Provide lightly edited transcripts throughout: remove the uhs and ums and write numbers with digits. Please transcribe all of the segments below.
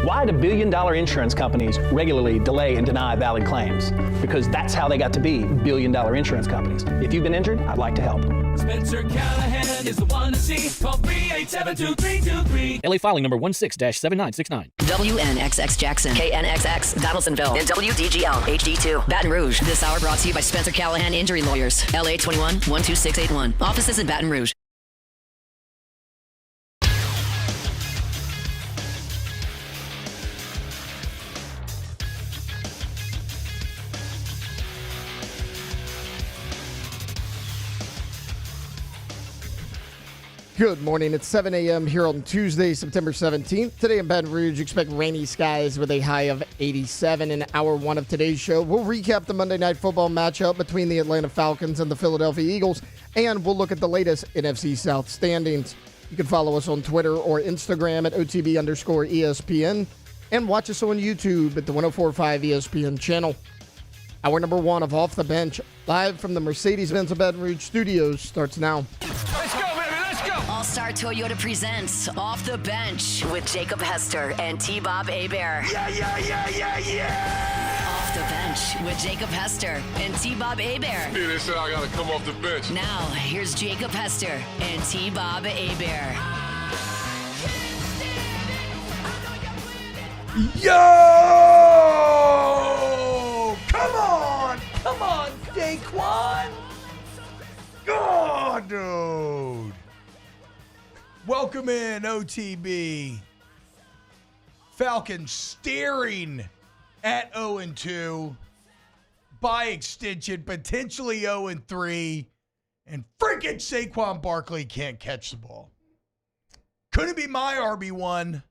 Why do billion-dollar insurance companies regularly delay and deny valid claims? Because that's how they got to be billion-dollar insurance companies. If you've been injured, I'd like to help. Spencer Callahan is the one to see. Call 387-2323. LA filing number 16-7969. WNXX Jackson, KNXX Donaldsonville, and WDGL HD2 Baton Rouge. This hour brought to you by Spencer Callahan Injury Lawyers. LA 21-12681. Offices in Baton Rouge. Good morning. It's 7 a.m. here on Tuesday, September 17th. Today in Baton Rouge, expect rainy skies with a high of 87 in hour one of today's show. We'll recap the Monday Night Football matchup between the Atlanta Falcons and the Philadelphia Eagles, and we'll look at the latest NFC South standings. You can follow us on Twitter or Instagram at OTB_ESPN and watch us on YouTube at the 1045 ESPN channel. Hour number one of Off the Bench, live from the Mercedes-Benz of Baton Rouge studios, starts now. Let's go, baby, let's go. All-Star Toyota presents Off the Bench with Jacob Hester and T-Bob Hebert. Yeah. Off the Bench with Jacob Hester and T-Bob Hebert. Yeah, they said I gotta come off the bench. Now, here's Jacob Hester and T-Bob Hebert. Yo! Come on, Daquan! God, dude! Welcome in, OTB. Falcons staring at 0-2. By extension, potentially 0-3. And freaking Saquon Barkley can't catch the ball. Couldn't be my RB1.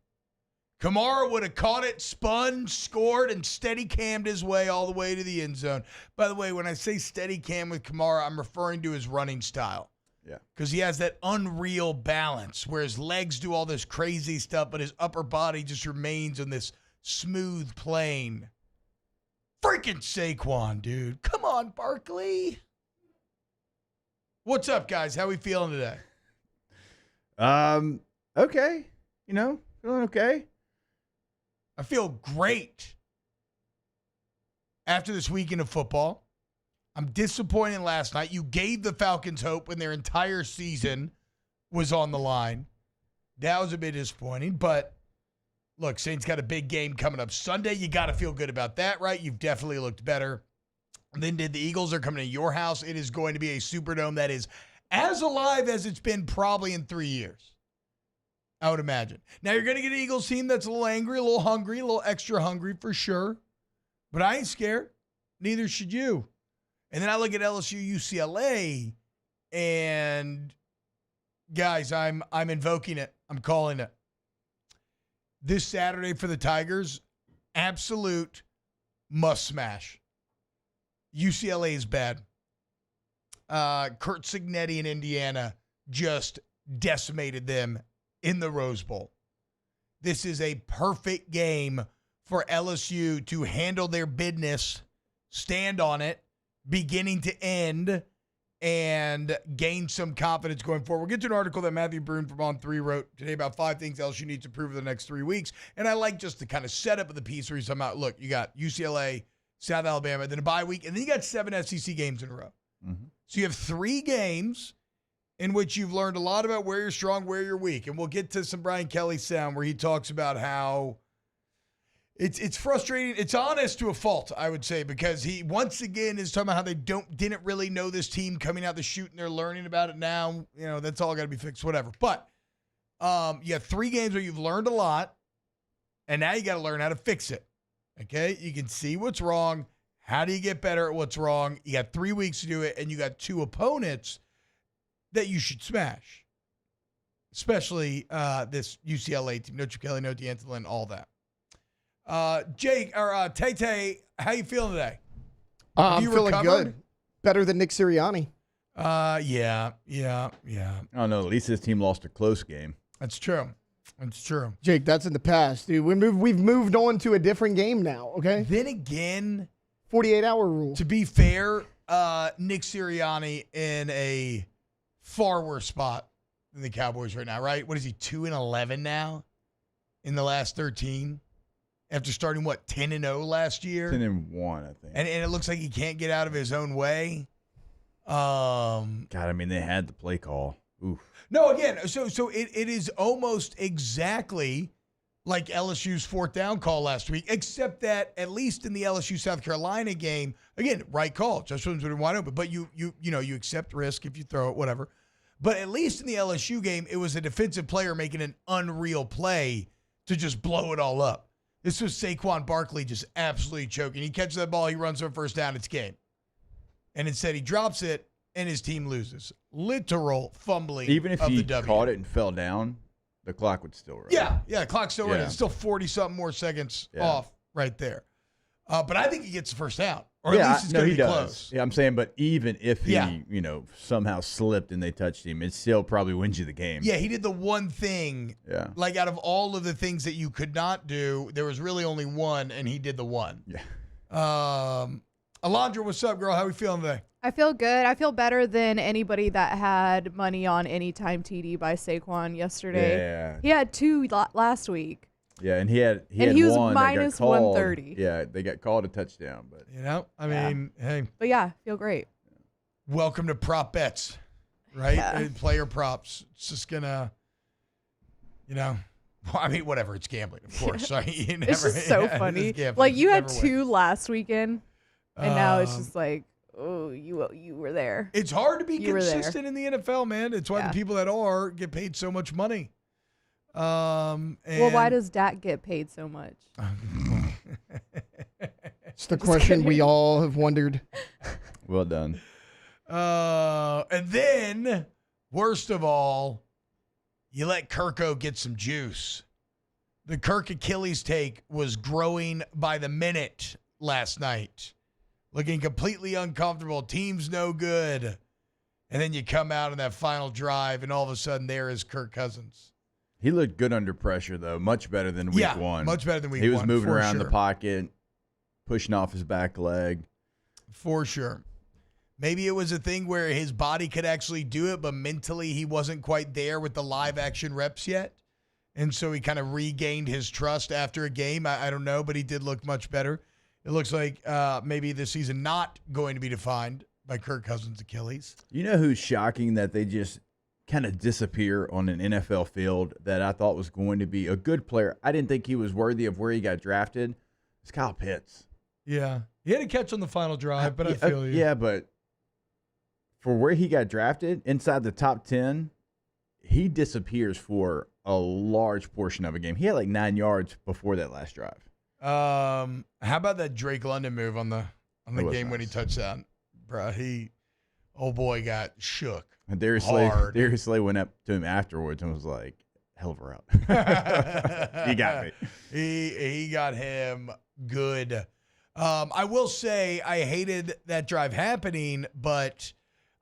Kamara would have caught it, spun, scored, and steady cammed his way all the way to the end zone. By the way, when I say steady cam with Kamara, I'm referring to his running style. Yeah. Because he has that unreal balance where his legs do all this crazy stuff, but his upper body just remains on this smooth plane. Freaking Saquon, dude. Come on, Barkley. What's up, guys? How we feeling today? Okay. Feeling okay. I feel great after this weekend of football. I'm disappointed last night. You gave the Falcons hope when their entire season was on the line. That was a bit disappointing, but look, Saints got a big game coming up Sunday. You got to feel good about that, right? You've definitely looked better than did the Eagles. Are coming to your house. It is going to be a Superdome that is as alive as it's been probably in 3 years, I would imagine. Now, you're going to get an Eagles team that's a little angry, a little hungry, a little extra hungry for sure. But I ain't scared. Neither should you. And then I look at LSU, UCLA, and guys, I'm invoking it. I'm calling it. This Saturday for the Tigers, absolute must smash. UCLA is bad. Kurt Cignetti in Indiana just decimated them in the Rose Bowl. This is a perfect game for LSU to handle their business, stand on it, beginning to end, and gain some confidence going forward. We'll get to an article that Matthew Brune from On3 wrote today about 5 things LSU needs to prove in the next 3 weeks. And I like just the kind of setup of the piece where he's talking about, look, you got UCLA, South Alabama, then a bye week, and then you got 7 SEC games in a row. Mm-hmm. So you have 3 games in which you've learned a lot about where you're strong, where you're weak. And we'll get to some Brian Kelly sound where he talks about how it's frustrating. It's honest to a fault, I would say, because he once again is talking about how they didn't really know this team coming out the chute and they're learning about it now. That's all got to be fixed, whatever. But you have 3 games where you've learned a lot, and now you got to learn how to fix it. Okay? You can see what's wrong. How do you get better at what's wrong? You got 3 weeks to do it, and you got 2 opponents that you should smash, especially this UCLA team. No Chip Kelly, no D'Antolin, all that. Tay, how you feeling today? I'm feeling good. Better than Nick Sirianni. Yeah. I don't know. At least his team lost a close game. That's true. Jake, that's in the past, dude. We've moved on to a different game now, okay? Then again, 48-hour rule. To be fair, Nick Sirianni in a far worse spot than the Cowboys right now, right? What is he, 2-11 now in the last 13? after starting, 10-0 last year? 10-1, I think. And it looks like he can't get out of his own way. God, I mean, they had the play call. Oof. No, again, so it is almost exactly like LSU's fourth down call last week, except that at least in the LSU South Carolina game, again, right call. Josh Williams would have been wide open, but you accept risk if you throw it, whatever. But at least in the LSU game, it was a defensive player making an unreal play to just blow it all up. This was Saquon Barkley just absolutely choking. He catches that ball, he runs for a first down, it's game. And instead he drops it, and his team loses. Literal fumbling. Even if of he the W. caught it and fell down, the clock would still run. Yeah, the clock's still running. Yeah. It's still 40-something more seconds off right there. But I think he gets the first down. Or at least it's going to be close. Yeah, I'm saying, but even if he, somehow slipped and they touched him, it still probably wins you the game. Yeah, he did the one thing. Yeah. Like, out of all of the things that you could not do, there was really only one, and he did the one. Yeah. Alondra, what's up, girl? How are we feeling today? I feel good. I feel better than anybody that had money on anytime TD by Saquon yesterday. Yeah. He had 2 last week. Yeah, and he had was one minus that got called. 130. Yeah, they got called a touchdown, but I mean, hey. But yeah, feel great. Welcome to prop bets, right? Yeah. And player props. It's just gonna, I mean, whatever. It's gambling, of course. So It's just so funny. Like, you had 2 last weekend, and now it's just like, oh, you were there. It's hard to be You were there. consistent in the NFL, man. It's why the people that are get paid so much money. Well, why does Dak get paid so much? It's the question we all have wondered. well done. And then, worst of all, you let Kirko get some juice. The Kirk Achilles take was growing by the minute last night. Looking completely uncomfortable. Team's no good. And then you come out in that final drive, and all of a sudden there is Kirk Cousins. He looked good under pressure, though. Much better than week one. Much better than week one. He was moving for around sure. the pocket, pushing off his back leg. For sure. Maybe it was a thing where his body could actually do it, but mentally he wasn't quite there with the live action reps yet. And so he kind of regained his trust after a game. I don't know, but he did look much better. It looks like maybe this season not going to be defined by Kirk Cousins' Achilles. You know who's shocking that they just kind of disappear on an NFL field that I thought was going to be a good player? I didn't think he was worthy of where he got drafted. It's Kyle Pitts. Yeah. He had a catch on the final drive, but I feel you. Yeah, but for where he got drafted, inside the top 10, he disappears for a large portion of a game. He had like 9 yards before that last drive. How about that Drake London move on the game when he nice. touched that? Bro, old boy got shook. And Darius Slay went up to him afterwards and was like, hell of a route. He got me. He got him good. I will say I hated that drive happening, but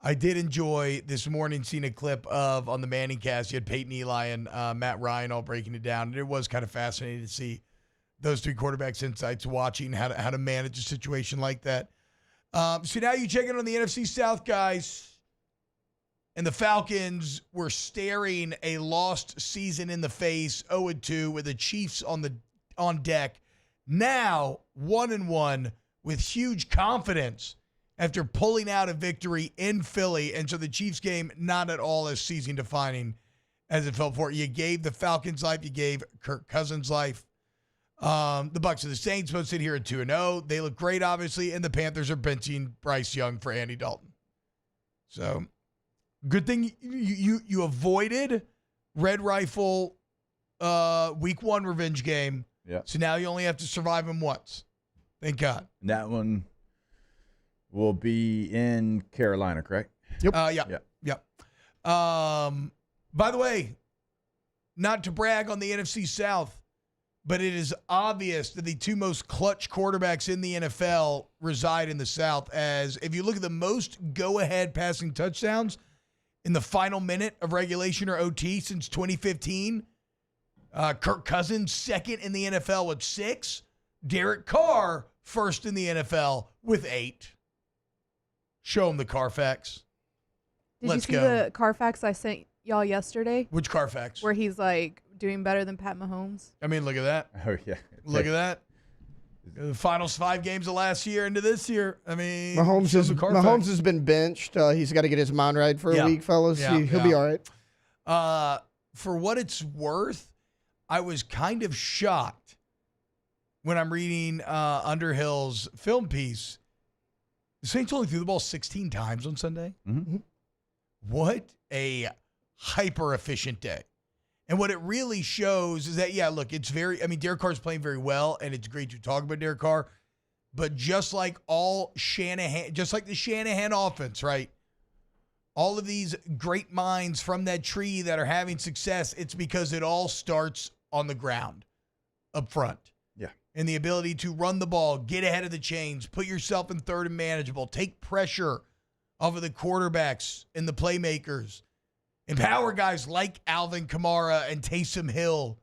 I did enjoy this morning seeing a clip of, on the Manning cast, you had Peyton Eli and Matt Ryan all breaking it down. And it was kind of fascinating to see those 3 quarterbacks' insights, watching how to manage a situation like that. So now you check in on the NFC South, guys. And the Falcons were staring a lost season in the face, 0-2, with the Chiefs on deck. Now 1-1 with huge confidence after pulling out a victory in Philly. And so the Chiefs game, not at all as season defining as it felt for. You gave the Falcons life. You gave Kirk Cousins life. The Bucs and the Saints both sit here at 2-0. They look great, obviously, and the Panthers are benching Bryce Young for Andy Dalton. So good thing you avoided Red Rifle week 1 revenge game. Yeah. So now you only have to survive him once. Thank God. And that one will be in Carolina, correct? Yep. By the way, not to brag on the NFC South, but it is obvious that the 2 most clutch quarterbacks in the NFL reside in the South. As if you look at the most go-ahead passing touchdowns in the final minute of regulation or OT since 2015, Kirk Cousins second in the NFL with 6. Derek Carr first in the NFL with 8. Show him the Carfax. Did Let's you see go. the Carfax I sent y'all yesterday? Which Carfax? Where he's like doing better than Pat Mahomes. I mean, look at that. Oh, yeah. Look at that. The finals 5 games of last year into this year. I mean, Mahomes has been benched. He's got to get his mind right for a week, fellas. He'll be all right. For what it's worth, I was kind of shocked when I'm reading Underhill's film piece. The Saints only threw the ball 16 times on Sunday. Mm-hmm. What a hyper-efficient day. And what it really shows is that, look, Derek Carr's playing very well, and it's great to talk about Derek Carr. But just like the Shanahan offense, right? All of these great minds from that tree that are having success, it's because it all starts on the ground up front. Yeah. And the ability to run the ball, get ahead of the chains, put yourself in third and manageable, take pressure off of the quarterbacks and the playmakers. Empower guys like Alvin Kamara and Taysom Hill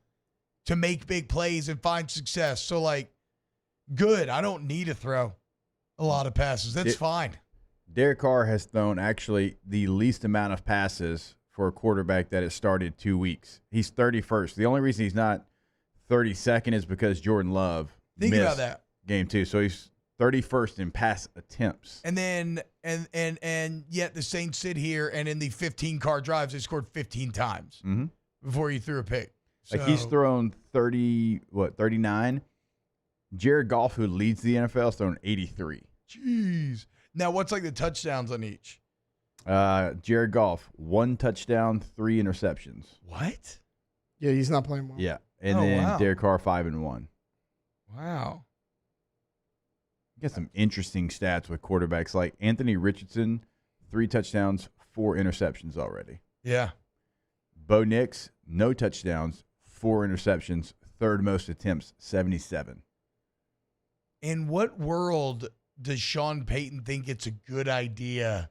to make big plays and find success. So, good. I don't need to throw a lot of passes. That's fine. Derek Carr has thrown actually the least amount of passes for a quarterback that has started 2 weeks. He's 31st. The only reason he's not 32nd is because Jordan Love missed game 2. So he's 31st in pass attempts. And then and yet the Saints sit here and in the 15-car drives, they scored 15 times before he threw a pick. So, he's thrown 39. Jared Goff, who leads the NFL, has thrown 83. Jeez. Now, what's the touchdowns on each? Jared Goff, 1 touchdown, 3 interceptions. What? Yeah, he's not playing well. Yeah. And then Derek Carr, 5-1. Wow. You got some interesting stats with quarterbacks like Anthony Richardson, 3 touchdowns, 4 interceptions already. Yeah. Bo Nix, no touchdowns, 4 interceptions, third most attempts, 77. In what world does Sean Payton think it's a good idea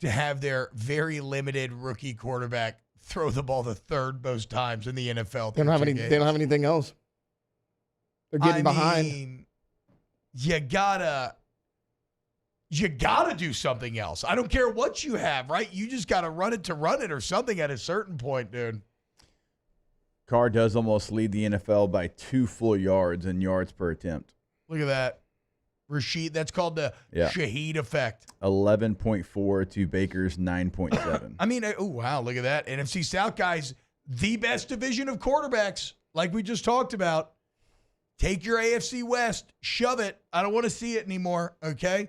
to have their very limited rookie quarterback throw the ball the third most times in the NFL? They don't have anything else. They're getting behind. You gotta do something else. I don't care what you have, right? You just gotta run it or something at a certain point, dude. Carr does almost lead the NFL by 2 full yards in yards per attempt. Look at that. Rashid, that's called the Shaheed effect. 11.4 to Baker's 9.7. I mean, oh, wow, look at that. NFC South, guys, the best division of quarterbacks, like we just talked about. Take your AFC West, shove it. I don't want to see it anymore, okay?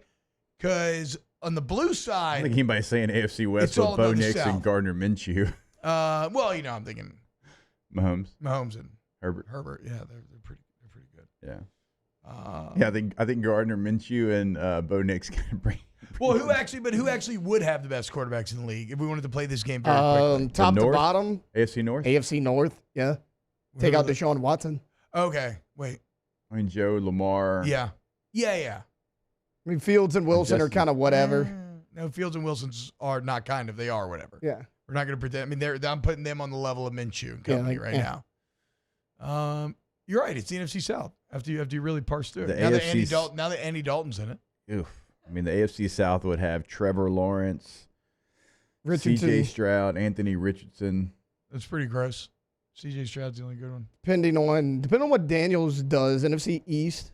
Because on the blue side, I think anybody's saying AFC West with Bo Nix and Gardner Minshew. I'm thinking Mahomes and Herbert. Yeah, they're pretty good. Yeah. I think Gardner Minshew and Bo Nix can bring. Well, who actually would have the best quarterbacks in the league if we wanted to play this game very quickly? Top to bottom, AFC North. AFC North, yeah. Take out Deshaun Watson. Okay, wait. I mean, Joe, Lamar. Yeah. I mean, Fields and Wilson are kind of whatever. No, Fields and Wilsons are not kind of. They are whatever. Yeah. We're not going to pretend. I mean, I'm putting them on the level of Minshew and company now. You're right. It's the NFC South. After you really parse through it. Now that Andy Dalton's in it. Oof. I mean, the AFC South would have Trevor Lawrence, Richardson, C.J. Stroud, Anthony Richardson. That's pretty gross. C.J. Stroud's the only good one. Depending on what Daniels does, NFC East.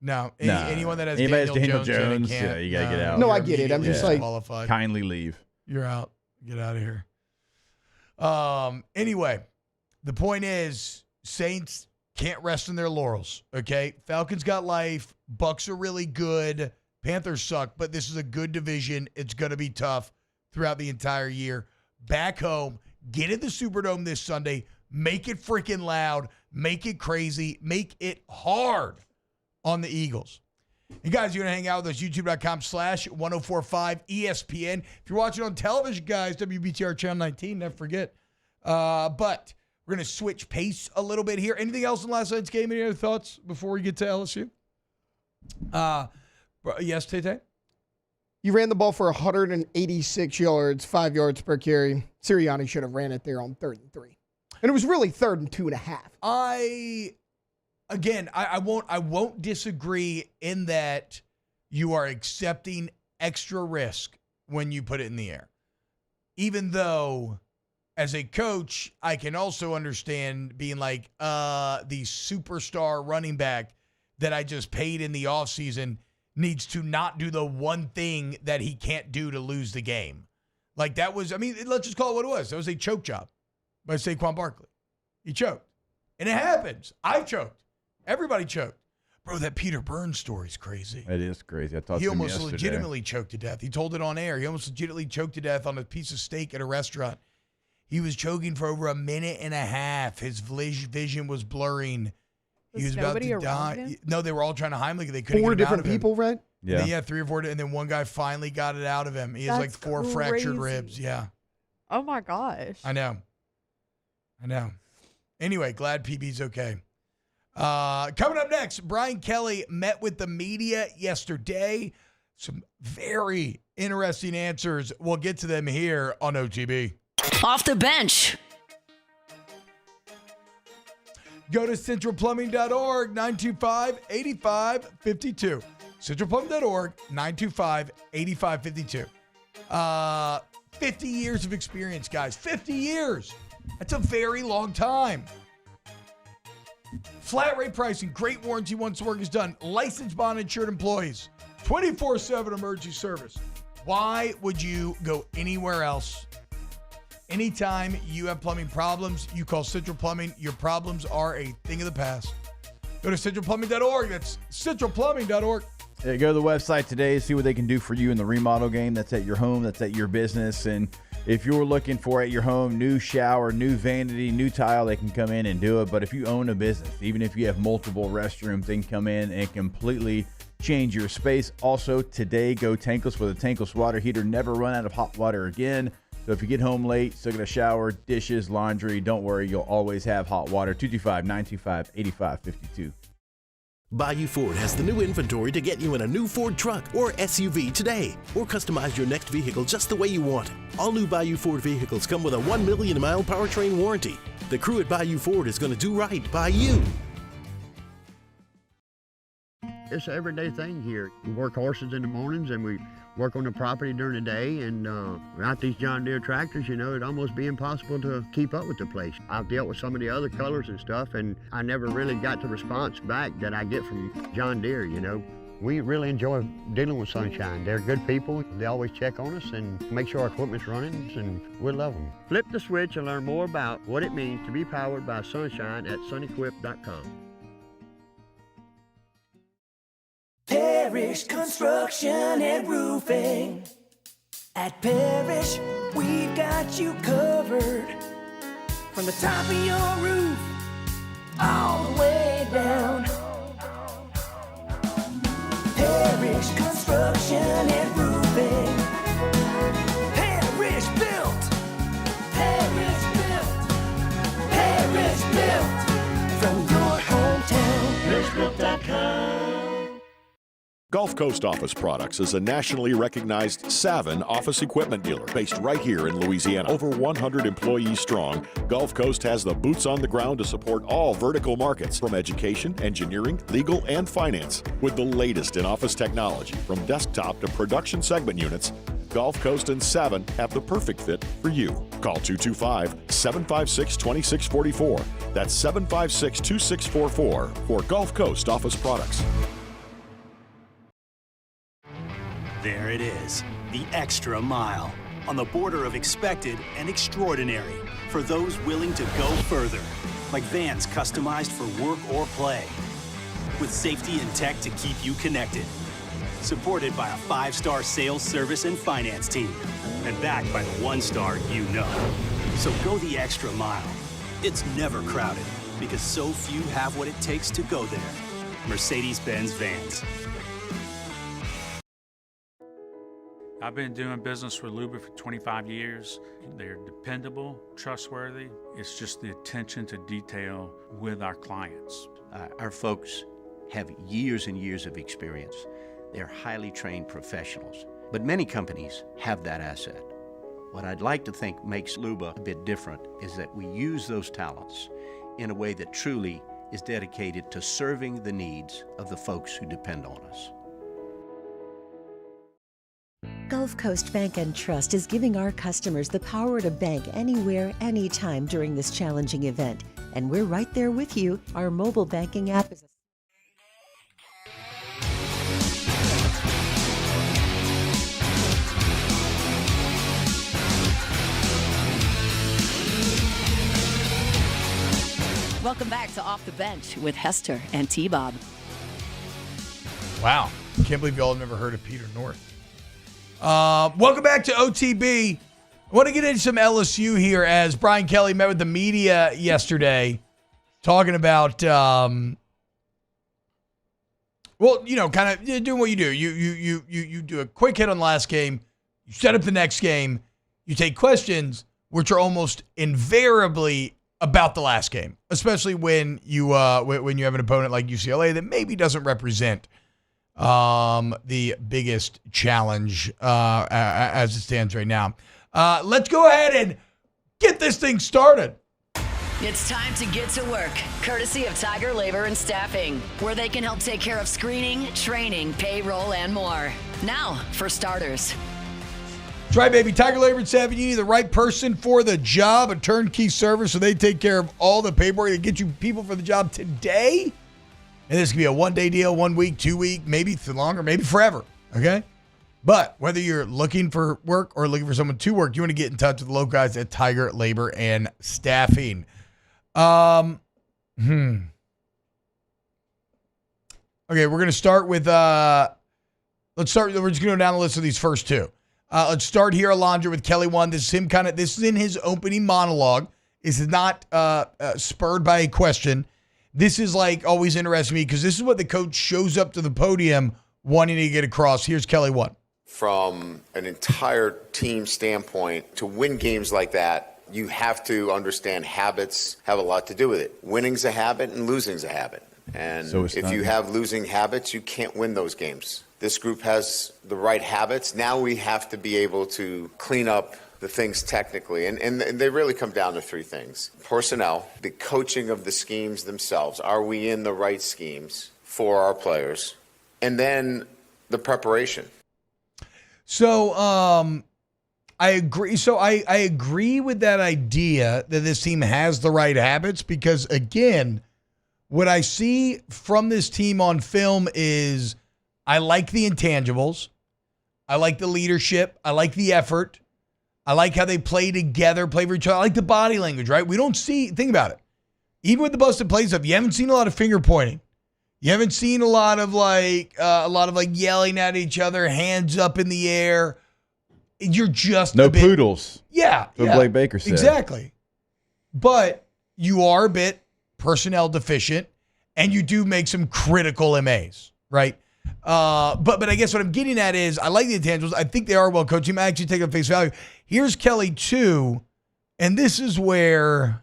No, anyone that has Daniel Jones yeah, you gotta get out. No, I get it. I'm just qualified. Kindly leave. You're out. Get out of here. Anyway, the point is, Saints can't rest on their laurels. Okay, Falcons got life. Bucks are really good. Panthers suck, but this is a good division. It's gonna be tough throughout the entire year. Back home, get in the Superdome this Sunday. Make it freaking loud. Make it crazy. Make it hard on the Eagles. And guys, you're going to hang out with us, youtube.com/1045 ESPN. If you're watching on television, guys, WBTR Channel 19, never forget. But we're going to switch pace a little bit here. Anything else in last night's game? Any other thoughts before we get to LSU? Yes, Tay-Tay? You ran the ball for 186 yards, 5 yards per carry. Sirianni should have ran it there on 3rd and 3. And it was really 3rd and 2.5. I won't disagree in that you are accepting extra risk when you put it in the air. Even though as a coach, I can also understand being like, the superstar running back that I just paid in the offseason needs to not do the one thing that he can't do to lose the game. Like that was, let's just call it what it was. That was a choke job by Saquon Barkley. He choked. And it happens. I've choked. Everybody choked. Bro, that Peter Burns story is crazy. It is crazy. I talked He to him almost yesterday. legitimately choked to death. He told it on air. He almost legitimately choked to death on a piece of steak at a restaurant. He was choking for over a minute and a half. His vision was blurring. He was about to die. Him? No, they were all trying to Heimlich. They couldn't 4 get him out different of him. people, right? Yeah. Yeah, 3 or 4. And then one guy finally got it out of him. He has like 4 fractured ribs. Yeah. Oh, my gosh. I know. Anyway, glad PB's okay. Coming up next, Brian Kelly met with the media yesterday. Some very interesting answers. We'll get to them here on OTB. Off the bench. Go to centralplumbing.org, 925-8552. Centralplumbing.org, 925-8552. 50 years of experience, guys. 50 years. That's a very long time. Flat rate pricing, great warranty once the work is done. Licensed, bond, insured employees. 24/7 emergency service. Why would you go anywhere else? Anytime you have plumbing problems, you call Central Plumbing. Your problems are a thing of the past. Go to centralplumbing.org. That's centralplumbing.org. Yeah, go to the website today, see what they can do for you in the remodel game. That's at your home, that's at your business. And if you're looking for at your home, new shower, new vanity, new tile, they can come in and do it. But if you own a business, even if you have multiple restrooms, they can come in and completely change your space. Also, today, go tankless with a tankless water heater. Never run out of hot water again. So if you get home late, still got a shower, dishes, laundry, don't worry, you'll always have hot water. 225-925-8552. Bayou Ford has the new inventory to get you in a new Ford truck or SUV today, or customize your next vehicle just the way you want. All new Bayou Ford vehicles come with a 1 million mile powertrain warranty. The crew at Bayou Ford is going to do right by you. It's an everyday thing here. We work horses in the mornings and we work on the property during the day, and without these John Deere tractors, it'd almost be impossible to keep up with the place. I've dealt with some of the other colors and stuff, and I never really got the response back that I get from John Deere, We really enjoy dealing with Sunshine. They're good people. They always check on us and make sure our equipment's running, and we love them. Flip the switch and learn more about what it means to be powered by Sunshine at sunequip.com. Parrish Construction and Roofing. At Parrish, we've got you covered. From the top of your roof, all the way down. Parrish Construction and Roofing. Parrish built. Parrish built. Parrish built. From your hometown. ParrishBuilt.com. Gulf Coast Office Products is a nationally recognized Savin office equipment dealer based right here in Louisiana. Over 100 employees strong, Gulf Coast has the boots on the ground to support all vertical markets, from education, engineering, legal, and finance. With the latest in office technology, from desktop to production segment units, Gulf Coast and Savin have the perfect fit for you. Call 225-756-2644. That's 756-2644 for Gulf Coast Office Products. There it is, the extra mile, on the border of expected and extraordinary, for those willing to go further, like vans customized for work or play, with safety and tech to keep you connected, supported by a 5-star sales, service, and finance team, and backed by the 1-star you know. So go the extra mile. It's never crowded, because so few have what it takes to go there. Mercedes-Benz Vans. I've been doing business with Luba for 25 years. They're dependable, trustworthy. It's just the attention to detail with our clients. Our folks have years and years of experience. They're highly trained professionals, but many companies have that asset. What I'd like to think makes Luba a bit different is that we use those talents in a way that truly is dedicated to serving the needs of the folks who depend on us. Gulf Coast Bank and Trust is giving our customers the power to bank anywhere, anytime during this challenging event. And we're right there with you. Our mobile banking app is Welcome back to Off the Bench with Hester and T-Bob. Wow. Can't believe y'all have never heard of Peter North. Welcome back to OTB. I want to get into some LSU here as Brian Kelly met with the media yesterday talking about, kind of doing what you do. You do a quick hit on the last game. You set up the next game. You take questions, which are almost invariably about the last game, especially when you have an opponent like UCLA that maybe doesn't represent the biggest challenge as it stands right now. Let's go ahead and get this thing started. It's time to get to work, courtesy of Tiger Labor and Staffing, where they can help take care of screening, training, payroll, and more. Now, for starters. That's right, baby. Tiger Labor and Staffing, you need the right person for the job, a turnkey service, so they take care of all the paperwork to get you people for the job today. And this could be a one-day deal, 1 week, 2 week, maybe longer, maybe forever, okay? But whether you're looking for work or looking for someone to work, you want to get in touch with the local guys at Tiger Labor and Staffing. Okay, we're going to start with, we're just going to go down the list of these first two. Let's start here, Alondra, with Kelly 1. This is in his opening monologue. This is not spurred by a question. This is like always interesting me because this is what the coach shows up to the podium wanting to get across. Here's Kelly 1. From an entire team standpoint, to win games like that, you have to understand habits have a lot to do with it. Winning's a habit and losing's a habit. And So if you have losing habits, you can't win those games. This group has the right habits. Now we have to be able to clean up the things technically. And they really come down to three things. Personnel, the coaching of the schemes themselves. Are we in the right schemes for our players? And then the preparation. So I agree. So I agree with that idea that this team has the right habits because, again, what I see from this team on film is I like the intangibles. I like the leadership. I like the effort. I like how they play together, play for each other. I like the body language, right? We don't see, think about it. Even with the busted play stuff, you haven't seen a lot of finger pointing. You haven't seen a lot of yelling at each other, hands up in the air. You're just no poodles. Yeah. What Blake Baker said. Exactly. But you are a bit personnel deficient, and you do make some critical MAs, right? But I guess what I'm getting at is I like the intangibles. I think they are well coached. You might actually take it at face value. Here's Kelly 2, and this is where,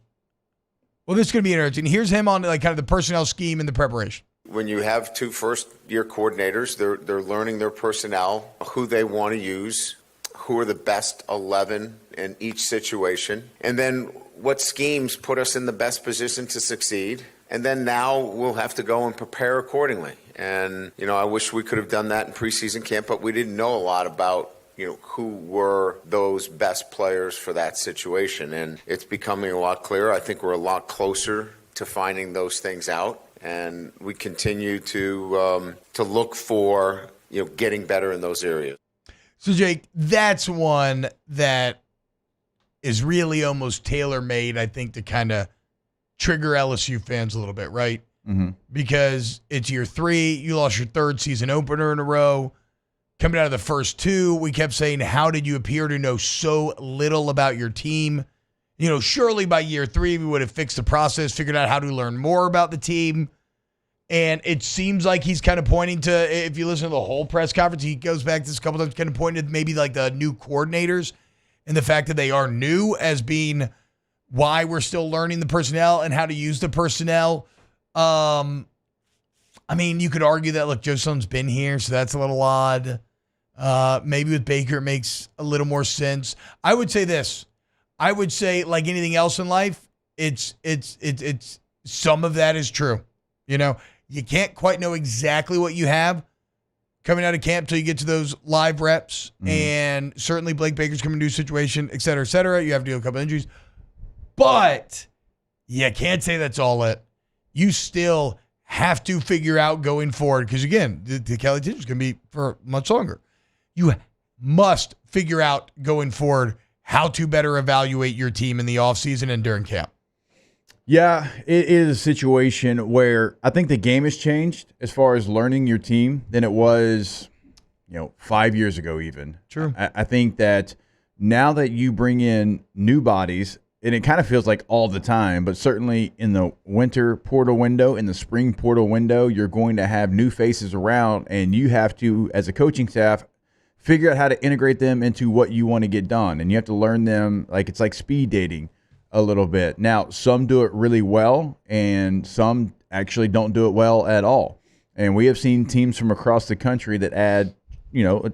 well, this is going to be interesting. Here's him on like kind of the personnel scheme and the preparation. When you have two first-year coordinators, they're learning their personnel, who they want to use, who are the best 11 in each situation, and then what schemes put us in the best position to succeed. And then now we'll have to go and prepare accordingly. And, I wish we could have done that in preseason camp, but we didn't know a lot about, who were those best players for that situation. And it's becoming a lot clearer. I think we're a lot closer to finding those things out. And we continue to look for, getting better in those areas. So, Jake, that's one that is really almost tailor-made, I think, to kind of trigger LSU fans a little bit, right? Mm-hmm. Because it's year 3. You lost your third season opener in a row. Coming out of the first 2, we kept saying, how did you appear to know so little about your team? Surely by year 3, we would have fixed the process, figured out how to learn more about the team. And it seems like he's kind of pointing to, if you listen to the whole press conference, he goes back to this a couple times, kind of pointed maybe like the new coordinators and the fact that they are new as being why we're still learning the personnel and how to use the personnel. You could argue that, look, Joe Sloan's been here, so that's a little odd. Maybe with Baker, it makes a little more sense. I would say this. I would say, like anything else in life, it's some of that is true. You can't quite know exactly what you have coming out of camp till you get to those live reps. And certainly Blake Baker's coming to a new situation, et cetera, et cetera. You have to deal with a couple injuries. But you can't say that's all it. You still have to figure out going forward, because, again, the Kelly team is going to be for much longer. You must figure out going forward how to better evaluate your team in the offseason and during camp. Yeah, it is a situation where I think the game has changed as far as learning your team than it was, 5 years ago even. True. I think that now that you bring in new bodies, and it kind of feels like all the time, but certainly in the winter portal window, in the spring portal window, you're going to have new faces around, and you have to, as a coaching staff, figure out how to integrate them into what you want to get done. And you have to learn them, it's like speed dating a little bit. Now, some do it really well, and some actually don't do it well at all. And we have seen teams from across the country that add, a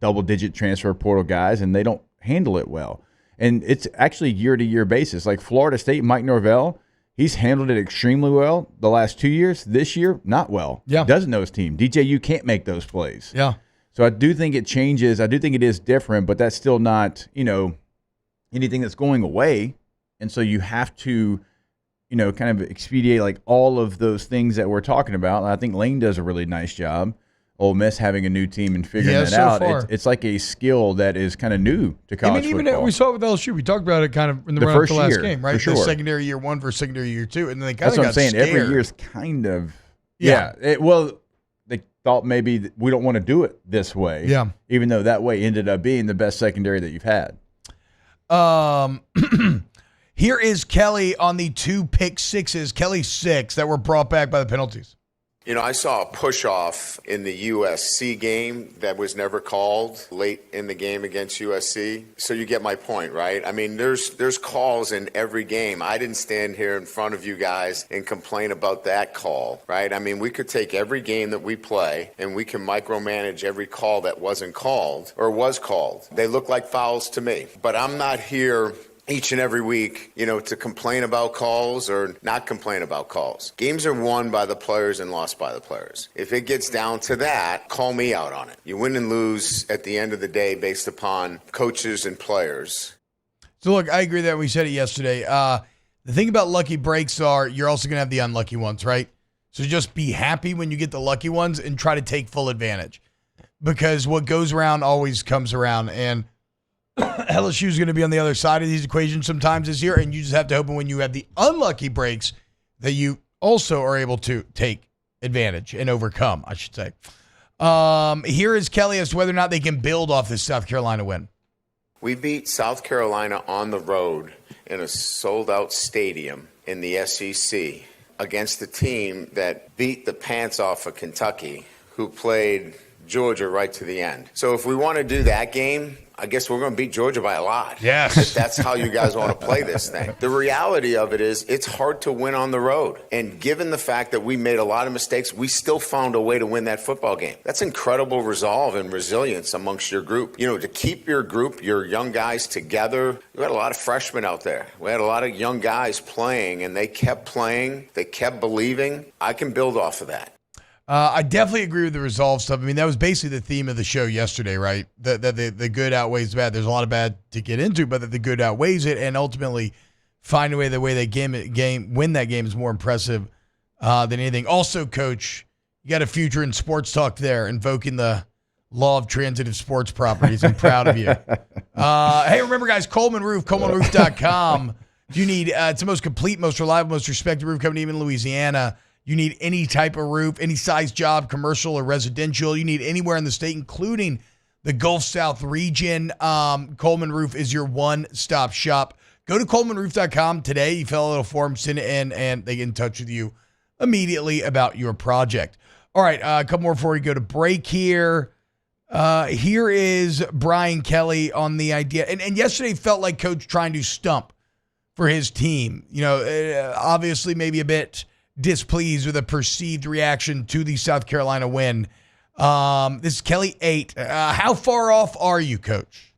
double-digit transfer portal guys, and they don't handle it well. And it's actually year-to-year basis. Like Florida State, Mike Norvell, he's handled it extremely well the last 2 years. This year, not well. Yeah. He doesn't know his team. DJU can't make those plays. Yeah. So I do think it changes. I do think it is different, but that's still not, anything that's going away. And so you have to, kind of expedite all of those things that we're talking about. And I think Lane does a really nice job. Ole Miss having a new team and figuring that out. It's like a skill that is kind of new to college football. Even we saw it with LSU. We taled about it kind of in the run-up to the last game, right? Sure. The secondary year one versus secondary year two. And then they kind That's of what I'm saying. scared. Every year is kind of, they thought maybe we don't want to do it this way. Yeah. Even though that way ended up being the best secondary that you've had. Here is Kelly on the 2 pick sixes, Kelly 6, that were brought back by the penalties. I saw a push-off in the USC game that was never called late in the game against USC. So you get my point, right? I mean, there's calls in every game. I didn't stand here in front of you guys and complain about that call, right? I mean, we could take every game that we play and we can micromanage every call that wasn't called or was called. They look like fouls to me. But I'm not here each and every week, to complain about calls or not complain about calls. Games are won by the players and lost by the players. If it gets down to that, call me out on it. You win and lose at the end of the day based upon coaches and players. So, look, I agree that we said it yesterday. The thing about lucky breaks are you're also going to have the unlucky ones, right? So just be happy when you get the lucky ones and try to take full advantage. Because what goes around always comes around, and LSU is going to be on the other side of these equations sometimes this year, and you just have to hope when you have the unlucky breaks that you also are able to take advantage and overcome, I should say. Here is Kelly as to whether or not they can build off this South Carolina win. We beat South Carolina on the road in a sold-out stadium in the SEC against a team that beat the pants off of Kentucky, who played Georgia right to the end. So if we want to do that game, I guess we're going to beat Georgia by a lot. Yes. If that's how you guys want to play this thing. The reality of it is it's hard to win on the road. And given the fact that we made a lot of mistakes, we still found a way to win that football game. That's incredible resolve and resilience amongst your group. To keep your group, your young guys together. We had a lot of freshmen out there. We had a lot of young guys playing, and they kept playing. They kept believing. I can build off of that. I definitely agree with the resolve stuff. I mean, that was basically the theme of the show yesterday, right? That the good outweighs the bad. There's a lot of bad to get into, but that the good outweighs it, and ultimately find a way the way they win that game is more impressive than anything. Also, Coach, you got a future in sports talk there, invoking the law of transitive sports properties. I'm proud of you. Hey, remember, guys, Coleman Roof, ColemanRoof.com. You need it's the most complete, most reliable, most respected roof company in Louisiana. You need any type of roof, any size job, commercial or residential. You need anywhere in the state, including the Gulf South region. Coleman Roof is your one-stop shop. Go to ColemanRoof.com today. You fill out a little form, send it in, and they get in touch with you immediately about your project. All right, a couple more before we go to break here. Here is Brian Kelly on the idea. And yesterday felt like Coach trying to stump for his team. Obviously maybe a bit displeased with a perceived reaction to the South Carolina win. This is Kelly 8. How far off are you, Coach?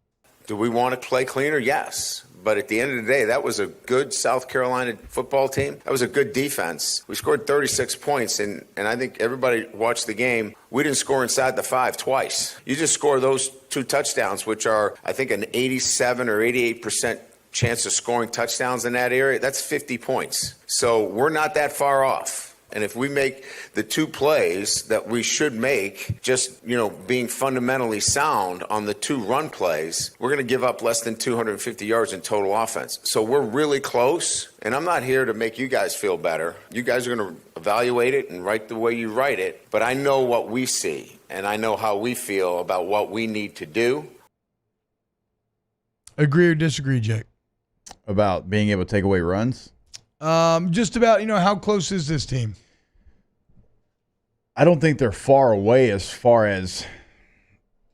Do we want to play cleaner? Yes. But at the end of the day, that was a good South Carolina football team. That was a good defense. We scored 36 points, and I think everybody watched the game. We didn't score inside the 5 twice. You just score those 2 touchdowns, which are, I think, an 87 or 88% chance of scoring touchdowns in that area. That's 50 points. So we're not that far off. And if we make the 2 plays that we should make, just, being fundamentally sound on the 2 run plays, we're going to give up less than 250 yards in total offense. So we're really close. And I'm not here to make you guys feel better. You guys are going to evaluate it and write the way you write it. But I know what we see, and I know how we feel about what we need to do. Agree or disagree, Jake? About being able to take away runs? Just about, how close is this team? I don't think they're far away as far as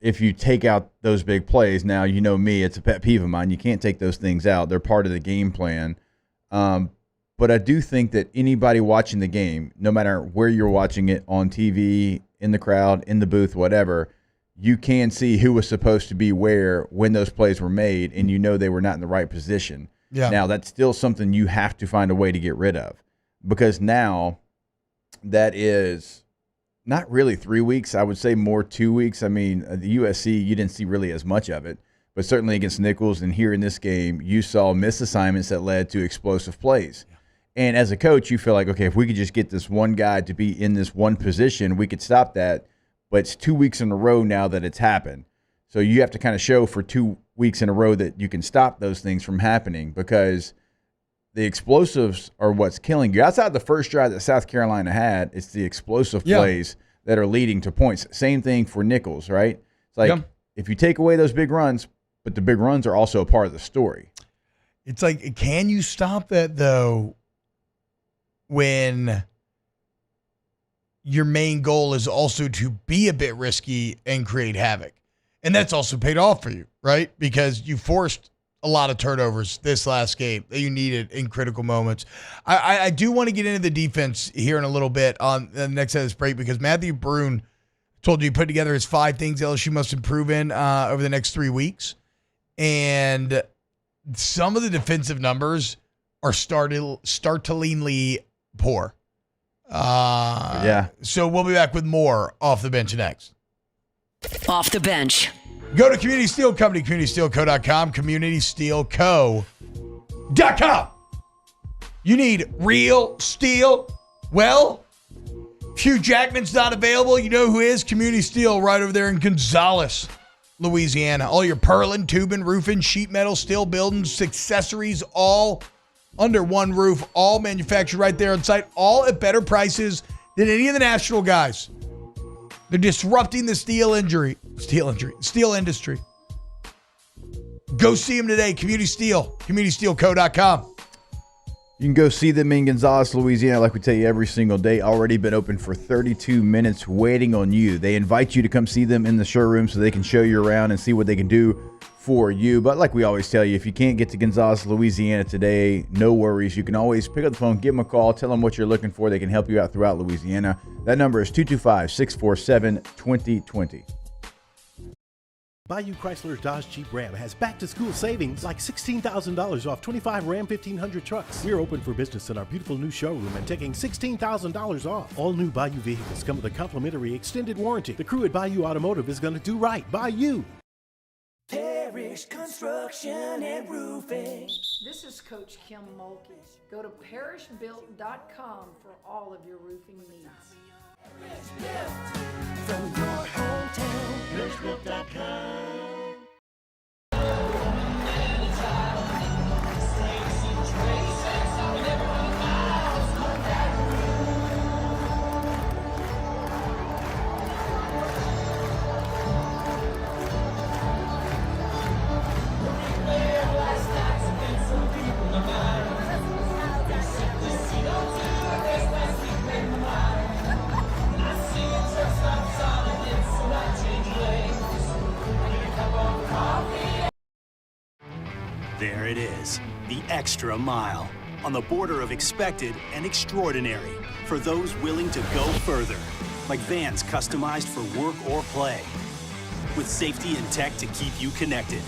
if you take out those big plays. Now, me, it's a pet peeve of mine. You can't take those things out. They're part of the game plan. But I do think that anybody watching the game, no matter where you're watching it, on TV, in the crowd, in the booth, whatever, you can see who was supposed to be where when those plays were made, and they were not in the right position. Yeah. Now, that's still something you have to find a way to get rid of, because now that is not really 3 weeks. I would say more 2 weeks. I mean, the USC, you didn't see really as much of it, but certainly against Nichols and here in this game, you saw missed assignments that led to explosive plays. Yeah. And as a coach, you feel like, okay, if we could just get this one guy to be in this one position, we could stop that. But it's 2 weeks in a row now that it's happened. So you have to kind of show for 2 weeks in a row that you can stop those things from happening, because the explosives are what's killing you. Outside the first drive that South Carolina had, it's the explosive plays that are leading to points. Same thing for Nichols, right? It's like if you take away those big runs, but the big runs are also a part of the story. It's like, can you stop that, though, when your main goal is also to be a bit risky and create havoc? And that's also paid off for you, right? Because you forced a lot of turnovers this last game that you needed in critical moments. I do want to get into the defense here in a little bit on the next set of this break, because Matthew Brune told you he put together his 5 things LSU must improve in over the next 3 weeks. And some of the defensive numbers are startlingly poor. So we'll be back with more Off the Bench next. Off the Bench. Go to Community Steel Company, CommunitySteelCo.com, CommunitySteelCo.com. You need real steel? Well, Hugh Jackman's not available. You know who is? Community Steel right over there in Gonzales, Louisiana. All your purlin, tubing, roofing, sheet metal, steel buildings, accessories, all under one roof, all manufactured right there on site, all at better prices than any of the national guys. They're disrupting the steel industry. Go see them today. Community Steel, CommunitySteelCo.com. You can go see them in Gonzales, Louisiana, like we tell you every single day. Already been open for 32 minutes waiting on you. They invite you to come see them in the showroom so they can show you around and see what they can do for you. But like we always tell you, if you can't get to Gonzales, Louisiana today, no worries. You can always pick up the phone, give them a call, tell them what you're looking for. They can help you out throughout Louisiana. That number is 225-647-2020. Bayou Chrysler Dodge Jeep Ram has back-to-school savings like $16,000 off 25 Ram 1500 trucks. We're open for business in our beautiful new showroom and taking $16,000 off. All new Bayou vehicles come with a complimentary extended warranty. The crew at Bayou Automotive is going to do right by you. Parish Construction and Roofing. This is Coach Kim Mulkey. Go to parishbuilt.com for all of your roofing needs. From your hometown, parishbuilt.com. There it is, the extra mile, on the border of expected and extraordinary, for those willing to go further, like vans customized for work or play, with safety and tech to keep you connected.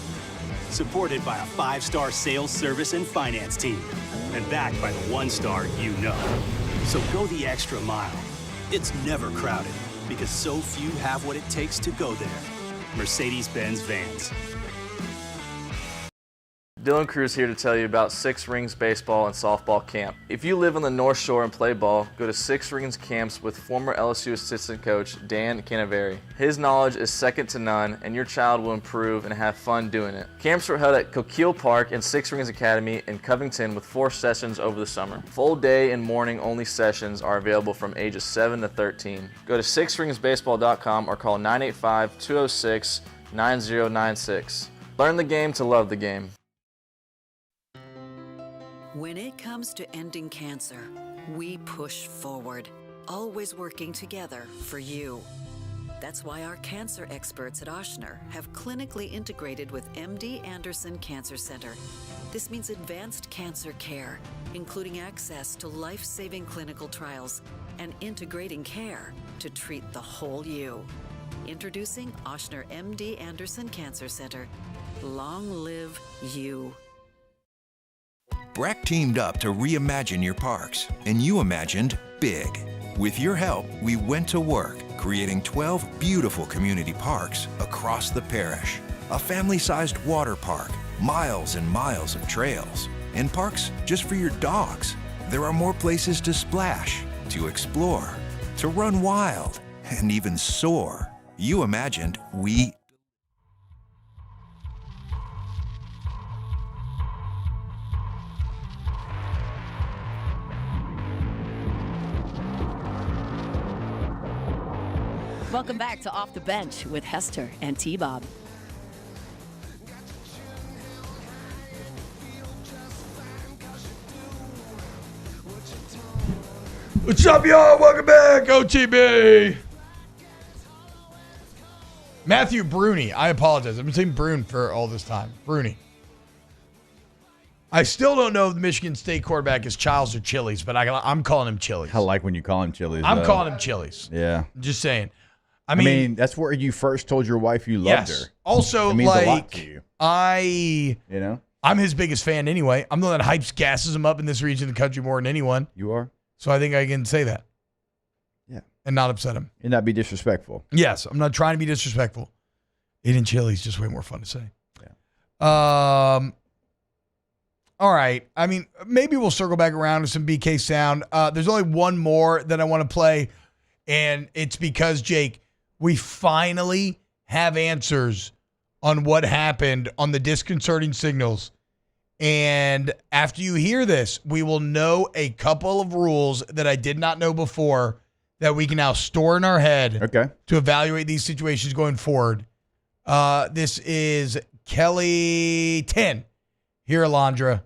supported by a 5-star sales, service, and finance team, and backed by the 1-star you know. So go the extra mile. It's never crowded because so few have what it takes to go there. Mercedes-Benz Vans. Dylan Cruz here to tell you about Six Rings Baseball and Softball Camp. If you live on the North Shore and play ball, go to Six Rings Camps with former LSU assistant coach Dan Canaveri. His knowledge is second to none, and your child will improve and have fun doing it. Camps were held at Coquille Park and Six Rings Academy in Covington with 4 sessions over the summer. Full day and morning only sessions are available from ages 7 to 13. Go to sixringsbaseball.com or call 985-206-9096. Learn the game to love the game. When it comes to ending cancer, we push forward, always working together for you. That's why our cancer experts at Ochsner have clinically integrated with MD Anderson Cancer Center. This means advanced cancer care, including access to life-saving clinical trials and integrating care to treat the whole you. Introducing Ochsner MD Anderson Cancer Center. Long live you. Breck teamed up to reimagine your parks, and you imagined big. With your help, we went to work, creating 12 beautiful community parks across the parish. A family-sized water park, miles and miles of trails, and parks just for your dogs. There are more places to splash, to explore, to run wild, and even soar. You imagined, we Welcome back to Off the Bench with Hester and T-Bob. What's up, y'all? Welcome back, OTB. Matthew Bruni. I apologize. I've been saying Brune for all this time. Bruni. I still don't know if the Michigan State quarterback is Childs or Chili's, but I'm calling him Chili's. I like when you call him Chili's. I'm calling him Chili's. Yeah. Just saying. I mean, that's where you first told your wife you loved her. Also, it means a lot to you. I'm his biggest fan anyway. I'm the one that hypes, gasses him up in this region of the country more than anyone. You are? So I think I can say that. Yeah. And not upset him. And not be disrespectful. Yes, I'm not trying to be disrespectful. Eating chili is just way more fun to say. Yeah. All right. I mean, maybe we'll circle back around to some BK sound. There's only one more that I want to play, and it's because, Jake, we finally have answers on what happened on the disconcerting signals. And after you hear this, we will know a couple of rules that I did not know before that we can now store in our head to evaluate these situations going forward. This is Kelly 10 here, Alondra.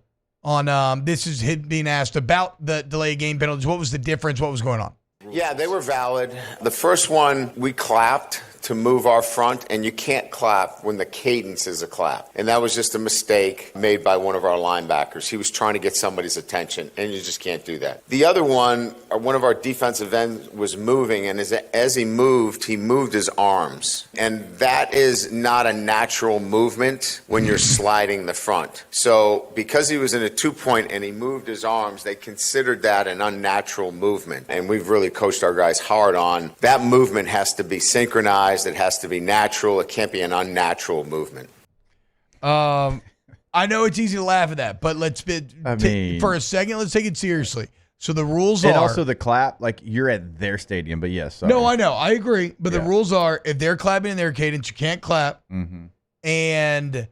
This is him being asked about the delay game penalties. What was the difference? What was going on? Yeah, they were valid. The first one, we clapped to move our front, and you can't clap when the cadence is a clap. And that was just a mistake made by one of our linebackers. He was trying to get somebody's attention, and you just can't do that. The other one of our defensive ends was moving, and as he moved his arms. And that is not a natural movement when you're sliding the front. So because he was in a 2-point and he moved his arms, they considered that an unnatural movement. And we've really coached our guys hard on that movement has to be synchronized. It has to be natural. It can't be an unnatural movement. I know it's easy to laugh at that, but for a second, let's take it seriously. So the rules are... And also the clap, like you're at their stadium, but yes. Sorry. No, I know. I agree. But the rules are, if they're clapping in their cadence, you can't clap. Mm-hmm. And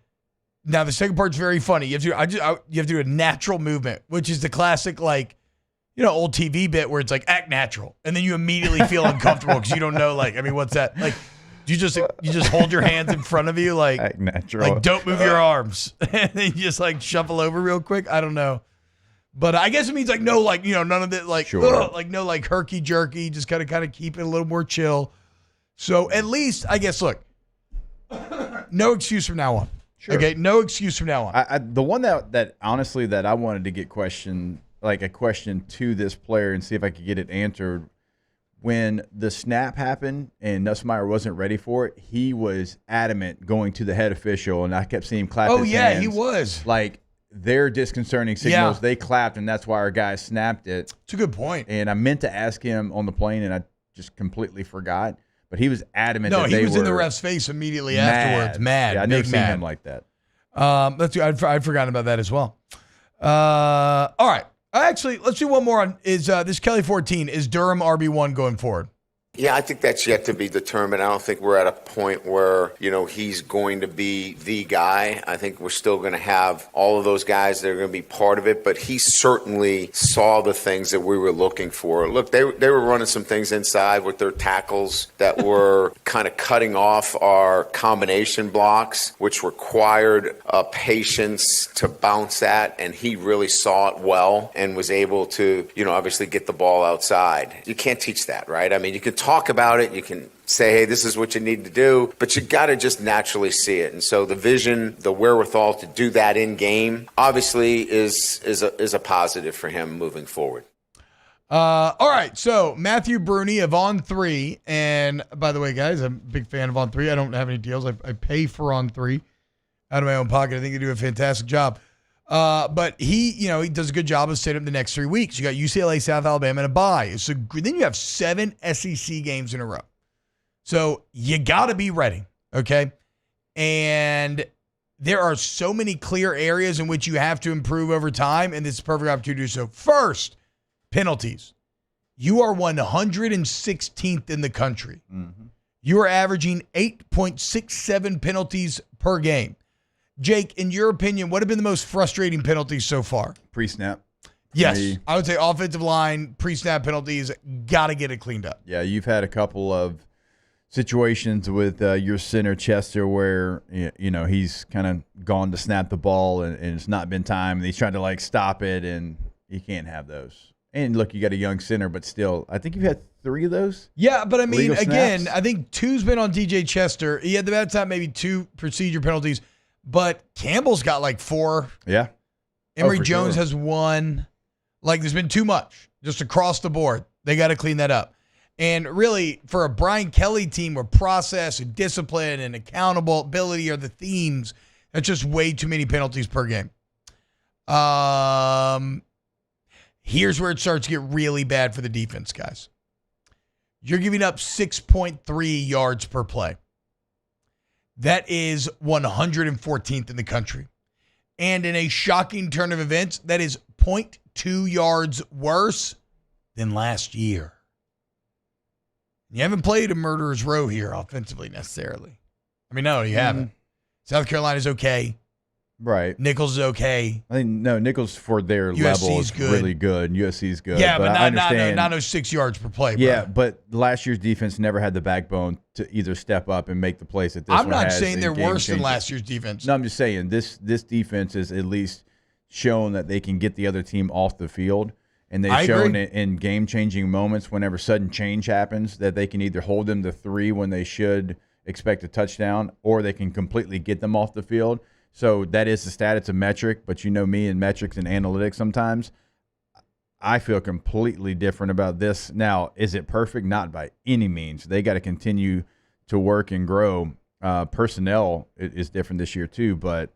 now the second part's very funny. You have to do a natural movement, which is the classic, old TV bit where it's like, act natural. And then you immediately feel uncomfortable because you don't know, what's that? Like, you just hold your hands in front of you, like, act natural. Like, don't move your arms. And then you just, shuffle over real quick. I don't know. But I guess it means, none of the, sure. No, herky-jerky. Just kind of keep it a little more chill. So, at least, I guess, look, no excuse from now on. Sure. Okay, no excuse from now on. The one that honestly that I wanted to get a question to this player and see if I could get it answered when the snap happened and Nussmeier wasn't ready for it, he was adamant going to the head official, and I kept seeing him clap his hands. Oh, yeah, he was. Like, they're disconcerting signals. Yeah. They clapped, and that's why our guys snapped it. It's a good point. And I meant to ask him on the plane, and I just completely forgot. But he was adamant that he they was were in the ref's face immediately mad. afterwards. Mad. Yeah, I big never seen mad. him like that. I'd forgotten about that as well. All right. Actually, let's do one more on this Kelly 14. Is Durham RB1 going forward? Yeah, I think that's yet to be determined. I don't think we're at a point where, he's going to be the guy. I think we're still going to have all of those guys that are going to be part of it, but he certainly saw the things that we were looking for. Look, they were running some things inside with their tackles that were kind of cutting off our combination blocks, which required patience to bounce at, and he really saw it well and was able to, obviously get the ball outside. You can't teach that, right? I mean, you can talk about it, you can say, hey, this is what you need to do, but you got to just naturally see it. And so the vision, the wherewithal to do that in game, obviously is a positive for him moving forward. All right, so Matthew Bruni of On3, and by the way, guys, I'm a big fan of On3. I don't have any deals. I pay for On3 out of my own pocket. I think they do a fantastic job. But he does a good job of setting up the next 3 weeks. You got UCLA, South Alabama, and a bye. So then you have 7 SEC games in a row. So you got to be ready, okay? And there are so many clear areas in which you have to improve over time, and this is a perfect opportunity to do so. First, penalties. You are 116th in the country. Mm-hmm. You are averaging 8.67 penalties per game. Jake, in your opinion, what have been the most frustrating penalties so far? Pre-snap. Yes. I would say offensive line, pre-snap penalties, got to get it cleaned up. Yeah, you've had a couple of situations with your center Chester where, he's kind of gone to snap the ball and it's not been time. And he's trying to, stop it, and you can't have those. And, look, you got a young center, but still, I think you've had 3 of those. Yeah, but, I mean, Legal again, snaps. I think 2's been on DJ Chester. He had the bad time, maybe 2 procedure penalties. But Campbell's got 4. Yeah. Emory Jones has 1. There's been too much just across the board. They got to clean that up. And really, for a Brian Kelly team where process and discipline and accountability are the themes, that's just way too many penalties per game. Here's where it starts to get really bad for the defense, guys. You're giving up 6.3 yards per play. That is 114th in the country. And in a shocking turn of events, that is 0.2 yards worse than last year. You haven't played a murderer's row here offensively necessarily. I mean, no, you haven't. South Carolina's okay. Right. Nichols is okay. I think, no, Nichols for their USC's level is good. really good. USC's good. Yeah, but I not understand. 6 yards per play, bro. Yeah, but last year's defense never had the backbone to either step up and make the plays that this I'm one not has saying in they're game worse than changing. last year's defense. No, I'm just saying this defense has at least shown that they can get the other team off the field, and they've shown it in game-changing moments whenever sudden change happens that they can either hold them to 3 when they should expect a touchdown, or they can completely get them off the field. So that is the stat. It's a metric, but you know me and metrics and analytics sometimes. I feel completely different about this. Now, is it perfect? Not by any means. They got to continue to work and grow. Personnel is different this year too, but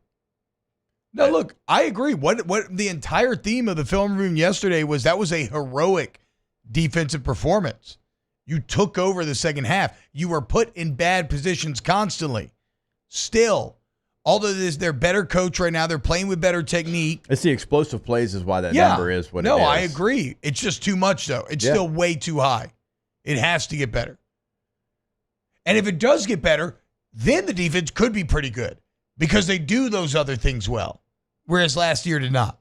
no, look, I agree. What the entire theme of the film room yesterday was that was a heroic defensive performance. You took over the second half. You were put in bad positions constantly. Still, although they're better coach right now, they're playing with better technique. It's the explosive plays is why that number is what it is. No, I agree. It's just too much, though. It's still way too high. It has to get better. And if it does get better, then the defense could be pretty good because they do those other things well, whereas last year did not.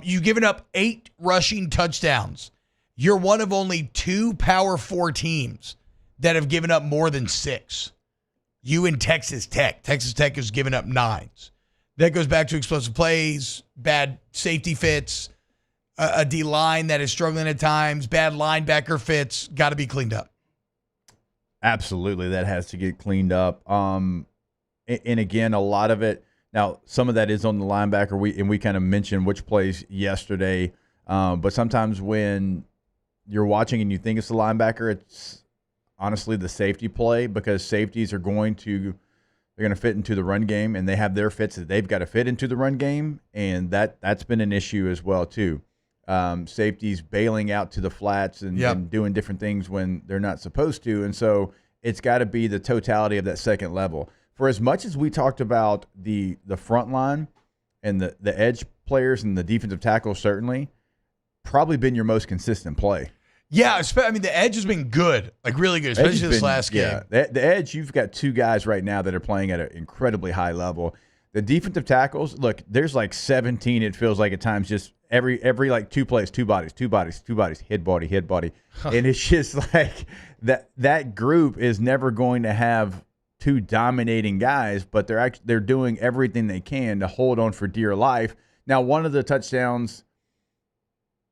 You've given up 8 rushing touchdowns. You're one of only 2 Power 4 teams that have given up more than 6. You and Texas Tech. Texas Tech has given up 9s. That goes back to explosive plays, bad safety fits, a D-line that is struggling at times, bad linebacker fits, got to be cleaned up. Absolutely, that has to get cleaned up. And again, a lot of it, now some of that is on the linebacker. We kind of mentioned which plays yesterday, but sometimes when you're watching and you think it's the linebacker, it's honestly the safety play, because safeties are going to fit into the run game, and they have their fits that they've got to fit into the run game, and that's been an issue as well too. Safeties bailing out to the flats and doing different things when they're not supposed to, and so it's got to be the totality of that second level. For as much as we talked about the front line and the edge players and the defensive tackles, certainly probably been your most consistent play. Yeah, I mean, the edge has been good, like really good, especially this last game. Yeah, the edge, you've got two guys right now that are playing at an incredibly high level. The defensive tackles, look, there's like 17, it feels like at times, just every like 2 plays, 2 bodies, hit body. And it's just like that group is never going to have two dominating guys, but they're doing everything they can to hold on for dear life. Now, one of the touchdowns,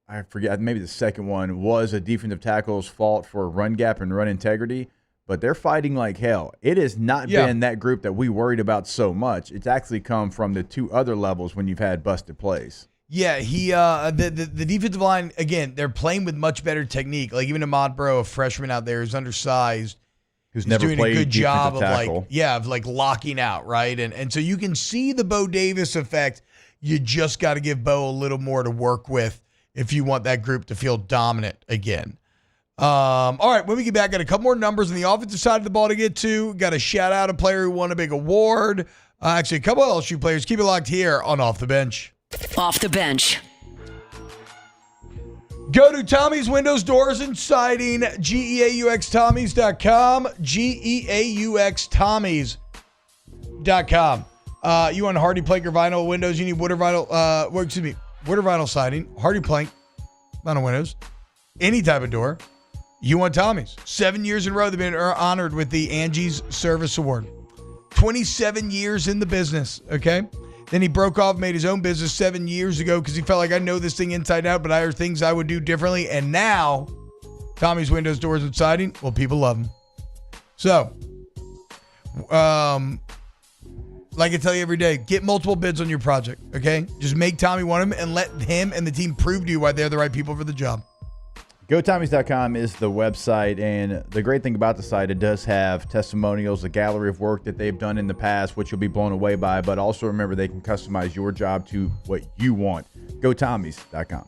I forget, maybe the second one, was a defensive tackle's fault for run gap and run integrity, but they're fighting like hell. It has not been that group that we worried about so much. It's actually come from the two other levels when you've had busted plays. Yeah, the defensive line, again, they're playing with much better technique. Like even Ahmad Bro, a freshman out there who's undersized, who's never doing played a good job tackle. of locking out, right? And so you can see the Bo Davis effect. You just got to give Bo a little more to work with if you want that group to feel dominant again. All right, when we get back, got a couple more numbers on the offensive side of the ball to get to. Got to shout out a player who won a big award. Actually, a couple of LSU players. Keep it locked here on Off the Bench. Off the Bench. Go to Tommy's Windows, Doors, and Siding, GEAUXTommies.com, GEAUXTommies.com. You want Hardy Plank or vinyl windows, you need Wood or vinyl siding, Hardy Plank, vinyl windows, any type of door, you want Tommy's. 7 years in a row, they've been honored with the Angie's Service Award. 27 years in the business, okay? Then he broke off, made his own business 7 years ago because he felt like, I know this thing inside out, but I are things I would do differently. And now, Tommy's Windows, Doors, and Siding, well, people love him. So, like I tell you every day, get multiple bids on your project, okay? Just make Tommy one of them and let him and the team prove to you why they're the right people for the job. GoTommies.com is the website, and the great thing about the site, it does have testimonials, a gallery of work that they've done in the past, which you'll be blown away by, but also remember they can customize your job to what you want. GoTommies.com.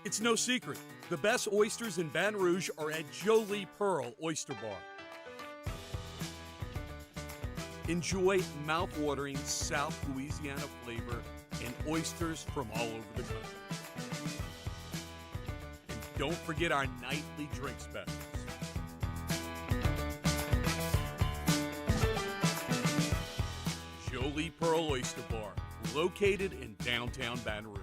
It's no secret. The best oysters in Baton Rouge are at Jolie Pearl Oyster Bar. Enjoy mouth-watering South Louisiana flavor and oysters from all over the country. And don't forget our nightly drink specials. Jolie Pearl Oyster Bar, located in downtown Baton Rouge.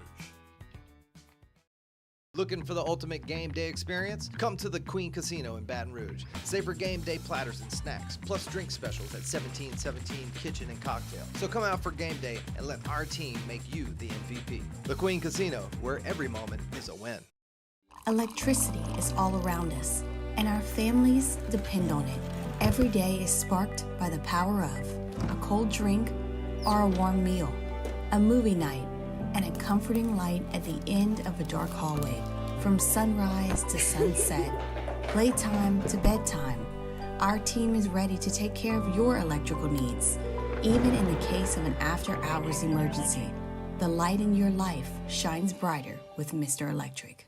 Looking for the ultimate game day experience? Come to the Queen Casino in Baton Rouge. Savor game day platters and snacks, plus drink specials at 1717 Kitchen and Cocktail. So come out for game day and let our team make you the MVP. The Queen Casino, where every moment is a win. Electricity is all around us, and our families depend on it. Every day is sparked by the power of a cold drink or a warm meal, a movie night, and a comforting light at the end of a dark hallway. From sunrise to sunset, playtime to bedtime, our team is ready to take care of your electrical needs. Even in the case of an after-hours emergency, the light in your life shines brighter with Mr. Electric.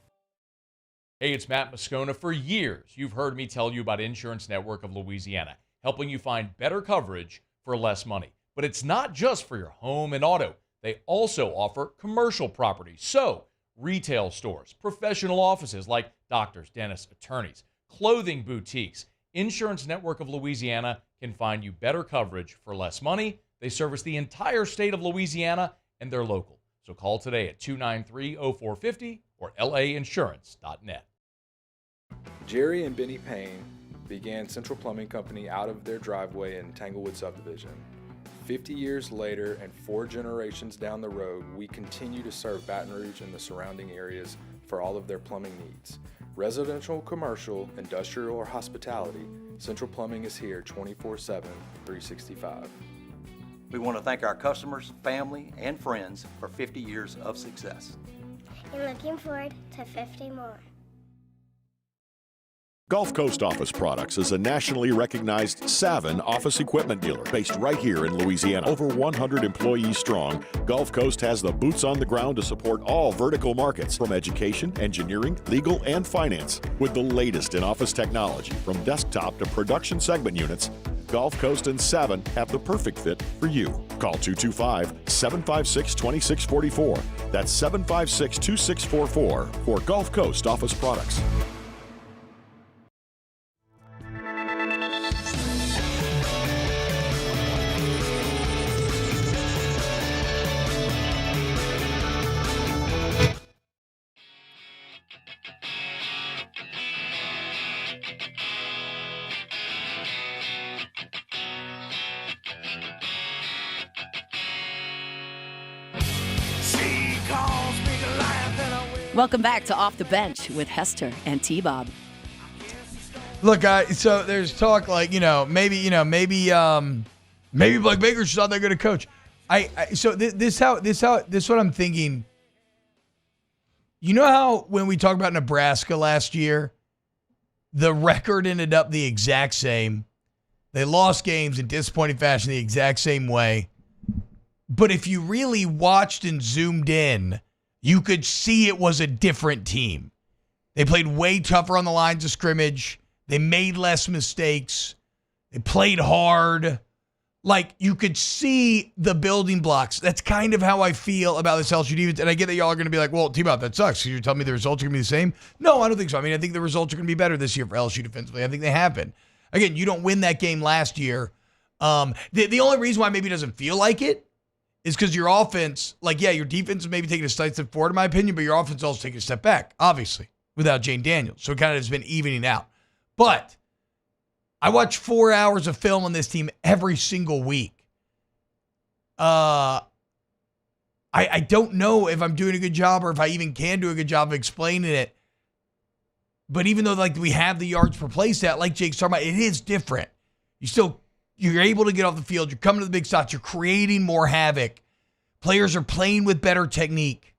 Hey, it's Matt Moscona. For years, you've heard me tell you about Insurance Network of Louisiana, helping you find better coverage for less money. But it's not just for your home and auto. They also offer commercial properties, so retail stores, professional offices like doctors, dentists, attorneys, clothing boutiques. Insurance Network of Louisiana can find you better coverage for less money. They service the entire state of Louisiana, and they're local. So call today at 293-0450 or lainsurance.net. Jerry and Benny Payne began Central Plumbing Company out of their driveway in Tanglewood Subdivision. 50 years later and 4 generations down the road, we continue to serve Baton Rouge and the surrounding areas for all of their plumbing needs. Residential, commercial, industrial, or hospitality, Central Plumbing is here 24/7, 365. We want to thank our customers, family, and friends for 50 years of success. And looking forward to 50 more. Gulf Coast Office Products is a nationally recognized Savin office equipment dealer based right here in Louisiana. Over 100 employees strong, Gulf Coast has the boots on the ground to support all vertical markets, from education, engineering, legal, and finance. With the latest in office technology, from desktop to production segment units, Gulf Coast and Savin have the perfect fit for you. Call 225-756-2644. That's 756-2644 for Gulf Coast Office Products. Welcome back to Off the Bench with Hester and T-Bob. Look, so there's talk like, maybe Blake Baker's not that good a coach. So this what I'm thinking. You know how when we talked about Nebraska last year, the record ended up the exact same. They lost games in disappointing fashion the exact same way. But if you really watched and zoomed in, you could see it was a different team. They played way tougher on the lines of scrimmage. They made less mistakes. They played hard. Like, you could see the building blocks. That's kind of how I feel about this LSU defense. And I get that y'all are going to be like, well, T-Bob, that sucks. You're telling me the results are going to be the same? No, I don't think so. I mean, I think the results are going to be better this year for LSU defensively. I think they have been. Again, you don't win that game last year. The only reason why maybe it doesn't feel like it is because your offense, your defense is maybe taking a slight step forward, in my opinion, but your offense is also taking a step back, obviously, without Jane Daniels. So it kind of has been evening out. But I watch 4 hours of film on this team every single week. I don't know if I'm doing a good job or if I even can do a good job of explaining it. But even though we have the yards per play stat, like Jake's talking about, it is different. You're able to get off the field. You're coming to the big shots. You're creating more havoc. Players are playing with better technique.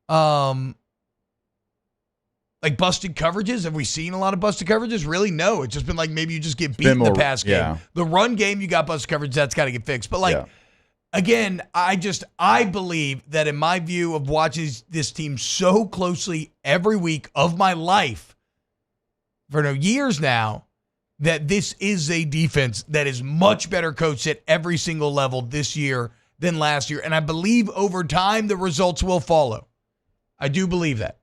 Busted coverages. Have we seen a lot of busted coverages? Really? No. It's just been maybe you just get beat in the pass game. Yeah. The run game, you got busted coverage. That's got to get fixed. But again, I believe that in my view of watching this team so closely every week of my life for years now, that this is a defense that is much better coached at every single level this year than last year. And I believe over time the results will follow. I do believe that.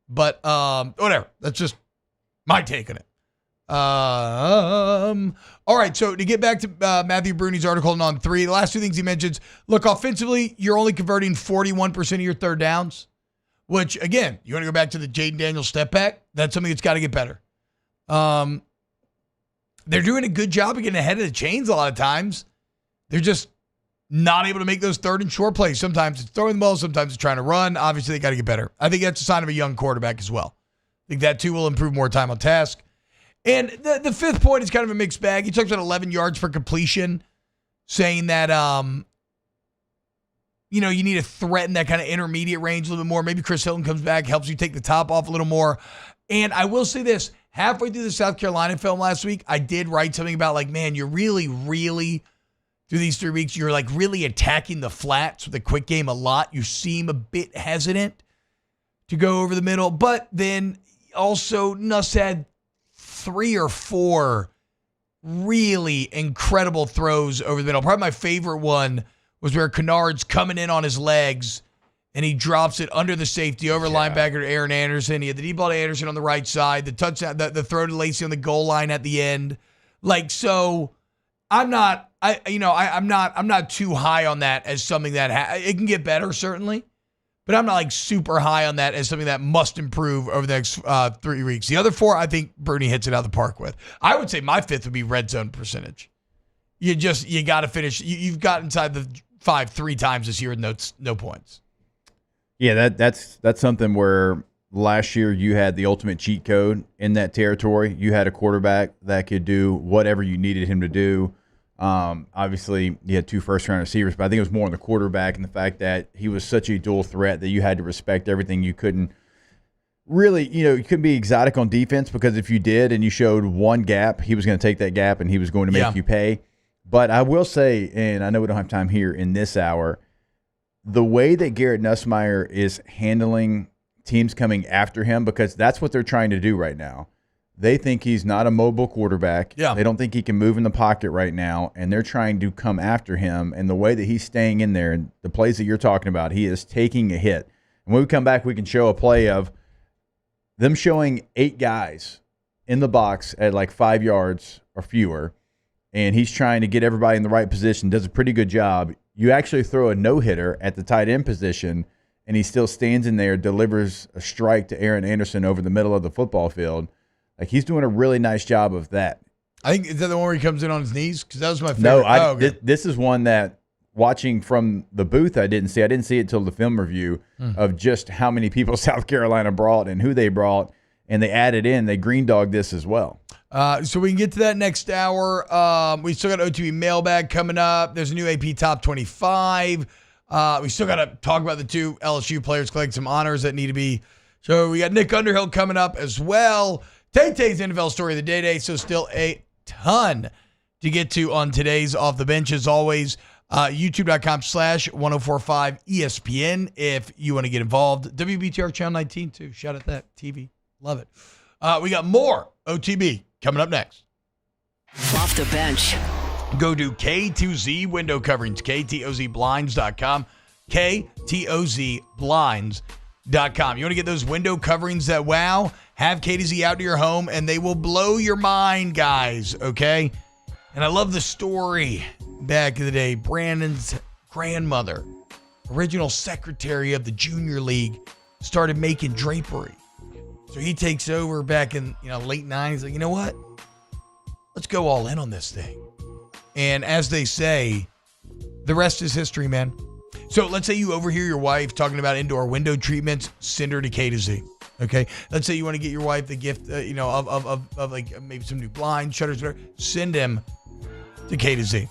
But whatever. That's just my take on it. All right, so to get back to Matthew Bruni's article on 3, the last two things he mentions, look, offensively, you're only converting 41% of your third downs, which, again, you want to go back to the Jaden Daniels step back? That's something that's got to get better. They're doing a good job of getting ahead of the chains a lot of times. They're just not able to make those third and short plays. Sometimes it's throwing the ball, sometimes it's trying to run. Obviously, they got to get better. I think that's a sign of a young quarterback as well. I think that, too, will improve more time on task. And the fifth point is kind of a mixed bag. He talks about 11 yards for completion, saying that, you need to threaten that kind of intermediate range a little bit more. Maybe Chris Hilton comes back, helps you take the top off a little more. And I will say this. Halfway through the South Carolina film last week, I did write something about man, you're really, really, through these 3 weeks, you're really attacking the flats with a quick game a lot. You seem a bit hesitant to go over the middle. But then also Nuss had 3 or 4 really incredible throws over the middle. Probably my favorite one was where Kennard's coming in on his legs and he drops it under the safety over linebacker to Aaron Anderson. He had the deep ball to Anderson on the right side, the touchdown, the throw to Lacey on the goal line at the end. So I'm not too high on that as something that it can get better certainly, but I'm not super high on that as something that must improve over the next 3 weeks. The other 4, I think Bruni hits it out of the park with. I would say my 5th would be red zone percentage. You got to finish. You've got inside the 5 3 times this year with no points. Yeah, that's something where last year you had the ultimate cheat code in that territory. You had a quarterback that could do whatever you needed him to do. Obviously, you had 2 first-round receivers, but I think it was more on the quarterback and the fact that he was such a dual threat that you had to respect everything. You couldn't really, you couldn't be exotic on defense, because if you did and you showed one gap, he was going to take that gap and he was going to make you pay. But I will say, and I know we don't have time here in this hour, the way that Garrett Nussmeier is handling teams coming after him, because that's what they're trying to do right now. They think he's not a mobile quarterback. Yeah. They don't think he can move in the pocket right now, and they're trying to come after him. And the way that he's staying in there, and the plays that you're talking about, he is taking a hit. And when we come back, we can show a play of them showing 8 guys in the box at like 5 yards or fewer, and he's trying to get everybody in the right position, does a pretty good job. You actually throw a no-hitter at the tight end position, and he still stands in there, delivers a strike to Aaron Anderson over the middle of the football field. Like, he's doing a really nice job of that. I think, is that the one where he comes in on his knees? Because that was my favorite. No, this is one that, watching from the booth, I didn't see. I didn't see it until the film review of just how many people South Carolina brought and who they brought, and they added in. They green dogged this as well. So we can get to that next hour. We still got OTB Mailbag coming up. There's a new AP Top 25. We still got to talk about the 2 LSU players collecting some honors that need to be. So we got Nick Underhill coming up as well. Tay-Tay's NFL story of the day. So still a ton to get to on today's Off the Bench. As always, youtube.com/1045 ESPN if you want to get involved. WBTR Channel 19 too. Shout out that TV. Love it. We got more OTB coming up next. Off the Bench. Go to K2Z window coverings, KTOZblinds.com, KTOZblinds.com. You want to get those window coverings that wow? Have K2Z out to your home, and they will blow your mind, guys, okay? And I love the story back in the day. Brandon's grandmother, original secretary of the Junior League, started making drapery. So he takes over back in late 90s. Like, you know what? Let's go all in on this thing. And as they say, the rest is history, man. So let's say you overhear your wife talking about indoor window treatments. Send her to K2Z. Okay. Let's say you want to get your wife the gift, of like maybe some new blinds, shutters, whatever. Send them to K2Z.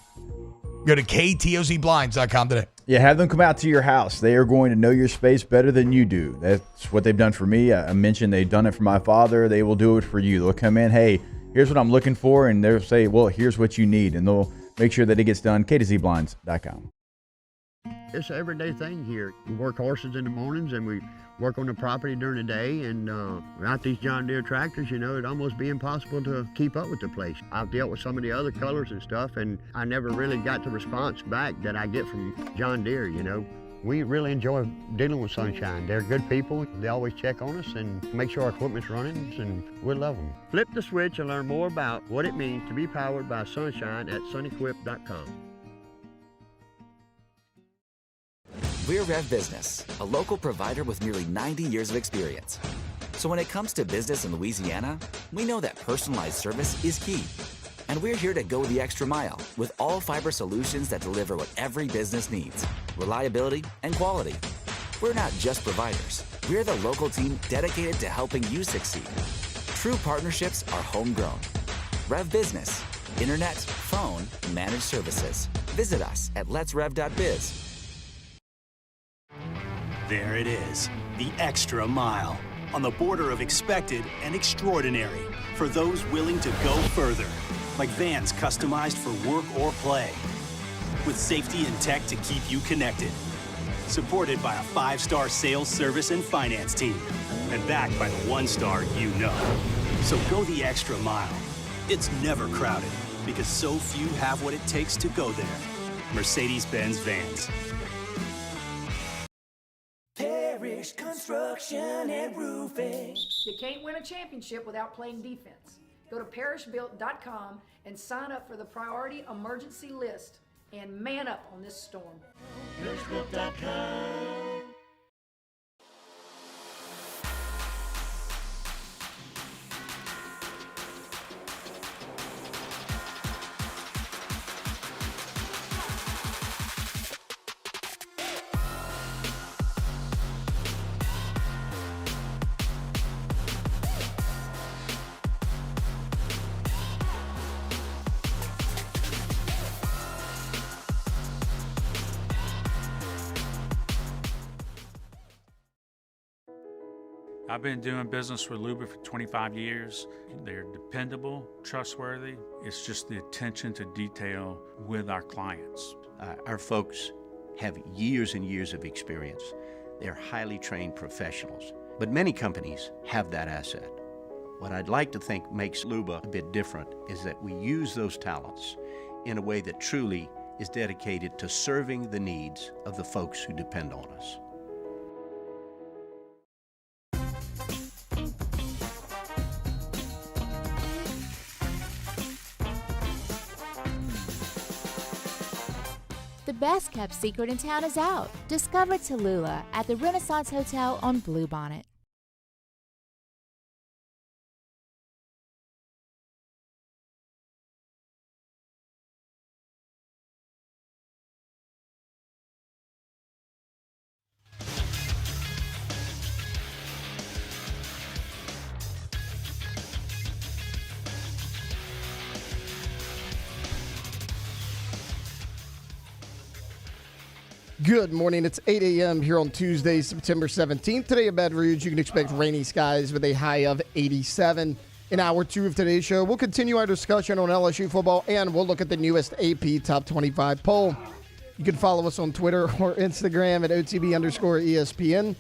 Go to KTOZblinds.com today. Yeah, have them come out to your house. They are going to know your space better than you do. That's what they've done for me. I mentioned they've done it for my father. They will do it for you. They'll come in, hey, here's what I'm looking for, and they'll say, well, here's what you need, and they'll make sure that it gets done. KTOZblinds.com. It's an everyday thing here. We work horses in the mornings, and we work on the property during the day, and without these John Deere tractors, it'd almost be impossible to keep up with the place. I've dealt with some of the other colors and stuff, and I never really got the response back that I get from John Deere, We really enjoy dealing with Sunshine. They're good people. They always check on us and make sure our equipment's running, and we love them. Flip the switch and learn more about what it means to be powered by Sunshine at sunequip.com. We're Rev Business, a local provider with nearly 90 years of experience. So when it comes to business in Louisiana, we know that personalized service is key. And we're here to go the extra mile with all fiber solutions that deliver what every business needs: reliability and quality. We're not just providers. We're the local team dedicated to helping you succeed. True partnerships are homegrown. Rev Business, internet, phone, managed services. Visit us at letsrev.biz. There it is, the extra mile, on the border of expected and extraordinary, for those willing to go further, like vans customized for work or play, with safety and tech to keep you connected, supported by a 5-star sales, service, and finance team, and backed by the 1-star you know. So go the extra mile. It's never crowded, because so few have what it takes to go there. Mercedes-Benz Vans. Parish Construction and Roofing. You can't win a championship without playing defense. Go to parishbuilt.com and sign up for the priority emergency list and man up on this storm. Parishbuilt.com. I've been doing business with Luba for 25 years. They're dependable, trustworthy. It's just the attention to detail with our clients. Our folks have years and years of experience. They're highly trained professionals, but many companies have that asset. What I'd like to think makes Luba a bit different is that we use those talents in a way that truly is dedicated to serving the needs of the folks who depend on us. The best kept secret in town is out. Discover Tallulah at the Renaissance Hotel on Bluebonnet. Good morning. It's 8 a.m. here on Tuesday, September 17th. Today in Baton Rouge, you can expect rainy skies with a high of 87. In hour 2 of today's show, we'll continue our discussion on LSU football, and we'll look at the newest AP Top 25 poll. You can follow us on Twitter or Instagram at OTB_ESPN,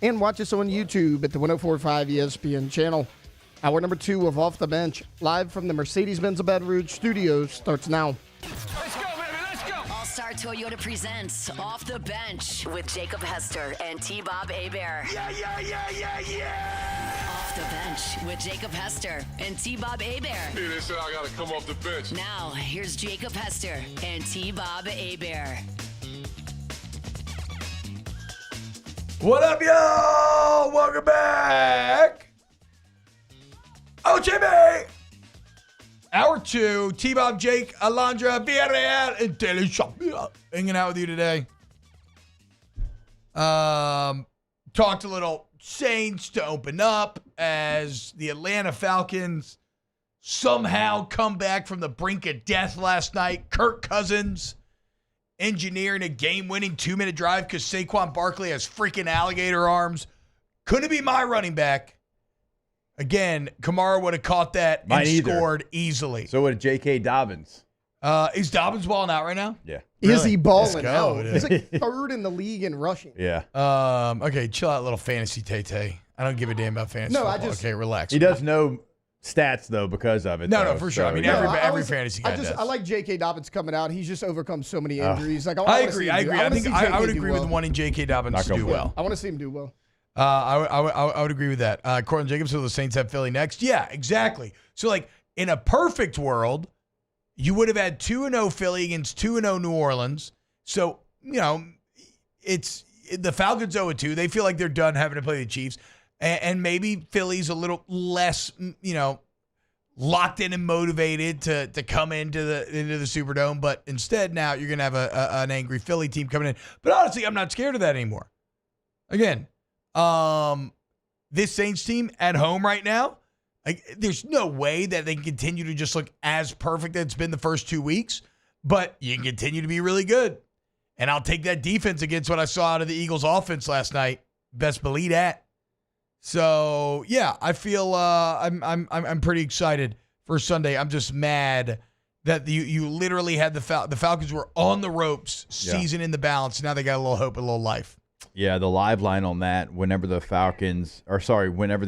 and watch us on YouTube at the 1045 ESPN channel. Hour number 2 of Off the Bench, live from the Mercedes-Benz of Baton Rouge studios, starts now. All-Star Toyota presents Off the Bench with Jacob Hester and T-Bob Hebert. Off the Bench with Jacob Hester and T-Bob Hebert. Hey, they said I got to come off the bench. Now, here's Jacob Hester and T-Bob Hebert. What up, y'all? Welcome back. OTB. Hour 2, T-Bob, Jake, Alondra, Villarreal, and Teleshop hanging out with you today. Talked a little Saints to open up as the Atlanta Falcons somehow come back from the brink of death last night. Kirk Cousins engineering a game-winning 2-minute drive because Saquon Barkley has freaking alligator arms. Couldn't be my running back. Again, Kamara would have caught that and scored easily. So would J.K. Dobbins. Is Dobbins balling out right now? Yeah. Is he balling Let's go, out? dude. He's like third in the league in rushing. Yeah. Okay, chill out, little fantasy Tay-Tay. I don't give a damn about fantasy football. Okay, relax. He does know stats, though, because of it. No, for sure. I mean, every fantasy guy does. I like J.K. Dobbins coming out. He's just overcome so many injuries. Like I agree. I think I would agree with wanting J.K. Dobbins to do well. I want to see him do well. I would agree with that. Cortland Jacobs, so the Saints have Philly next. Yeah, exactly. So, like, in a perfect world, you would have had 2-0 Philly against 2-0 New Orleans. So, you know, it's the Falcons 0-2. They feel like they're done having to play the Chiefs. And maybe Philly's a little less, you know, locked in and motivated to come into the Superdome. But instead, now you're going to have an angry Philly team coming in. But honestly, I'm not scared of that anymore. Again, this Saints team at home right now, like, there's no way that they can continue to just look as perfect as it's been the first 2 weeks, but you can continue to be really good. And I'll take that defense against what I saw out of the Eagles offense last night. Best believe that. So yeah, I feel I'm pretty excited for Sunday. I'm just mad that you literally had the Falcons were on the ropes, season in the balance. Now they got a little hope, a little life. Yeah, the live line on that, whenever the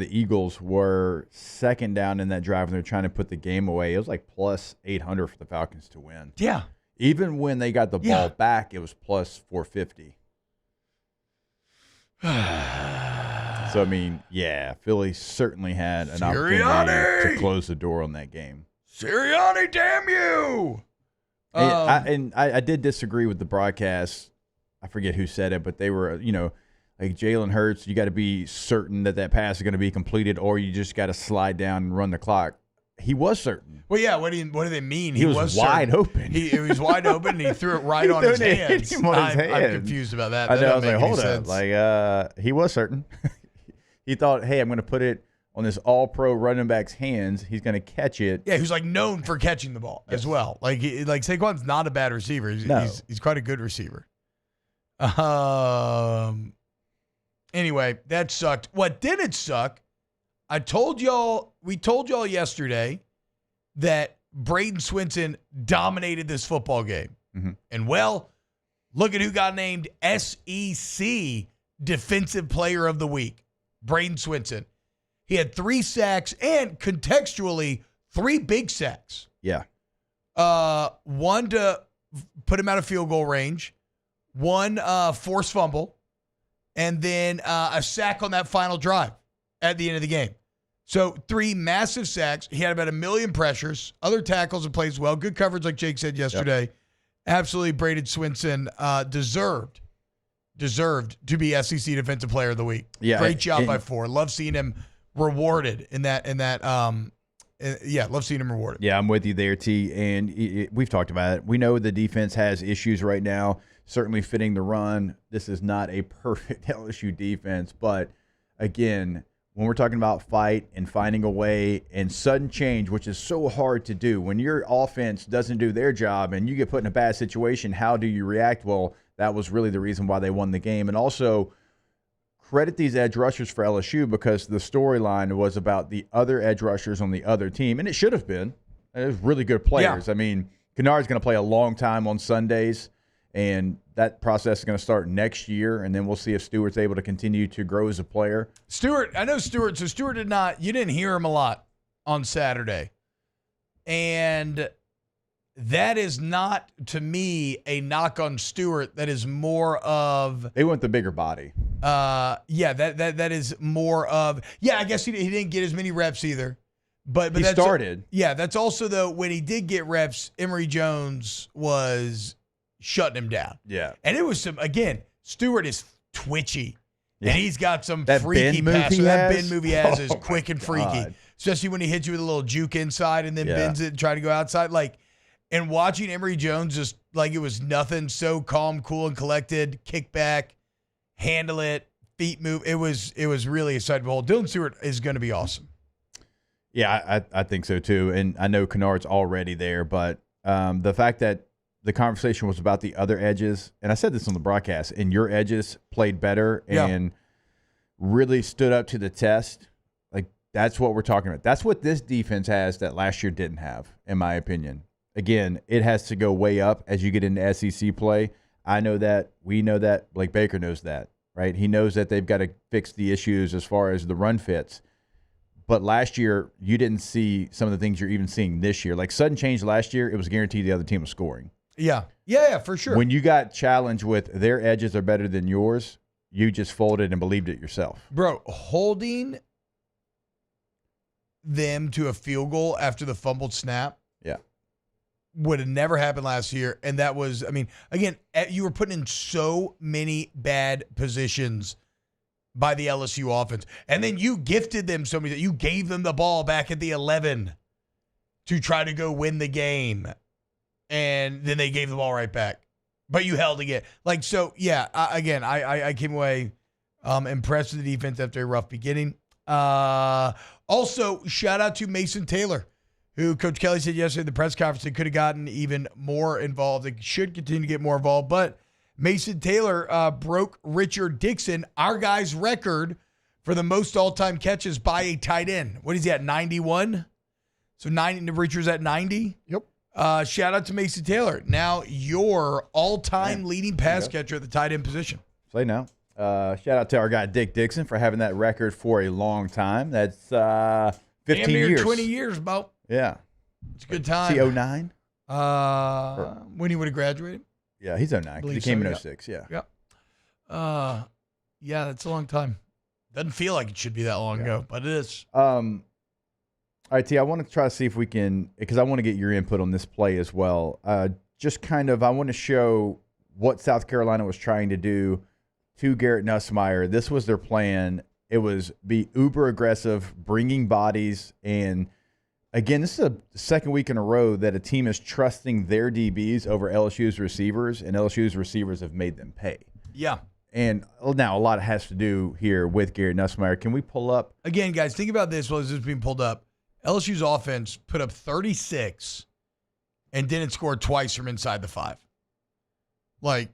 Eagles were second down in that drive and they're trying to put the game away, it was like plus 800 for the Falcons to win. Yeah. Even when they got the ball back, it was plus 450. So, I mean, yeah, Philly certainly had an opportunity to close the door on that game. Sirianni, damn you! I did disagree with the broadcast. I forget who said it, but they were, you know, like Jalen Hurts, you got to be certain that pass is going to be completed, or you just got to slide down and run the clock. He was certain. Well, yeah. What do they mean? He was wide open. He was wide open, and he threw it right on his hands. I'm confused about that. I know. I was like, hold up. Like, he was certain. He thought, hey, I'm going to put it on this all-pro running back's hands. He's going to catch it. Yeah, who's like known for catching the ball as well. Like Saquon's not a bad receiver. He's quite a good receiver. Anyway, anyway, that sucked. What didn't suck, we told y'all yesterday that Braden Swinson dominated this football game. Mm-hmm. And, well, look at who got named SEC Defensive Player of the Week, Braden Swinson. He had 3 sacks and, contextually, 3 big sacks. Yeah. One to put him out of field goal range, one forced fumble, and then a sack on that final drive at the end of the game. So 3 massive sacks. He had about 1 million pressures. Other tackles and plays well. Good coverage, like Jake said yesterday. Yep. Absolutely, Braden Swinson deserved to be SEC Defensive Player of the Week. Yeah, Great job by 4. Love seeing him rewarded in that. Love seeing him rewarded. Yeah, I'm with you there, T. And we've talked about it. We know the defense has issues right now, certainly fitting the run. This is not a perfect LSU defense. But, again, when we're talking about fight and finding a way and sudden change, which is so hard to do, when your offense doesn't do their job and you get put in a bad situation, how do you react? Well, that was really the reason why they won the game. And also, credit these edge rushers for LSU because the storyline was about the other edge rushers on the other team, and it should have been. It was really good players. Yeah. I mean, Kennard's going to play a long time on Sundays, and that process is going to start next year, and then we'll see if Stewart's able to continue to grow as a player. I know Stewart. So Stewart you didn't hear him a lot on Saturday. And that is not, to me, a knock on Stewart. That is more of... They want the bigger body. That is more of... Yeah, I guess he didn't get as many reps either. But he started. That's also, though, when he did get reps, Emory Jones was shutting him down. Yeah. And it was again, Stewart is twitchy. Yeah. And he's got some that freaky pass. That bend move he has is quick and freaky. God. Especially when he hits you with a little juke inside and then bends it and try to go outside. And watching Emory Jones just like it was nothing, so calm, cool, and collected, kick back, handle it, feet move. It was really exciting. Dylan Stewart is going to be awesome. Yeah, I think so too. And I know Kennard's already there, but the fact that the conversation was about the other edges, and I said this on the broadcast, and your edges played better and really stood up to the test. Like, that's what we're talking about. That's what this defense has that last year didn't have, in my opinion. Again, it has to go way up as you get into SEC play. I know that. We know that. Blake Baker knows that, right? He knows that they've got to fix the issues as far as the run fits. But last year, you didn't see some of the things you're even seeing this year. Like sudden change last year, it was guaranteed the other team was scoring. Yeah, for sure. When you got challenged with their edges are better than yours, you just folded and believed it yourself. Bro, holding them to a field goal after the fumbled snap would have never happened last year. And that was, I mean, again, you were putting in so many bad positions by the LSU offense. And then you gifted them so many that you gave them the ball back at the 11 to try to go win the game. And then they gave the ball right back. But you held again. I came away impressed with the defense after a rough beginning. Also, shout out to Mason Taylor, who Coach Kelly said yesterday at the press conference they could have gotten even more involved. They should continue to get more involved. But Mason Taylor broke Richard Dixon, our guy's record for the most all-time catches by a tight end. What is he at, 91? So Richard's at 90? Yep. Shout out to Mason Taylor. Now your all-time leading pass catcher at the tight end position. Say now. Shout out to our guy Dick Dixon for having that record for a long time. That's 15 years. 20 years, Bo. Yeah. It's a good time. Is he 09? When he would have graduated? Yeah, he's 09. He came in 06, yeah. Yeah, that's a long time. Doesn't feel like it should be that long ago, but it is. All right, T, I want to try to see if we can, because I want to get your input on this play as well. I want to show what South Carolina was trying to do to Garrett Nussmeier. This was their plan. It was be uber aggressive, bringing bodies. And, again, this is the second week in a row that a team is trusting their DBs over LSU's receivers, and LSU's receivers have made them pay. Yeah. And now a lot has to do here with Garrett Nussmeier. Can we pull up? Again, guys, think about this while this is being pulled up. LSU's offense put up 36 and didn't score twice from inside the 5. Like,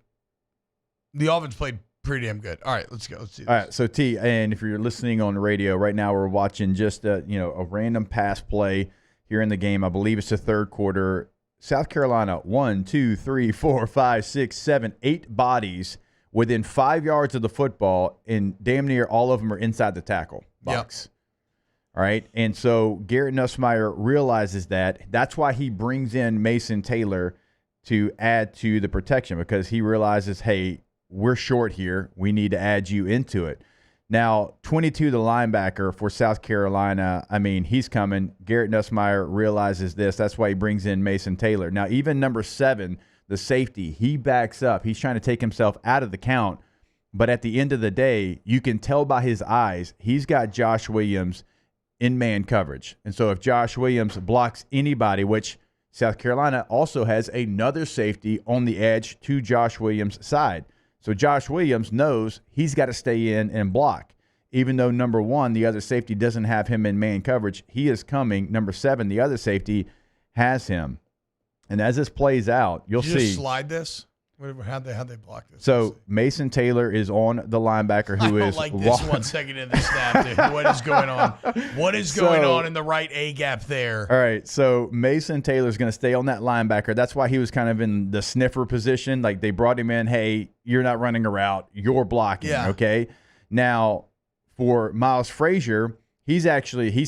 the offense played pretty damn good. All right, let's go. Let's do this. All right, so T, and if you're listening on the radio right now, we're watching just a random pass play here in the game. I believe it's the third quarter. South Carolina, 1, 2, 3, 4, 5, 6, 7, 8 bodies within 5 yards of the football, and damn near all of them are inside the tackle box. All right, and so Garrett Nussmeier realizes that. That's why he brings in Mason Taylor to add to the protection, because he realizes, hey, we're short here. We need to add you into it. Now, 22, the linebacker for South Carolina, I mean, he's coming. Garrett Nussmeier realizes this. That's why he brings in Mason Taylor. Now, even number 7, the safety, he backs up. He's trying to take himself out of the count. But at the end of the day, you can tell by his eyes, he's got Josh Williams in man coverage. And so if Josh Williams blocks anybody, which South Carolina also has another safety on the edge to Josh Williams' side. So Josh Williams knows he's got to stay in and block. Even though number 1, the other safety, doesn't have him in man coverage, he is coming. Number 7, the other safety, has him. And as this plays out, you'll Did you see. just slide this? How'd they block this? So Mason Taylor is on the linebacker who I is don't like this 1 second in the snap, dude. What is going on? What is going on in the right A gap there? All right, so Mason Taylor's going to stay on that linebacker. That's why he was kind of in the sniffer position. Like, they brought him in, hey, you're not running a route, you're blocking, okay? Now, for Miles Frazier, he's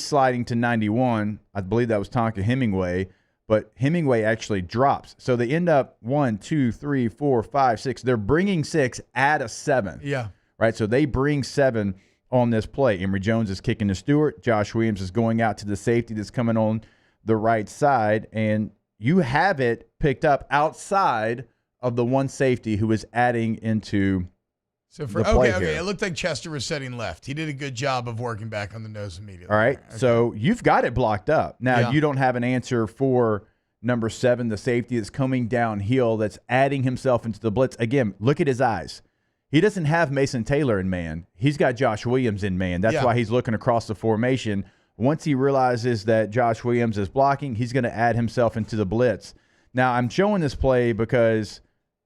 sliding to 91. I believe that was Tonka Hemingway. But Hemingway actually drops. So they end up 1, 2, 3, 4, 5, 6. They're bringing 6 at a 7. Yeah. Right? So they bring 7 on this play. Emory Jones is kicking to Stewart. Josh Williams is going out to the safety that's coming on the right side. And you have it picked up outside of the one safety who is adding into the play here. It looked like Chester was setting left. He did a good job of working back on the nose immediately. All right, so you've got it blocked up. Now, you don't have an answer for number 7, the safety that's coming downhill, that's adding himself into the blitz. Again, look at his eyes. He doesn't have Mason Taylor in man. He's got Josh Williams in man. That's why he's looking across the formation. Once he realizes that Josh Williams is blocking, he's going to add himself into the blitz. Now, I'm showing this play because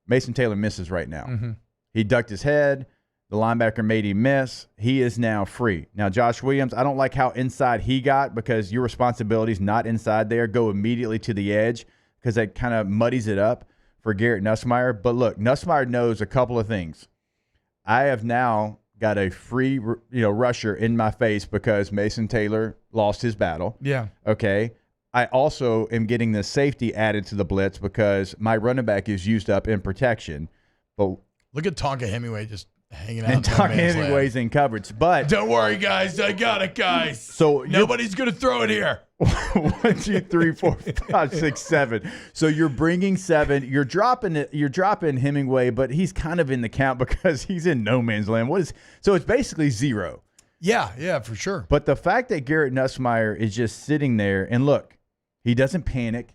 Mason Taylor misses right now. Mm-hmm. He ducked his head. The linebacker made him miss. He is now free. Now, Josh Williams, I don't like how inside he got, because your responsibility is not inside there. Go immediately to the edge, because that kind of muddies it up for Garrett Nussmeier. But look, Nussmeier knows a couple of things. I have now got a free rusher in my face because Mason Taylor lost his battle. Yeah. Okay. I also am getting the safety added to the blitz because my running back is used up in protection. But look at Tonka Hemingway just hanging out. And Tonka Hemingway's in coverage. But don't worry, guys. I got it, guys. So nobody's going to throw it here. 1, 2, 3, 4, 5, 6, 7. So you're bringing 7. You're dropping it. You're dropping Hemingway, but he's kind of in the count because he's in no man's land. So it's basically 0. Yeah, for sure. But the fact that Garrett Nussmeier is just sitting there, and look, he doesn't panic.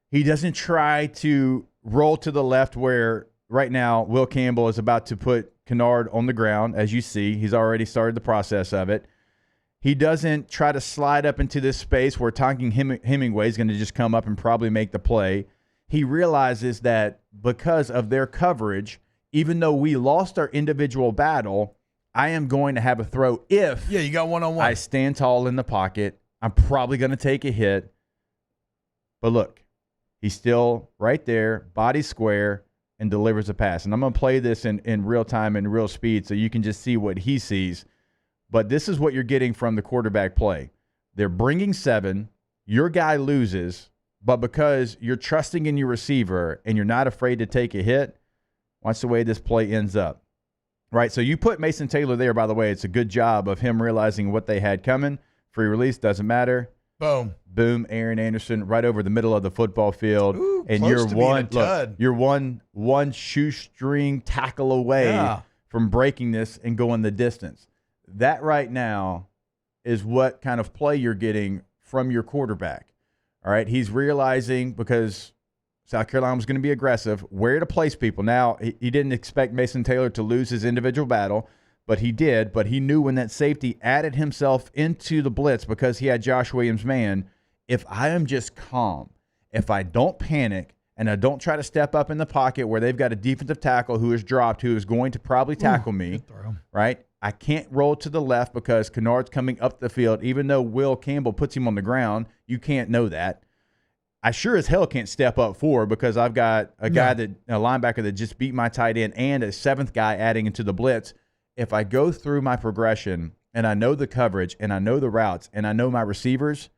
He doesn't try to roll to the left where right now Will Campbell is about to put Kennard on the ground. As you see, he's already started the process of it. He doesn't try to slide up into this space where Tonka Hemingway is going to just come up and probably make the play. He realizes that because of their coverage, even though we lost our individual battle, I am going to have a throw if you got one-on-one. I stand tall in the pocket. I'm probably going to take a hit. But look, he's still right there, body square, and delivers a pass. And I'm going to play this in real time and real speed so you can just see what he sees. But this is what you're getting from the quarterback play. They're bringing 7. Your guy loses, but because you're trusting in your receiver and you're not afraid to take a hit, watch the way this play ends up. Right, so you put Mason Taylor there, by the way. It's a good job of him realizing what they had coming. Free release, doesn't matter. Boom, Aaron Anderson right over the middle of the football field. Ooh, and you're one shoestring tackle away from breaking this and going the distance. That right now is what kind of play you're getting from your quarterback. All right, he's realizing, because South Carolina was going to be aggressive, where to place people. Now, he didn't expect Mason Taylor to lose his individual battle, but he did. But he knew when that safety added himself into the blitz because he had Josh Williams' man, if I am just calm, if I don't panic, and I don't try to step up in the pocket where they've got a defensive tackle who is dropped, who is going to probably tackle me, right? I can't roll to the left because Kennard's coming up the field. Even though Will Campbell puts him on the ground, you can't know that. I sure as hell can't step up forward because I've got a linebacker that just beat my tight end and a seventh guy adding into the blitz. If I go through my progression and I know the coverage and I know the routes and I know my receivers,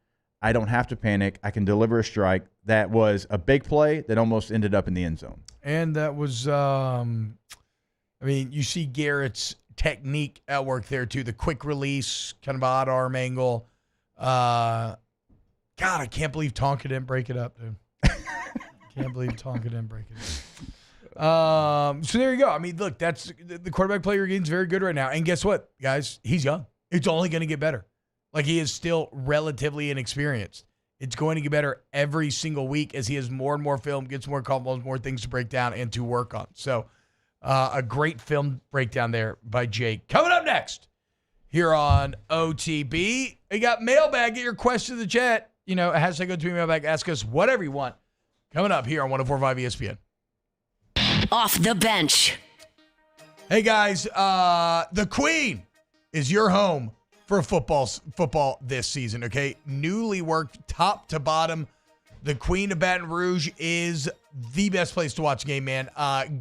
I don't have to panic. I can deliver a strike. That was a big play that almost ended up in the end zone. And that was, you see Garrett's technique at work there too. The quick release, kind of odd arm angle. God, I can't believe Tonka didn't break it up, dude. Can't believe Tonka didn't break it up. So there you go. I mean, look, that's the quarterback play you're getting is very good right now. And guess what, guys? He's young. It's only going to get better. Like, he is still relatively inexperienced. It's going to get better every single week as he has more and more film, gets more combos, more things to break down and to work on. So a great film breakdown there by Jake. Coming up next here on OTB, we got Mailbag. Get your question to the chat. Hashtag OTB Mailbag. Ask us whatever you want. Coming up here on 104.5 ESPN. Off the bench. Hey, guys. The Queen is your home for football this season, okay? Newly worked top to bottom. The Queen of Baton Rouge is the best place to watch a game, man.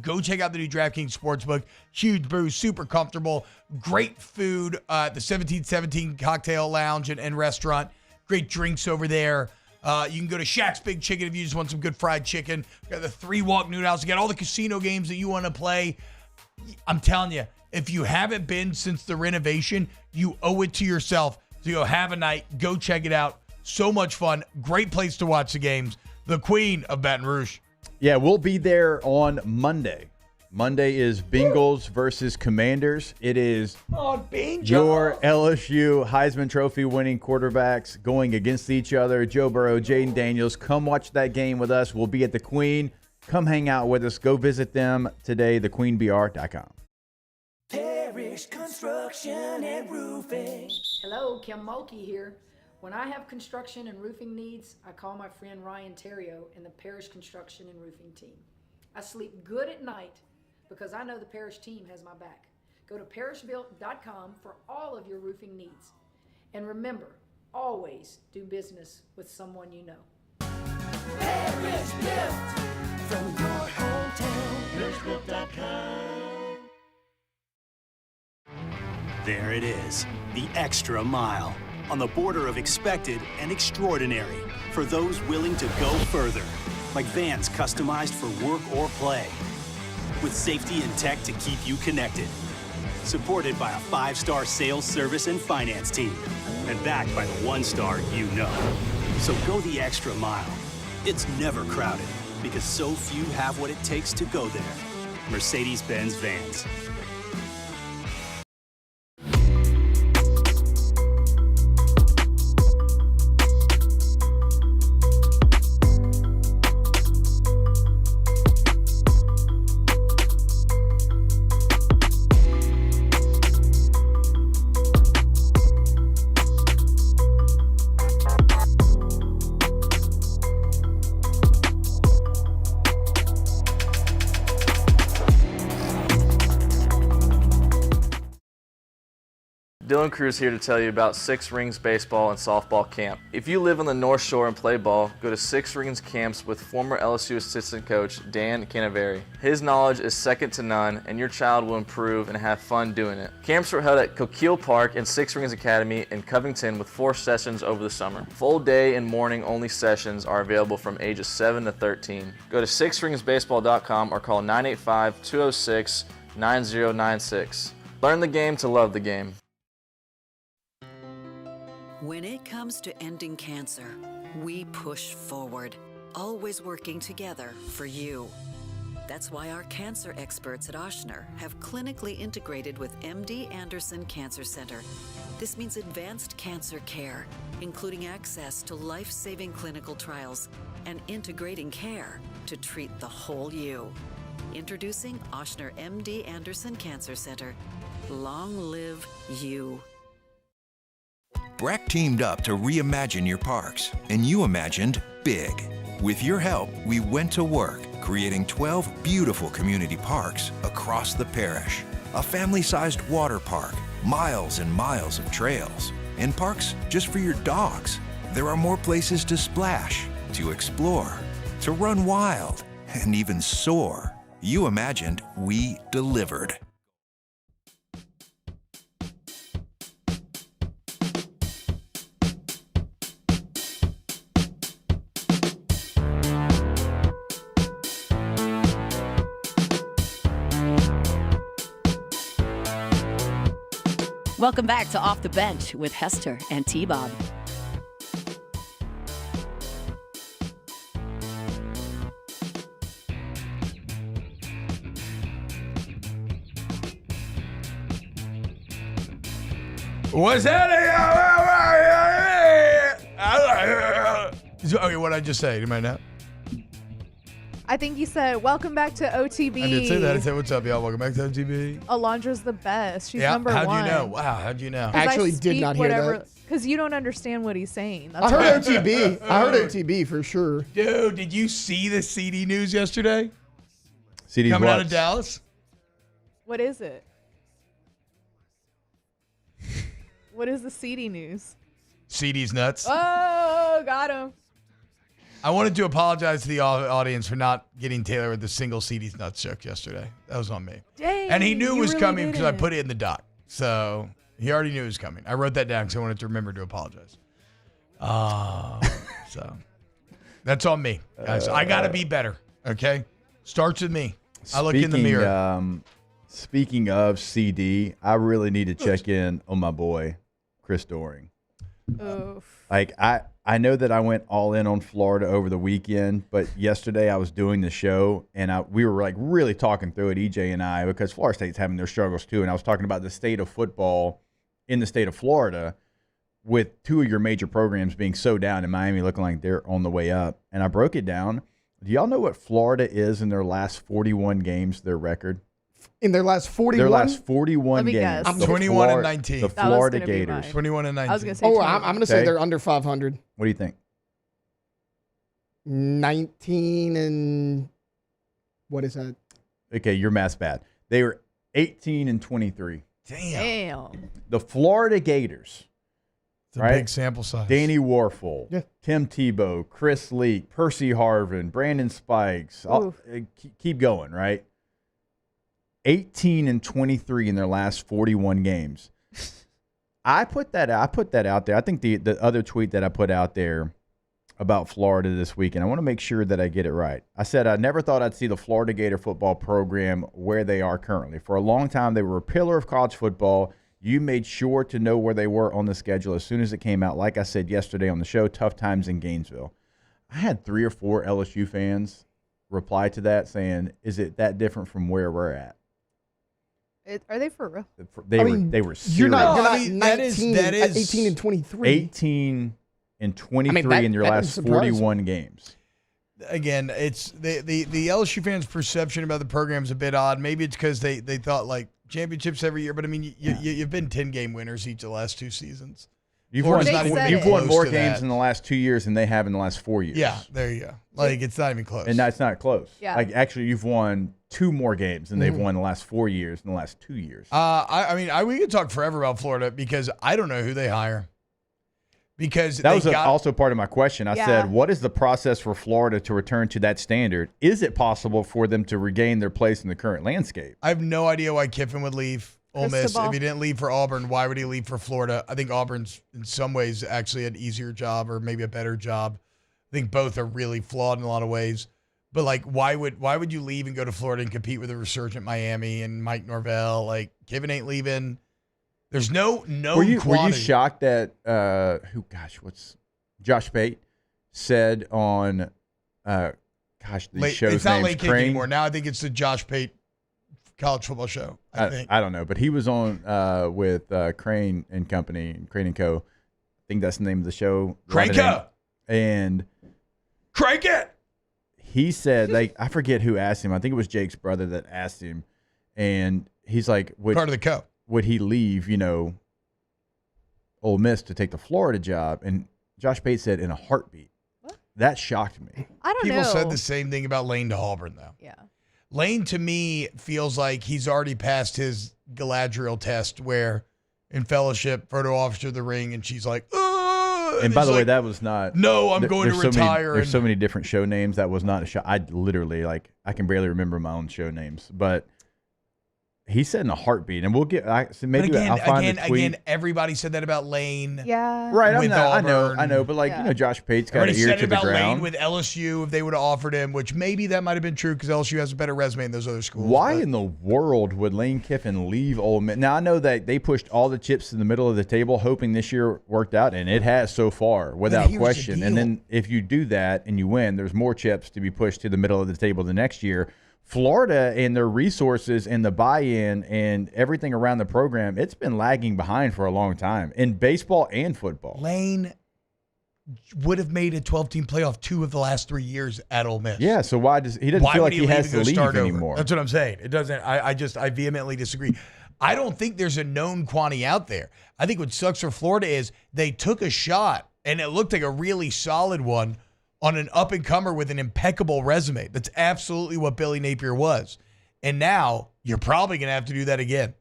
Go check out the new DraftKings Sportsbook. Huge booth, super comfortable. Great food at the 1717 Cocktail Lounge and Restaurant. Great drinks over there. You can go to Shaq's Big Chicken if you just want some good fried chicken. You got the 3 Walk Noodle House. You got all the casino games that you want to play. I'm telling you, if you haven't been since the renovation, you owe it to yourself to go have a night. Go check it out. So much fun. Great place to watch the games. The Queen of Baton Rouge. Yeah, we'll be there on Monday. Monday is Bengals versus Commanders. It is your LSU Heisman Trophy winning quarterbacks going against each other. Joe Burrow, Jaden Daniels. Come watch that game with us. We'll be at the Queen. Come hang out with us. Go visit them today, thequeenbr.com. Parish Construction and Roofing. Hello, Kim Mulkey here. When I have construction and roofing needs, I call my friend Ryan Terrio and the Parish Construction and Roofing team. I sleep good at night because I know the Parish team has my back. Go to parishbuilt.com for all of your roofing needs. And remember, always do business with someone you know. Parish Built from your hometown. Parishbuilt.com. There it is, the extra mile. On the border of expected and extraordinary for those willing to go further. Like vans customized for work or play. With safety and tech to keep you connected. Supported by a 5-star sales, service, and finance team. And backed by the 1-star you know. So go the extra mile. It's never crowded because so few have what it takes to go there. Mercedes-Benz Vans. Dylan Cruz here to tell you about Six Rings Baseball and Softball Camp. If you live on the North Shore and play ball, go to Six Rings Camps with former LSU assistant coach Dan Canaveri. His knowledge is second to none, and your child will improve and have fun doing it. Camps were held at Coquille Park and Six Rings Academy in Covington with 4 sessions over the summer. Full day and morning only sessions are available from ages 7 to 13. Go to sixringsbaseball.com or call 985-206-9096. Learn the game to love the game. When it comes to ending cancer, we push forward, always working together for you. That's why our cancer experts at Ochsner have clinically integrated with MD Anderson Cancer Center. This means advanced cancer care, including access to life-saving clinical trials and integrating care to treat the whole you. Introducing Ochsner MD Anderson Cancer Center. Long live you. Breck teamed up to reimagine your parks, and you imagined big. With your help, we went to work, creating 12 beautiful community parks across the parish. A family-sized water park, miles and miles of trails, and parks just for your dogs. There are more places to splash, to explore, to run wild, and even soar. You imagined, we delivered. Welcome back to Off the Bench with Hester and T-Bob. What's that? Okay, what did I just say? Do you mind now? I think you said, welcome back to OTB. I did say that. I said, what's up, y'all? Welcome back to OTB. Alondra's the best. She's Yeah, number how'd one. you know? Wow, how'd you know? I actually did not hear that. Because you don't understand what he's saying. That's I heard why. OTB. I heard OTB for sure. Dude, did you see the CD news yesterday? CD's Coming out what? of Dallas? What is it? What is the CD news? CD's nuts. Oh, got him. I wanted to apologize to the audience for not getting Taylor with the single CD's nuts joke yesterday. That was on me. Dang, and he knew it you was really coming because I didn't. put it in the doc. So he already knew it was coming. I wrote that down because I wanted to remember to apologize. So that's on me, guys. I got to be better, okay? Starts with me. I look in the mirror. Speaking of CD, I really need to check in on my boy, Chris Doering. Oof. Like, I know that I went all in on Florida over the weekend, but yesterday I was doing the show, and we were, like, really talking through it, EJ and I, because Florida State's having their struggles too, and I was talking about the state of football in the state of Florida with two of your major programs being so down and Miami looking like they're on the way up. And I broke it down. Do y'all know what Florida is in their last 41 games, their record? In their last 41? Their last 41 Let me games. guess. I'm The 21 and Flor- 19. The That was Florida gonna be Gators. mine. 21 and 19. I was going to say Oh, 21. I'm going to say Okay. they're under 500. What do you think? 19 and what is that? Okay, your math's bad. They were 18 and 23. Damn. The Florida Gators. It's a right? big sample size. Danny Warfel, Yeah. Tim Tebow, Chris Leak, Percy Harvin, Brandon Spikes. Keep going, right? 18 and 23 in their last 41 games. I put that out there. I think the other tweet that I put out there about Florida this week, and I want to make sure that I get it right. I said I never thought I'd see the Florida Gator football program where they are currently. For a long time, they were a pillar of college football. You made sure to know where they were on the schedule as soon as it came out. Like I said yesterday on the show, tough times in Gainesville. I had 3 or 4 LSU fans reply to that saying, is it that different from where we're at? Are they for real? They were serious. You're not No, I mean, 19, that is 18 and 23. 18 and 23 that- in your that last doesn't surprise 41 games. Again, it's the LSU fans' perception about the program is a bit odd. Maybe it's because they thought like championships every year, but I mean, you've been 10-game winners each of the last 2 seasons. You've Florida's won, not even you've won close more to games that. in the last 2 years than they have in the last 4 years. Yeah, there you go. Like, it's not even close. And that's not close. Yeah. Like, actually, you've won 2 more games than they've won the last 4 years in the last 2 years. I mean, we could talk forever about Florida because I don't know who they hire. Because That they was got, also part of my question. I Yeah. said, what is the process for Florida to return to that standard? Is it possible for them to regain their place in the current landscape? I have no idea why Kiffin would leave Ole Miss. Cristobal. If he didn't leave for Auburn, why would he leave for Florida? I think Auburn's in some ways actually an easier job or maybe a better job. I think both are really flawed in a lot of ways. But like, why would you leave and go to Florida and compete with a resurgent Miami and Mike Norvell? Like, Kiffin ain't leaving. There's no Were you quantity. shocked that what's Josh Pate said on the show's it's not name's Late Kick Crane? anymore. Now I think it's the Josh Pate college football show. I think. I don't know, but he was on with Crane and Company, Crane and Co. I think that's the name of the show. Crane Co. And Crank it. he said, like, I forget who asked him. I think it was Jake's brother that asked him, and he's like, Part of the Co. would he leave, Ole Miss to take the Florida job? And Josh Pate said, in a heartbeat. that shocked me. I don't know. People said the same thing about Lane to Auburn, though. Yeah. Lane, to me, feels like he's already passed his Galadriel test where in fellowship, photo officer of the ring, and she's like, and by the way, that was not. No, I'm going to retire. There's so many different show names. That was not a show. I literally, I can barely remember my own show names. But he said in a heartbeat, and we'll get. I'll find the tweet. Again, everybody said that about Lane. Yeah. Right, with Auburn. I know, but Josh Pate's got an ear said to the about ground. Lane with LSU if they would have offered him, which maybe that might have been true because LSU has a better resume than those other schools. Why in the world would Lane Kiffin leave Ole Miss? Now I know that they pushed all the chips in the middle of the table, hoping this year worked out, and it has so far, without question. And then if you do that and you win, there's more chips to be pushed to the middle of the table the next year. Florida and their resources and the buy-in and everything around the program, it's been lagging behind for a long time in baseball and football. Lane would have made a 12-team playoff 2 of the last 3 years at Ole Miss. Yeah, so he doesn't feel like he has to leave anymore. That's what I'm saying. It doesn't. I vehemently disagree. I don't think there's a known quantity out there. I think what sucks for Florida is they took a shot and it looked like a really solid one on an up-and-comer with an impeccable resume. That's absolutely what Billy Napier was. And now you're probably going to have to do that again.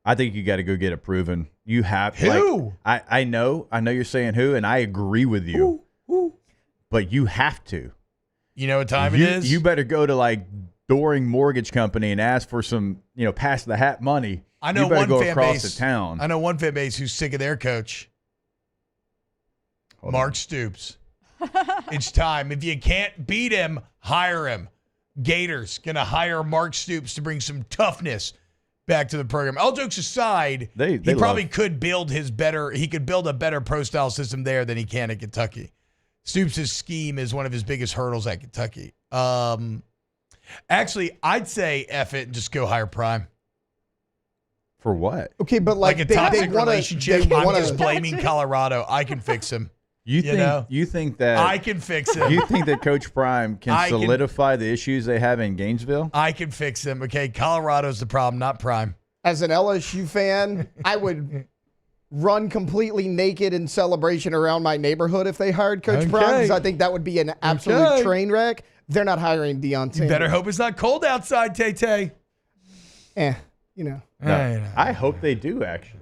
I think you got to go get it proven. You have. Who? I know you're saying who, and I agree with you. Who? But you have to. You know what time it is? You better go to Doring Mortgage Company and ask for some, pass the hat money. I know you better one go fan across base. the town. I know one fan base who's sick of their coach, Mark Stoops. It's time. If you can't beat him, hire him. Gators going to hire Mark Stoops to bring some toughness back to the program. All jokes aside, he probably could build a better pro-style system there than he can at Kentucky. Stoops' scheme is one of his biggest hurdles at Kentucky. Actually, I'd say F it and just go hire Prime. For what? Okay, but like a toxic relationship. I'm just blaming Colorado. I can fix him. You think that I can fix him? You think that Coach Prime can solidify the issues they have in Gainesville? I can fix them. Okay, Colorado's the problem, not Prime. As an LSU fan, I would run completely naked in celebration around my neighborhood if they hired Coach Prime, because I think that would be an absolute train wreck. They're not hiring Deion Sanders. You better hope it's not cold outside, Tay-Tay. No, I hope they do, actually.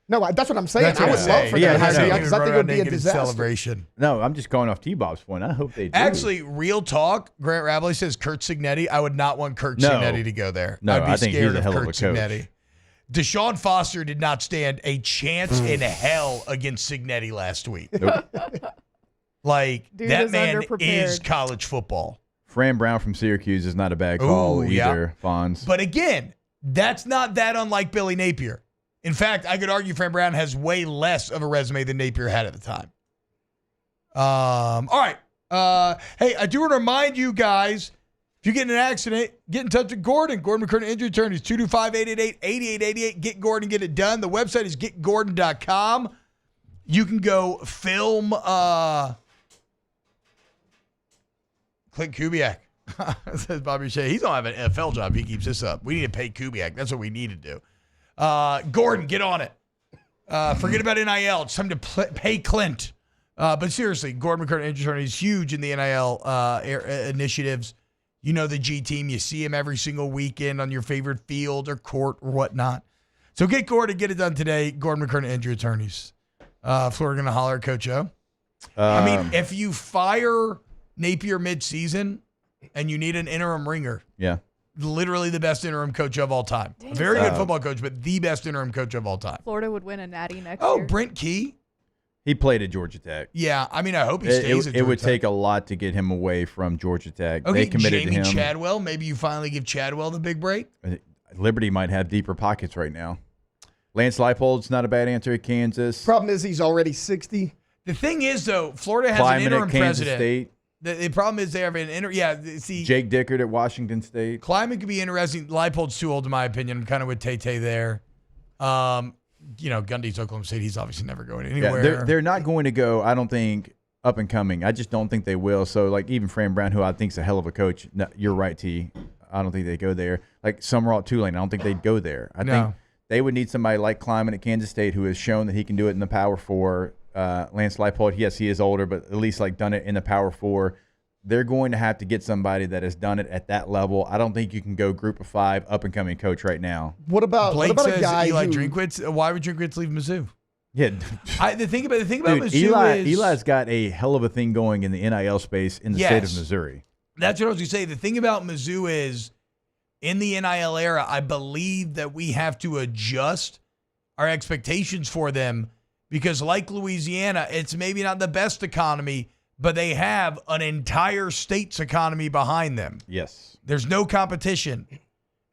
No, that's what I'm saying. I would love for them to hire Deion because I think it would be a disaster. Celebration. No, I'm just going off T-Bob's point. I hope they do. Actually, real talk, Grant Rabley says Kurt Signetti. I would not want Kurt Signetti to go there. No, I'd be I think scared he's a hell of a Kurt coach. Signetti. Deshaun Foster did not stand a chance in hell against Signetti last week. Nope. Dude that is man underprepared. is college football. Fran Brown from Syracuse is not a bad call either, Fonz. But again, that's not that unlike Billy Napier. In fact, I could argue Fran Brown has way less of a resume than Napier had at the time. All right. Hey, I do want to remind you guys, if you get in an accident, get in touch with Gordon. Gordon McCurtain Injury Attorneys, 225-888-8888. Get Gordon, get it done. The website is getgordon.com. You can go film Clint Kubiak. Says Bobby Shea. He's going to have an NFL job if he keeps this up. We need to pay Kubiak. That's what we need to do. Gordon, get on it. Forget about NIL. It's time to pay Clint. But seriously, Gordon McCurtain Injury Attorney is huge in the NIL initiatives. You know the G team. You see him every single weekend on your favorite field or court or whatnot. So get Gordon, get it done today. Gordon McCurtain Injury Attorneys. Florida going to holler at Coach O. I mean, if you fire Napier mid-season and you need an interim ringer. Yeah. Literally the best interim coach of all time. A very good football coach, but the best interim coach of all time. Florida would win a natty next year. Oh, Brent Key. He played at Georgia Tech. Yeah, I mean, I hope he stays at Georgia Tech. It would take a lot to get him away from Georgia Tech. Okay, they committed Jamie to him. Chadwell. Maybe you finally give Chadwell the big break. Liberty might have deeper pockets right now. Lance Leipold's not a bad answer at Kansas. Problem is he's already 60. The thing is, though, Florida has Kleiman an interim at Kansas president. State. The problem is they have an interim. Yeah, see, Jake Dickert at Washington State. Kleiman could be interesting. Leipold's too old, in my opinion. I'm kind of with Tay-Tay there. Gundy's Oklahoma State. He's obviously never going anywhere. Yeah, they're not going to go, I don't think, up and coming. I just don't think they will. So, like, even Fran Brown, who I think is a hell of a coach, no, you're right, T. I don't think they go there. Like Summerall at Tulane, I don't think they'd go there. I think they would need somebody like Kleiman at Kansas State who has shown that he can do it in the Power 4. Lance Leipold, yes, he is older, but at least like done it in the Power 4. They're going to have to get somebody that has done it at that level. I don't think you can go group of 5 up-and-coming coach right now. What about Blake a says guy Eli who, Drinkwitz? Why would Drinkwitz leave Mizzou? Yeah. The thing about Dude, Mizzou is Eli's got a hell of a thing going in the NIL space in the state of Missouri. That's what I was going to say. The thing about Mizzou is in the NIL era, I believe that we have to adjust our expectations for them because like Louisiana, it's maybe not the best economy, but they have an entire state's economy behind them. Yes. There's no competition,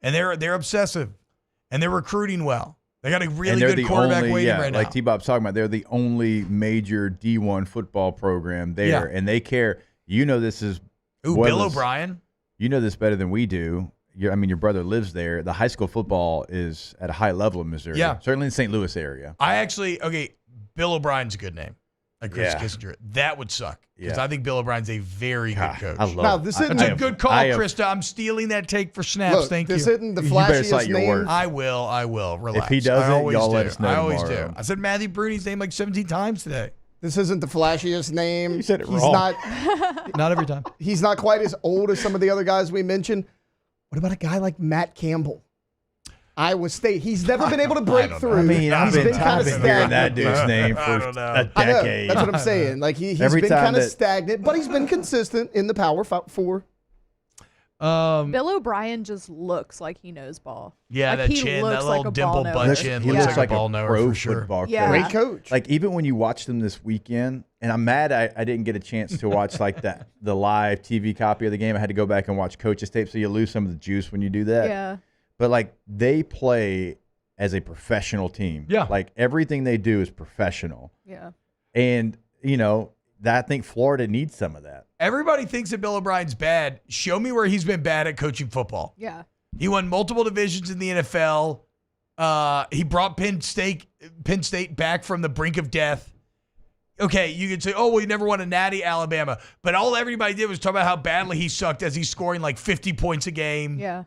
and they're obsessive, and they're recruiting well. They got a really good quarterback waiting right now. Like T-Bob's talking about, they're the only major D1 football program there, and they care. You know this is Bill O'Brien. You know this better than we do. Your brother lives there. The high school football is at a high level in Missouri. Yeah. Certainly in the St. Louis area. Bill O'Brien's a good name. Like Chris Kissinger. That would suck. Because I think Bill O'Brien's a very good coach. I love That's a good call, Krista. I'm stealing that take for snaps. Look, Thank this you. isn't the flashiest name. I will. Relax. If he doesn't, y'all let us know I always tomorrow. do. I said Matthew Bruni's name like 17 times today. This isn't the flashiest name. You said it He's wrong. Not every time. He's not quite as old as some of the other guys we mentioned. What about a guy like Matt Campbell? Iowa State. He's never been able to break through. I mean, I've been kind of hearing that stagnant. dude's name for a decade. I know, that's what I'm saying. Like he's been kind of stagnant, but he's been consistent in the Power 4. Bill O'Brien just looks like he knows ball. Yeah, like that he chin, looks that like little a dimple ball butt knower. chin. He looks looks like like a ball a knower pro for sure. football coach. Yeah. Great coach. Like even when you watch them this weekend, and I'm mad I didn't get a chance to watch like the live TV copy of the game. I had to go back and watch coaches tape, so you lose some of the juice when you do that. Yeah. But like they play as a professional team. Yeah. Like everything they do is professional. Yeah. And I think Florida needs some of that. Everybody thinks that Bill O'Brien's bad. Show me where he's been bad at coaching football. Yeah. He won multiple divisions in the NFL. He brought Penn State back from the brink of death. Okay, you could say, oh, well, he never won a natty, Alabama. But all everybody did was talk about how badly he sucked as he's scoring like 50 points a game. Yeah.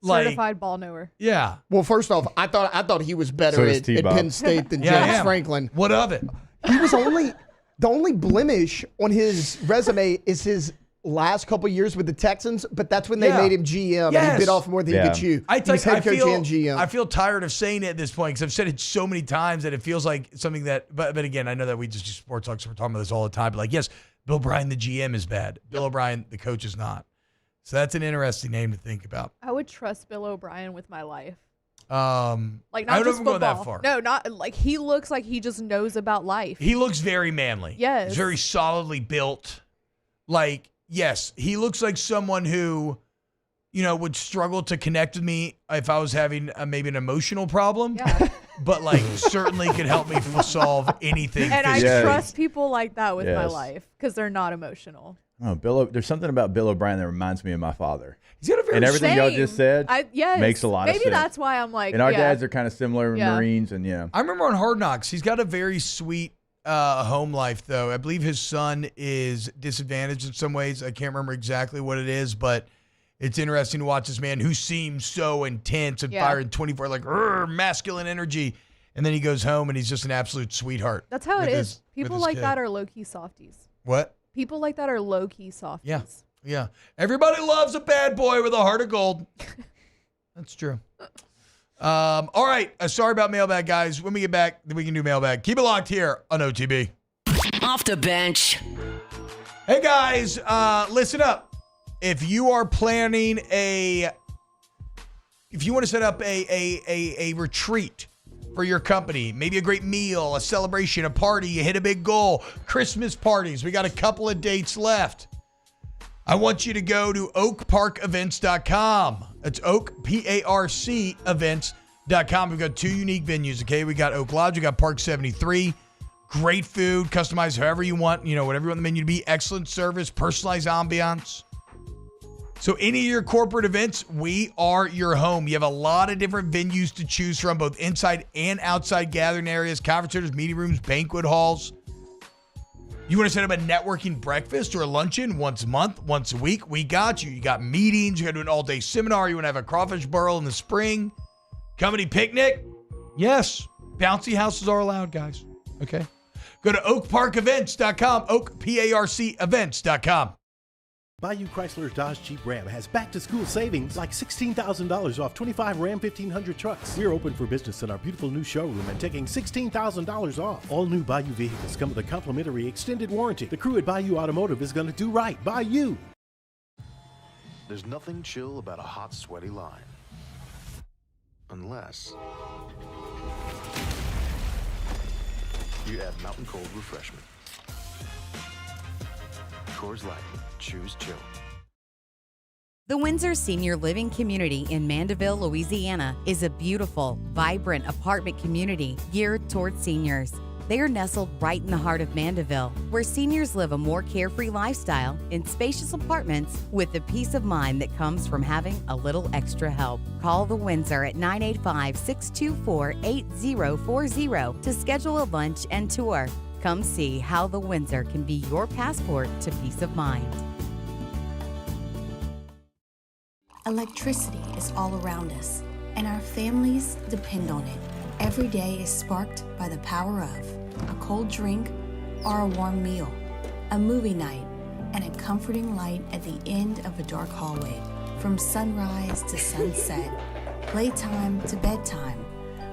Like, Certified ball knower. Yeah. Well, first off, I thought he was better So is at T-Bob. Penn State than Yeah, I James am. Franklin. What of it? He was the only blemish on his resume is his last couple years with the Texans, but that's when they made him GM and Yes. he bit off more than he could chew. He was head coach and GM. I feel tired of saying it at this point because I've said it so many times that it feels like something that, but again, I know that we just do sports talk, so we're talking about this all the time. But like, yes, Bill O'Brien, the GM, is bad. Bill O'Brien, the coach, is not. So that's an interesting name to think about. I would trust Bill O'Brien with my life. Like Like I not don't just even football. go that far. No, not like he looks like he just knows about life. He looks very manly. Yes. He's very solidly built. Like, yes, he looks like someone who, would struggle to connect with me if I was having maybe an emotional problem. Yeah. But like certainly could help me solve anything. And I physically. trust people like that with my Yes. life because they're not emotional. Oh, there's something about Bill O'Brien that reminds me of my father. He's got a very and everything y'all just said Yes. makes a lot of sense. Maybe that's why I'm like, And our yeah. dads are kind of similar, Yeah. Marines, and yeah. I remember on Hard Knocks, he's got a very sweet home life, though. I believe his son is disadvantaged in some ways. I can't remember exactly what it is, but it's interesting to watch this man who seems so intense and firing 24, like masculine energy. And then he goes home and he's just an absolute sweetheart. That's how it with is. his- with People his like kid. that are low-key softies. What? People like that are low-key softies. Yeah. Yeah. Everybody loves a bad boy with a heart of gold. That's true. All right. Sorry about Mailbag, guys. When we get back, then we can do Mailbag. Keep it locked here on OTB. Off the bench. Hey, guys, listen up. If you are planning if you want to set up a retreat for your company, maybe a great meal, a celebration, a party, you hit a big goal, Christmas parties, we got a couple of dates left. I want you to go to oakparkevents.com. That's OakPARC events.com. We've got 2 unique venues, okay? We got Oak Lodge, we got Park 73. Great food, customized however you want, whatever you want the menu to be. Excellent service, personalized ambiance. So any of your corporate events, we are your home. You have a lot of different venues to choose from, both inside and outside gathering areas, conference centers, meeting rooms, banquet halls. You want to set up a networking breakfast or a luncheon once a month, once a week? We got you. You got meetings. You got to do an all-day seminar. You want to have a crawfish burrow in the spring. Company picnic? Yes, bouncy houses are allowed, guys. Okay. Go to oakparkevents.com, oakparcevents.com. Bayou Chrysler Dodge Jeep Ram has back-to-school savings like $16,000 off 25 Ram 1500 trucks. We're open for business in our beautiful new showroom and taking $16,000 off. All new Bayou vehicles come with a complimentary extended warranty. The crew at Bayou Automotive is going to do right by you. There's nothing chill about a hot, sweaty line. Unless you add Mountain Cold Refreshment. Coors Light. Choose chill. The Windsor Senior Living Community in Mandeville, Louisiana is a beautiful, vibrant apartment community geared towards seniors. They are nestled right in the heart of Mandeville, where seniors live a more carefree lifestyle in spacious apartments with the peace of mind that comes from having a little extra help. Call the Windsor at 985-624-8040 to schedule a lunch and tour. Come see how the Windsor can be your passport to peace of mind. Electricity is all around us, and our families depend on it. Every day is sparked by the power of a cold drink or a warm meal, a movie night, and a comforting light at the end of a dark hallway. From sunrise to sunset, playtime to bedtime,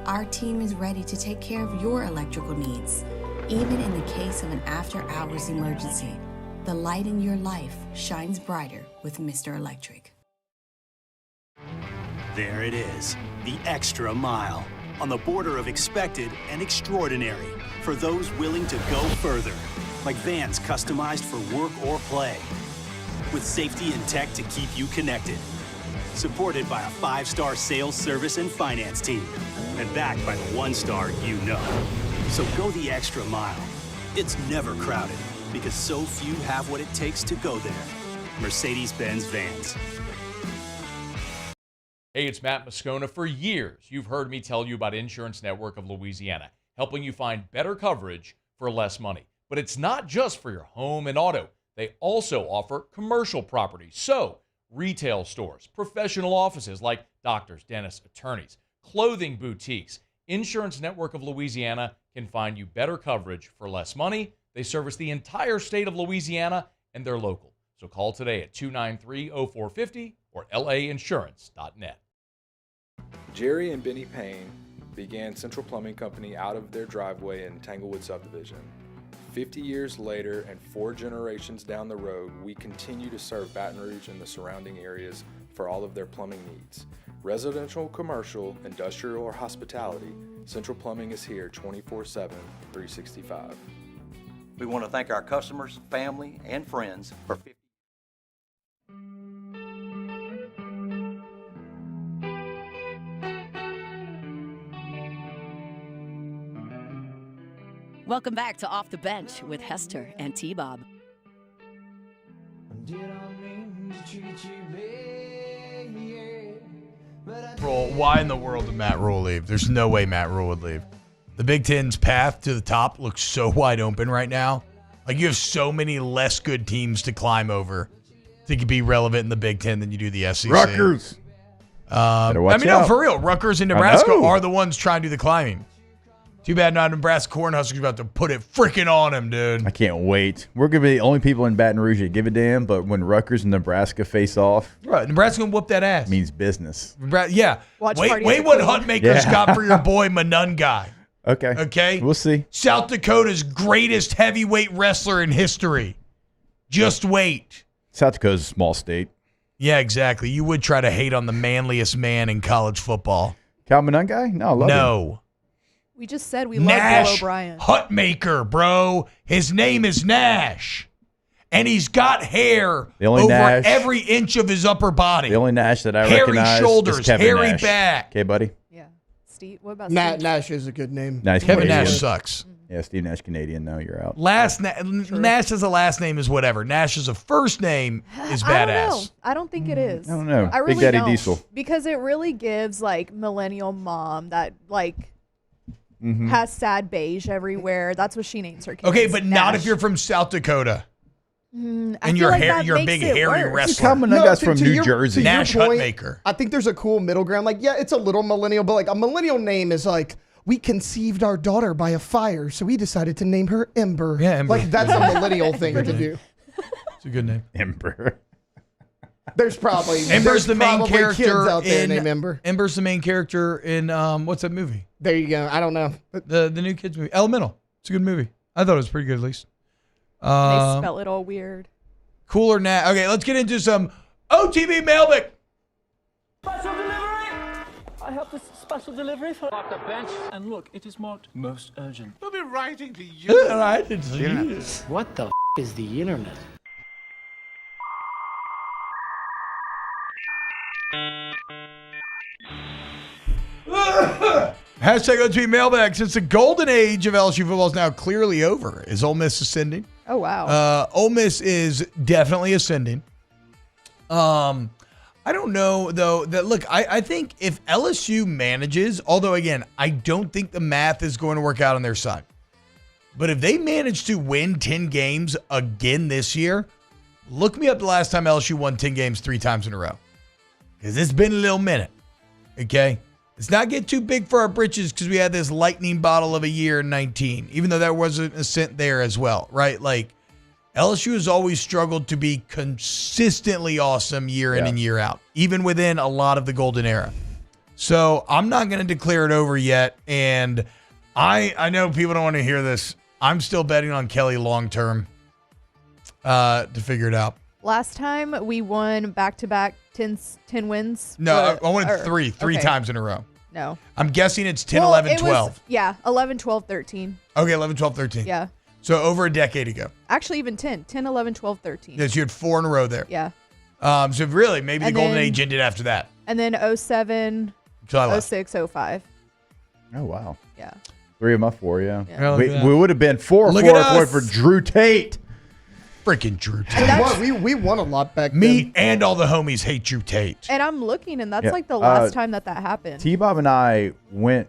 our team is ready to take care of your electrical needs. Even in the case of an after-hours emergency, the light in your life shines brighter with Mr. Electric. There it is, the extra mile, on the border of expected and extraordinary for those willing to go further, like vans customized for work or play, with safety and tech to keep you connected, supported by a 5-star sales, service, and finance team, and backed by the 1-star you know. So go the extra mile. It's never crowded because so few have what it takes to go there. Mercedes-Benz Vans. Hey, it's Matt Moscona. For years, you've heard me tell you about Insurance Network of Louisiana, helping you find better coverage for less money. But it's not just for your home and auto. They also offer commercial property. So, retail stores, professional offices like doctors, dentists, attorneys, clothing boutiques. Insurance Network of Louisiana can find you better coverage for less money. They service the entire state of Louisiana, and they're local. So call today at 293-0450 or lainsurance.net. Jerry and Benny Payne began Central Plumbing Company out of their driveway in Tanglewood subdivision. 50 years later and 4 generations down the road, we continue to serve Baton Rouge and the surrounding areas for all of their plumbing needs. Residential, commercial, industrial, or hospitality, Central Plumbing is here 24/7, 365. We want to thank our customers, family, and friends for 50. Welcome back to Off the Bench with Hester and T-Bob. Why in the world did Matt Rule leave? There's no way Matt Rule would leave. The Big Ten's path to the top looks so wide open right now. Like, you have so many less good teams to climb over to be relevant in the Big Ten than you do the SEC. Rutgers. No, for real. Rutgers and Nebraska are the ones trying to do the climbing. Too bad not Nebraska Cornhuskers about to put it freaking on him, dude. I can't wait. We're going to be the only people in Baton Rouge that give a damn, but when Rutgers and Nebraska face off, right, Nebraska going to whoop that ass. Means business. Yeah. Wait what Huntmakers got for your boy Monungai. Okay? We'll see. South Dakota's greatest heavyweight wrestler in history. Just wait. South Dakota's a small state. Yeah, exactly. You would try to hate on the manliest man in college football. Cal Monungai? No, I love him. We just said we love Bill O'Brien. Huntmaker, bro. His name is Nash. And he's got hair over Nash, every inch of his upper body. The only Nash that I hairy recognize shoulders, is Kevin hairy Nash. back. Okay, buddy? Yeah. Steve, what about Steve? Nash is a good name. Nice. Kevin Nash sucks. Yeah, Steve Nash Canadian. No, you're out. Nash as a last name is whatever. Nash as a first name is badass. I don't think it is. I don't know. I really Big Daddy don't. Diesel. Because it really gives like millennial mom that like has sad beige everywhere. That's what she names her kids. Okay, but not Nash. if you're from South Dakota. I And feel you're like you're a that big makes it hairy worse. wrestler. Monungai's from New Jersey. Nash point, Huntmaker. I think there's a cool middle ground. Like, yeah, it's a little millennial, but like a millennial name is like we conceived our daughter by a fire, so we decided to name her Ember. Yeah, Ember. Like, that's a millennial thing to do. It's a good name. Ember. There's probably Ember's the main character kids out there in named Ember. Ember's the main character in what's that movie? There you go. I don't know. The new kids movie, Elemental. It's a good movie. I thought it was pretty good at least. They spell it all weird. Cooler now. Okay, let's get into some OTB mailbag. Special delivery! I have this special delivery for off the bench. And look, it is marked most urgent. We'll be writing to you. What the is the internet? Hashtag OTB mailbag. Since the golden age of LSU football is now clearly over, is Ole Miss ascending? Oh, wow. Ole Miss is definitely ascending. I don't know, though, that look, I think if LSU manages, although, again, I don't think the math is going to work out on their side. But if they manage to win 10 games again this year, look me up the last time LSU won 10 games 3 times in a row. Because it's been a little minute, okay? Let's not get too big for our britches because we had this lightning bottle of a year in 19, even though there was an ascent there as well, right? Like, LSU has always struggled to be consistently awesome year in and year out, even within a lot of the golden era. So I'm not going to declare it over yet. And I know people don't want to hear this. I'm still betting on Kelly long-term to figure it out. Last time we won back-to-back 10 wins. No, I won three times in a row. No. I'm guessing it's 10, 11, 12. Yeah, 11, 12, 13. Okay, 11, 12, 13. Yeah. So over a decade ago. Actually, even 10, 11, 12, 13. Yes, you had 4 in a row there. Yeah. So really, maybe the golden age ended after that. And then 07, So I left. 06, 05. Oh, wow. Yeah. 3 of my 4, yeah. Yeah. We would have been 4 Look if at it wasn't us. for Drew Tate. Freaking Drew Tate. We won a lot back then. Me and all the homies hate Drew Tate. And I'm looking, and that's Yeah, like the last time that happened. T-Bob and I went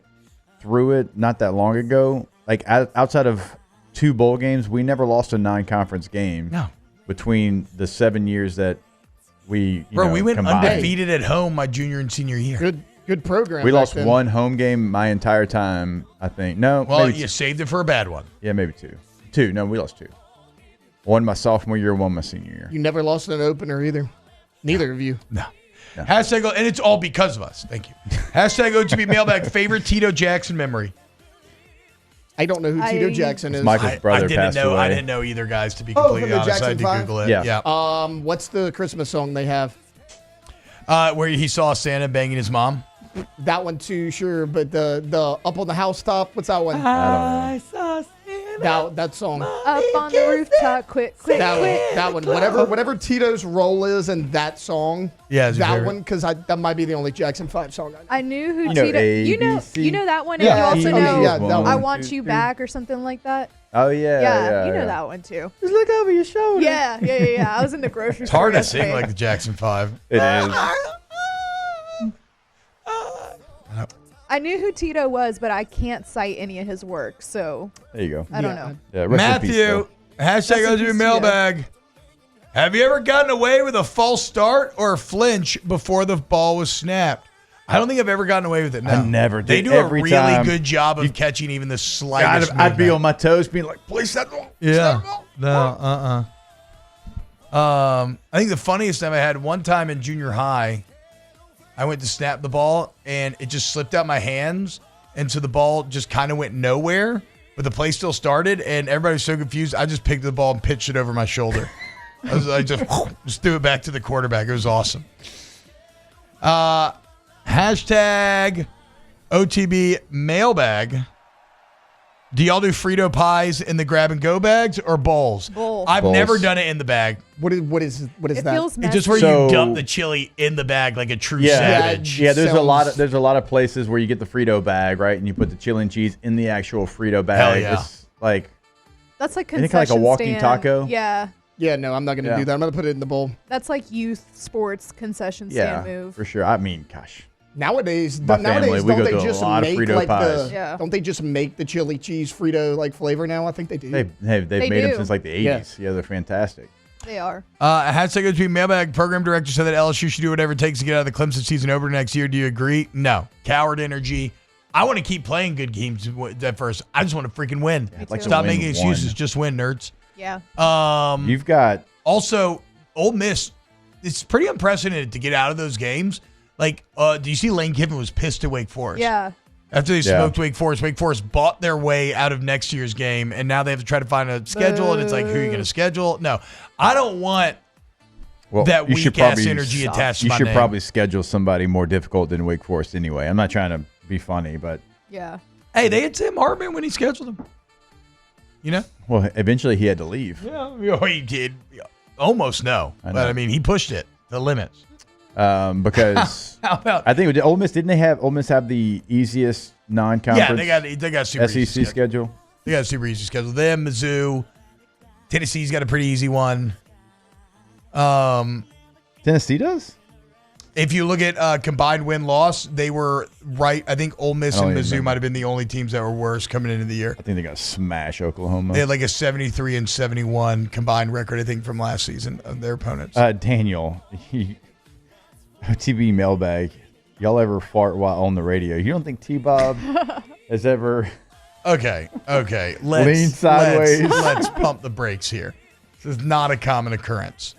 through it not that long ago. Like, outside of 2 bowl games, we never lost a non-conference game. No. Between the 7 years that we we went combined. undefeated at home my junior and senior year. Good program. We back lost then. 1 home game my entire time, I think. No, Well, maybe you saved it for a bad one. Yeah, maybe 2. 2. No, we lost 2. 1 my sophomore year, 1 my senior year. You never lost an opener either. Neither of you. No. Hashtag, and it's all because of us. Thank you. Hashtag OTB mailbag, favorite Tito Jackson memory. I don't know who Tito Jackson is. Michael's brother I didn't passed know. away. I didn't know either, guys. To be Oh, completely from the honest, I Jackson had to 5? Google it. Yeah. What's the Christmas song they have? Where he saw Santa banging his mom. That one too, sure. But the Up on the Housetop, what's that one? I saw that song. Up on the rooftop, quick. That one. Whatever Tito's role is in that song. Yeah, it's your that favorite. one because that might be the only Jackson 5 song I know. I knew who You know, Tito. ABC. You know that one, Yeah, and you also know yeah, that I one. Want You Back or something like that. Oh, yeah. You know that one too. Just look over your shoulder. Yeah. I was in the grocery It's store. hard to yesterday. sing like the Jackson 5. It is. I knew who Tito was, but I can't cite any of his work, so There you go. I don't know. Yeah, rest in peace, Matthew, though. hashtag Rest in OTB peace, mailbag. Have you ever gotten away with a false start or a flinch before the ball was snapped? I don't think I've ever gotten away with it. No. I never They did. do Every a really time. good job of catching even the slightest I'd be movement. on my toes being like, please stop the ball. Yeah. No, I think the funniest time I had one time in junior high, I went to snap the ball and it just slipped out my hands. And so the ball just kind of went nowhere, but the play still started and everybody was so confused. I just picked the ball and pitched it over my shoulder. I just threw it back to the quarterback. It was awesome. Hashtag OTB mailbag. Do y'all do Frito pies in the grab and go bags or bowls? Bowl. I've Bowls. never done it in the bag. What is It that? feels It's just messy. where you So- dump the chili in the bag like a true Yeah, savage. yeah. There's Sounds- a lot of places where you get the Frito bag, right, and you put the chili and cheese in the actual Frito bag. Hell yeah. It's like That's like Isn't it concession kinda like a walking stand. taco? Yeah, Yeah, no, I'm not gonna Yeah. do that. I'm gonna put it in the bowl. that's like youth sports concession yeah, stand move. for sure. I mean, gosh, Nowadays, My family, we don't go they through a just lot of make Frito like pies. the? Yeah. Don't they just make the chili cheese Frito like flavor now? I think they do. they've They made them do. since like the 80s. Yeah, they're fantastic. They are. Hashtag OTB mailbag. Program director said that LSU should do whatever it takes to get out of the Clemson season over next year. Do you agree? No. Coward energy. I want to keep playing good games at first. I just want to freaking win. like to Stop win making excuses. one. Just win, nerds. Yeah. You've got Also, Ole Miss. It's pretty unprecedented to get out of those games. Like, do you see Lane Kiffin was pissed at Wake Forest? Yeah. After they smoked Wake Forest bought their way out of next year's game, and now they have to try to find a schedule, and it's like, who are you going to schedule? No, I don't want that weak-ass energy attached to my You should name. probably schedule somebody more difficult than Wake Forest anyway. I'm not trying to be funny, but... Yeah. Hey, they had Tim Hartman when he scheduled them. You know? Well, eventually he had to leave. Yeah, he did. Almost no. I know. But, I mean, he pushed it, the limits. Because How about I think Ole Miss Ole Miss have the easiest non-conference? Yeah, they got super SEC easy schedule. They got a super easy schedule. Them, Mizzou, Tennessee's got a pretty easy one. Tennessee does. If you look at combined win-loss, they were right. I think Ole Miss and Mizzou might have been the only teams that were worse coming into the year. I think they got to smash Oklahoma. They had like a 73-71 combined record, I think, from last season of their opponents. Daniel, OTB Mailbag, y'all ever fart while on the radio? You don't think T-Bob has ever... Okay. Lean sideways. Let's pump the brakes here. This is not a common occurrence.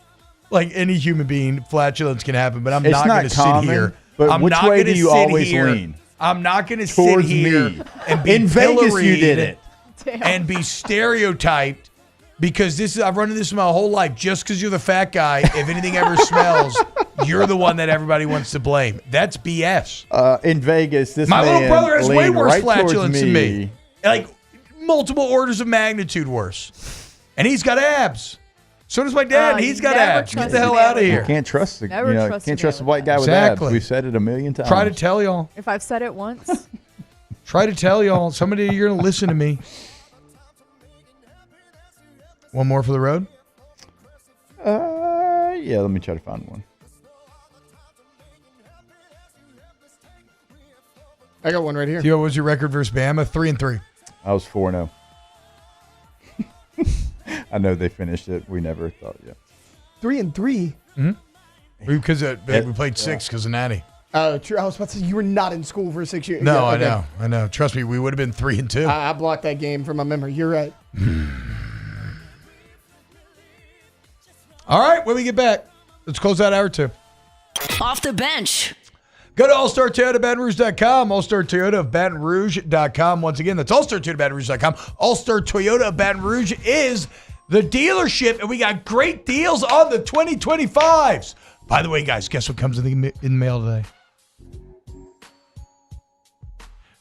Like any human being, flatulence can happen, but I'm It's not not going to sit common, here. but I'm which not way gonna do you sit always here. lean? I'm not going to sit Towards here me. and be In Vegas, you pilloried did it. and be stereotyped because I've run into this my whole life. Just because you're the fat guy, if anything ever smells, you're the one that everybody wants to blame. That's BS. In Vegas, this My little man brother has way leaned worse right towards flatulence than me. Like multiple orders of magnitude worse. And he's got abs. So does my dad. and he's got abs. Get the hell out of here. You can't trust the Never trust can't a trust man a white guy with Exactly. abs. We've said it a million times. Try to tell y'all. If I've said it once, Try to tell y'all. Somebody, you're going to listen to me. One more for the road? Yeah, let me try to find one. I got one right here. What was your record versus Bama? 3-3. I was 4-0. I know they finished it. We never thought, 3-3. Mm-hmm. Because we played 6 because of Natty. Oh, true. I was about to say you were not in school for 6 years. No, Yeah, okay. I know. Trust me, we would have been 3-2. I blocked that game from my memory. You're right. All right, when we get back, let's close out hour 2. Off the bench. Go to allstartoyotabatonrouge.com, All-Star Toyota of Baton Rouge.com. Once again, that's All-Star Toyota of Baton Rouge.com. All-Star Toyota of Baton Rouge is the dealership, and we got great deals on the 2025s. By the way, guys, guess what comes in the mail today?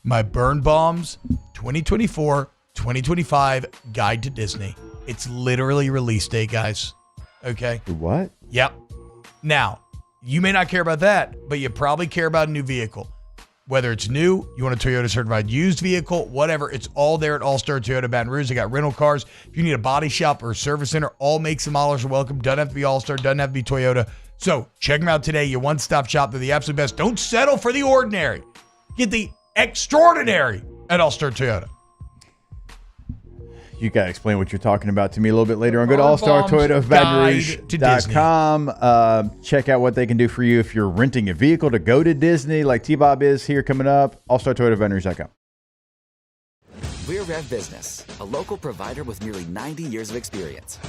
My Burn Bombs 2024-2025 Guide to Disney. It's literally release day, guys. Okay? What? Yep. Now, you may not care about that, but you probably care about a new vehicle. Whether it's new, you want a Toyota certified used vehicle, whatever, it's all there at All-Star Toyota Baton Rouge. They got rental cars. If you need a body shop or a service center, all makes and models are welcome. Doesn't have to be All-Star, doesn't have to be Toyota. So check them out today. Your one-stop shop. They're the absolute best. Don't settle for the ordinary. Get the extraordinary at All-Star Toyota. You got to explain what you're talking about to me a little bit later on. Go to Bombs allstartoyotaofbatonrouge.com. Check out what they can do for you if you're renting a vehicle to go to Disney like T-Bob is here coming up. allstartoyotaofbatonrouge.com. We're Rev Business, a local provider with nearly 90 years of experience.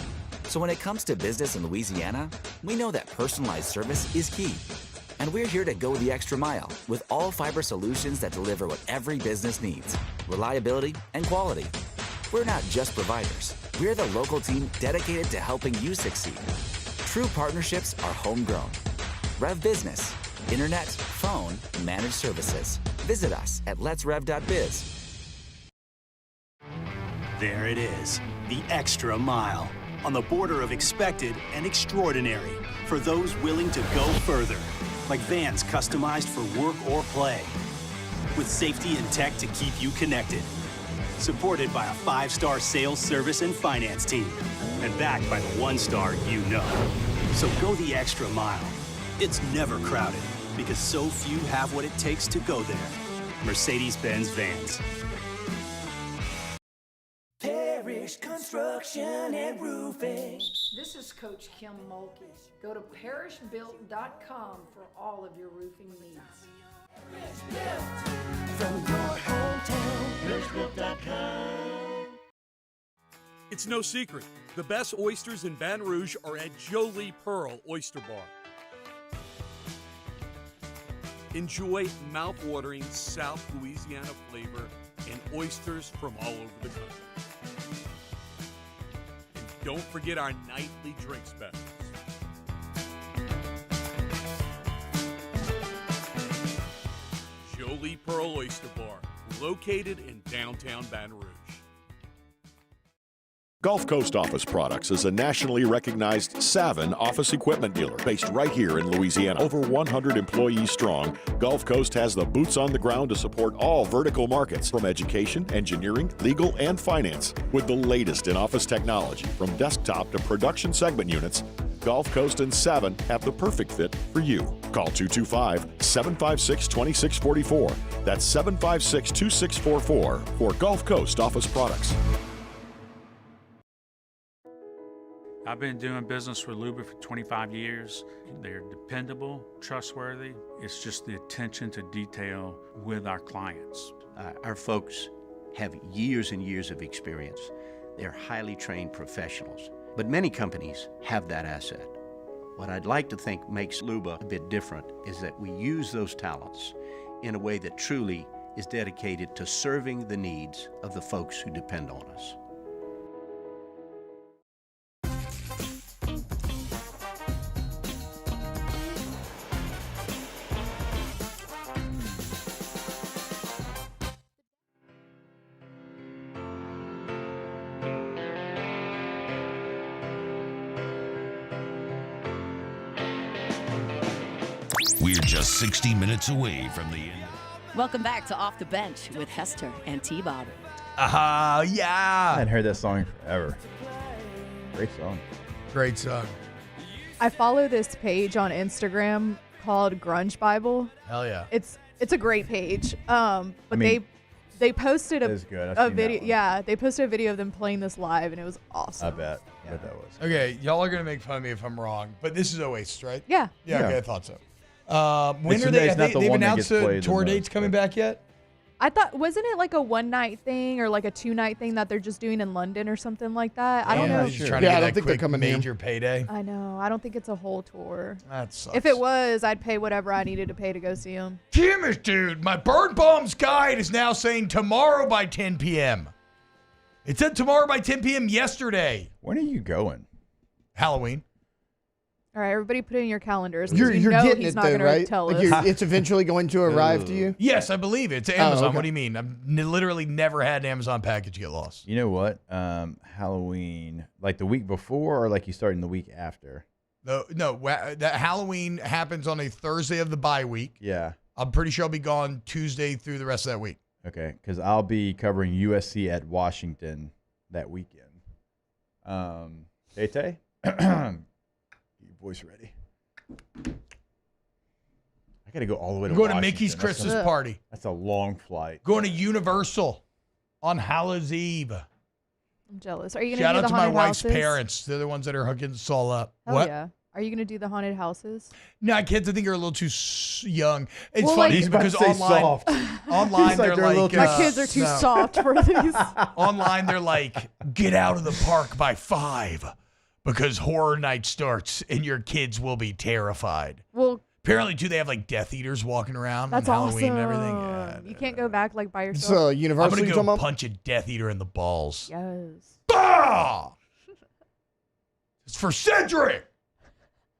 So when it comes to business in Louisiana, we know that personalized service is key. And we're here to go the extra mile with all fiber solutions that deliver what every business needs: reliability and quality. We're not just providers. We're the local team dedicated to helping you succeed. True partnerships are homegrown. Rev Business, internet, phone, managed services. Visit us at letsrev.biz. There it is, the extra mile, on the border of expected and extraordinary, for those willing to go further, like vans customized for work or play, with safety and tech to keep you connected, supported by a 5-star sales, service, and finance team, and backed by the 1-star you know. So go the extra mile. It's never crowded, because so few have what it takes to go there. Mercedes-Benz Vans. Parish Construction and Roofing. This is Coach Kim Mulkey. Go to parishbuilt.com for all of your roofing needs. From your hometown. It's no secret. The best oysters in Baton Rouge are at Jolie Pearl Oyster Bar. Enjoy mouth-watering South Louisiana flavor and oysters from all over the country. And don't forget our nightly drink specials. Jolie Pearl Oyster Bar, located in downtown Baton Rouge. Gulf Coast Office Products is a nationally recognized Savin office equipment dealer based right here in Louisiana. Over 100 employees strong, Gulf Coast has the boots on the ground to support all vertical markets from education, engineering, legal, and finance. With the latest in office technology from desktop to production segment units, Gulf Coast and Savin have the perfect fit for you. Call 225-756-2644. That's 756-2644 for Gulf Coast Office Products. I've been doing business with Luba for 25 years. They're dependable, trustworthy. It's just the attention to detail with our clients. Our folks have years and years of experience. They're highly trained professionals, but many companies have that asset. What I'd like to think makes Luba a bit different is that we use those talents in a way that truly is dedicated to serving the needs of the folks who depend on us. We're just 60 minutes away from the end. Welcome back to Off the Bench with Hester and T-Bob. Yeah. I hadn't heard that song forever. Great song. Great song. I follow this page on Instagram called Grunge Bible. Hell yeah. It's a great page. But they posted it is good. I've a seen video. that one. Yeah, they posted a video of them playing this live, and it was awesome. I bet that was. Okay, y'all are going to make fun of me if I'm wrong, but this is Oasis, right? Yeah. Yeah, okay, Yeah. I thought so. When are they? They've announced the tour dates coming back yet? I thought, wasn't it like a one-night thing or like a two-night thing that they're just doing in London or something like that? I don't know. Trying to get that quick major payday. I know. I don't think it's a whole tour. That sucks. If it was, I'd pay whatever I needed to pay to go see them. Damn it, dude. My Bird Bombs guide is now saying tomorrow by 10 p.m. It said tomorrow by 10 p.m. yesterday. When are you going? Halloween. All right, everybody put it in your calendars. 'cause You're we know getting he's it not though, gonna right? tell Like us. it's eventually going to arrive to you. Yes, I believe it. It's Amazon. okay. What do you mean? I've literally never had an Amazon package get lost. You know what? Halloween, like the week before, or like you start in the week after? No, that Halloween happens on a Thursday of the bye week. Yeah. I'm pretty sure I'll be gone Tuesday through the rest of that week. Okay, because I'll be covering USC at Washington that weekend. Tay, get your voice ready. I got to go all the way to Going to Washington. Mickey's Christmas party. That's a long flight. Going to Universal on Hallows Eve. I'm jealous. Are you gonna Shout do out the to my haunted wife's houses? parents. They're the ones that are hooking us all up. Hell What? yeah. Are you gonna do the haunted houses? No, kids I think are a little too young. It's Well, funny like- He's about because to say online, soft. online He's like, they're they're a little like, too My kids are too soft for these. Online they're like, get out of the park by 5 because horror night starts and your kids will be terrified. Well, apparently too, they have like Death Eaters walking around that's on Halloween awesome. and everything. Yeah, You can't go back like by yourself. So I'm Universal, gonna you go talking about? punch a Death Eater in the balls. Yes. Bah! It's for Cedric.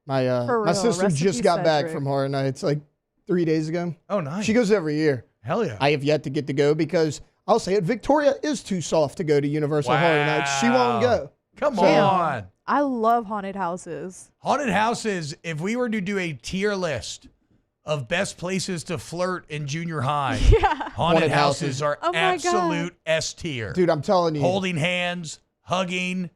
My For my real, sister rest in just peace, got back Cedric. from Horror Nights like 3 days ago. Oh, nice. She goes every year. Hell yeah. I have yet to get to go because I'll say it. Victoria is too soft to go to Universal Horror Nights. She won't go. Come So- on. I love haunted houses. Haunted houses, if we were to do a tier list of best places to flirt in junior high, haunted houses are Oh my absolute S tier. Dude, I'm telling you. Holding hands, hugging,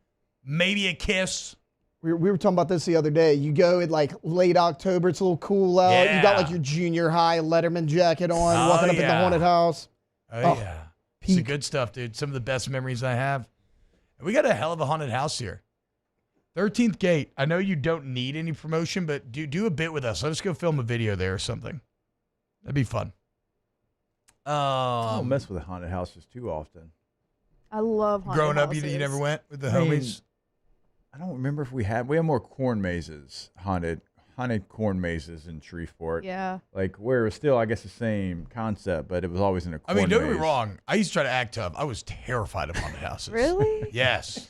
maybe a kiss. We were talking about this the other day. You go in like late October, it's a little cool out. You got like your junior high Letterman jacket on, Oh, walking up in the yeah. haunted house. Oh, yeah. It's the good stuff, dude. Some of the best memories I have. And we got a hell of a haunted house here. 13th Gate. I know you don't need any promotion, but do a bit with us. Let us go film a video there or something. That'd be fun. I don't mess with the haunted houses too often. I love haunted Growing up, houses. you never went with the I mean, homies? I don't remember if we had more corn mazes, haunted corn mazes in Shreveport. Yeah. Like where it was still, I guess, the same concept, but it was always in a corn I mean, don't get me maze. wrong. I used to try to act tough. I was terrified of haunted houses. Really? Yes.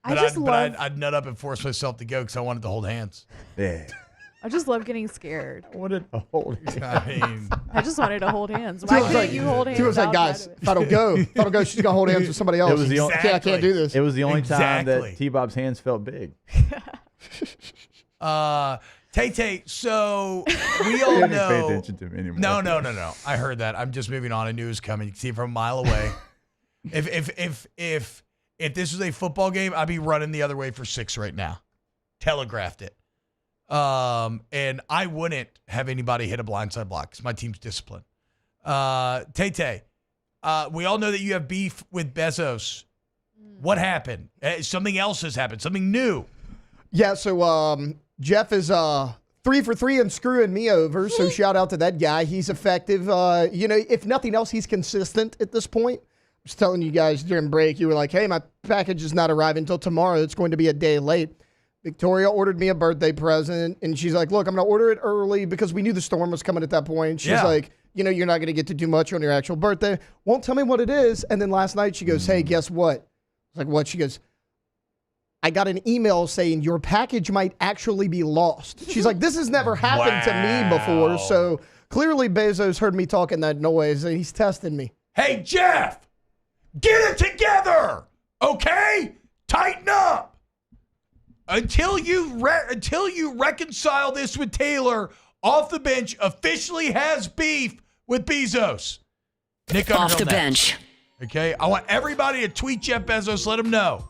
I But just love. I'd nut up and force myself to go because I wanted to hold hands. Yeah. I just love getting scared. I wanted to hold hands. I mean, I just wanted to hold hands. Why can't you hold hands? He was like, outside guys, of it? if I don't go, she's gonna hold hands with somebody else. It was the only, I can't do this. It was the only time Exactly. that T-Bob's hands felt big. Tay-Tay, so we all You didn't know. pay attention to me anymore. No. I heard that. I'm just moving on. I knew it was coming. You can see it from a mile away. If this was a football game, I'd be running the other way for 6 right now. Telegraphed it. And I wouldn't have anybody hit a blindside block because my team's disciplined. Tay-Tay, we all know that you have beef with Bezos. What happened? Something else has happened. Something new. Yeah, so Jeff is 3 for 3 and screwing me over. So shout out to that guy. He's effective. If nothing else, he's consistent at this point. I was telling you guys during break, you were like, hey, my package is not arriving until tomorrow. It's going to be a day late. Victoria ordered me a birthday present, and she's like, look, I'm going to order it early because we knew the storm was coming at that point. She's like, you're not going to get to do much on your actual birthday. Won't tell me what it is. And then last night she goes, hey, guess what? I was like, what? She goes, I got an email saying your package might actually be lost. She's like, this has never happened to me before. So clearly Bezos heard me talking that noise, and he's testing me. Hey, Jeff, get it together, okay? Tighten up. Until you reconcile this with Taylor, off the bench officially has beef with Bezos. Nick Underhill Off the next. bench. Okay, I want everybody to tweet Jeff Bezos. Let him know.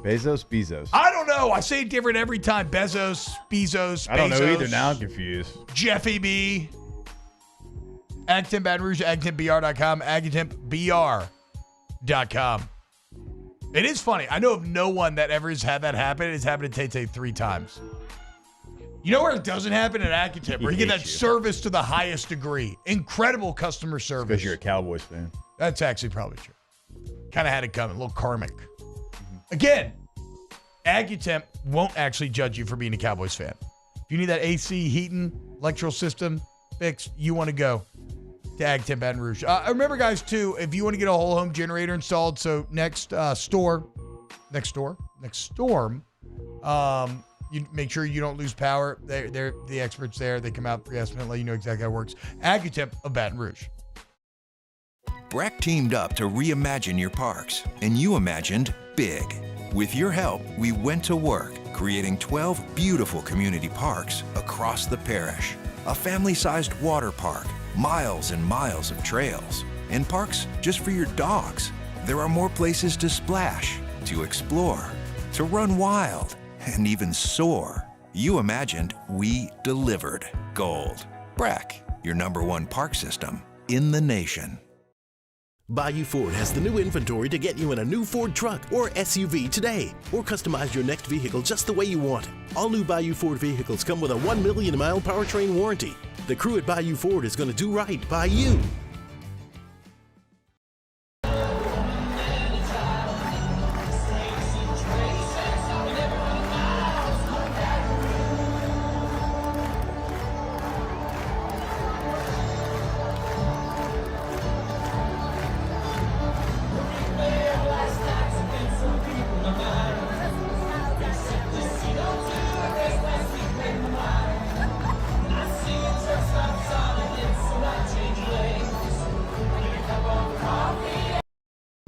Bezos. I don't know. I say it different every time. Bezos. I don't know either. Now I'm confused. Jeffy B. Agtemp Baton Rouge, agtempbr.com, agtempbr.com. It is funny. I know of no one that ever has had that happen. It's happened to Tay-Tay 3 times. You know where it doesn't happen? At Accutemp, where you get that service to the highest degree. Incredible customer service. Because you're a Cowboys fan. That's actually probably true. Kind of had it coming. A little karmic. Again, Accutemp won't actually judge you for being a Cowboys fan. If you need that AC, heating, electrical system fixed, you want to go to Agtemp Baton Rouge. Remember, guys, too, if you want to get a whole home generator installed, so next storm, you make sure you don't lose power. They're the experts there. They come out pre-estimate, let you know exactly how it works. Agtemp of Baton Rouge. Breck teamed up to reimagine your parks, and you imagined big. With your help, we went to work, creating 12 beautiful community parks across the parish. A family-sized water park, miles and miles of trails, and parks just for your dogs. There are more places to splash, to explore, to run wild, and even soar. You imagined, we delivered. Gold. Breck, your #1 park system in the nation. Bayou Ford has the new inventory to get you in a new Ford truck or SUV today, or customize your next vehicle just the way you want it. All new Bayou Ford vehicles come with a 1 million mile powertrain warranty. The crew at Bayou Ford is going to do right by you.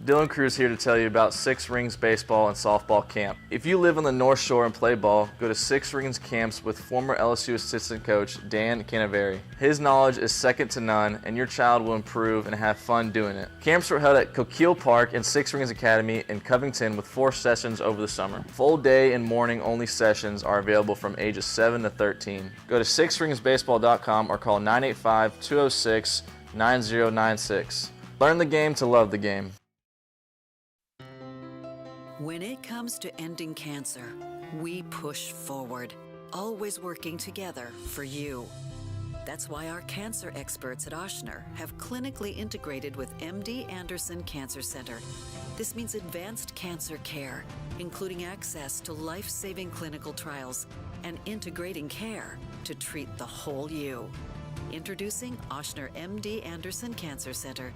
Dylan Cruz here to tell you about Six Rings Baseball and Softball Camp. If you live on the North Shore and play ball, go to Six Rings Camps with former LSU assistant coach Dan Canaveri. His knowledge is second to none, and your child will improve and have fun doing it. Camps were held at Coquille Park and Six Rings Academy in Covington with 4 sessions over the summer. Full day and morning only sessions are available from ages 7 to 13. Go to sixringsbaseball.com or call 985-206-9096. Learn the game to love the game. When it comes to ending cancer, we push forward, always working together for you. That's why our cancer experts at Ochsner have clinically integrated with MD Anderson Cancer Center. This means advanced cancer care, including access to life-saving clinical trials and integrating care to treat the whole you. Introducing Ochsner MD Anderson Cancer Center.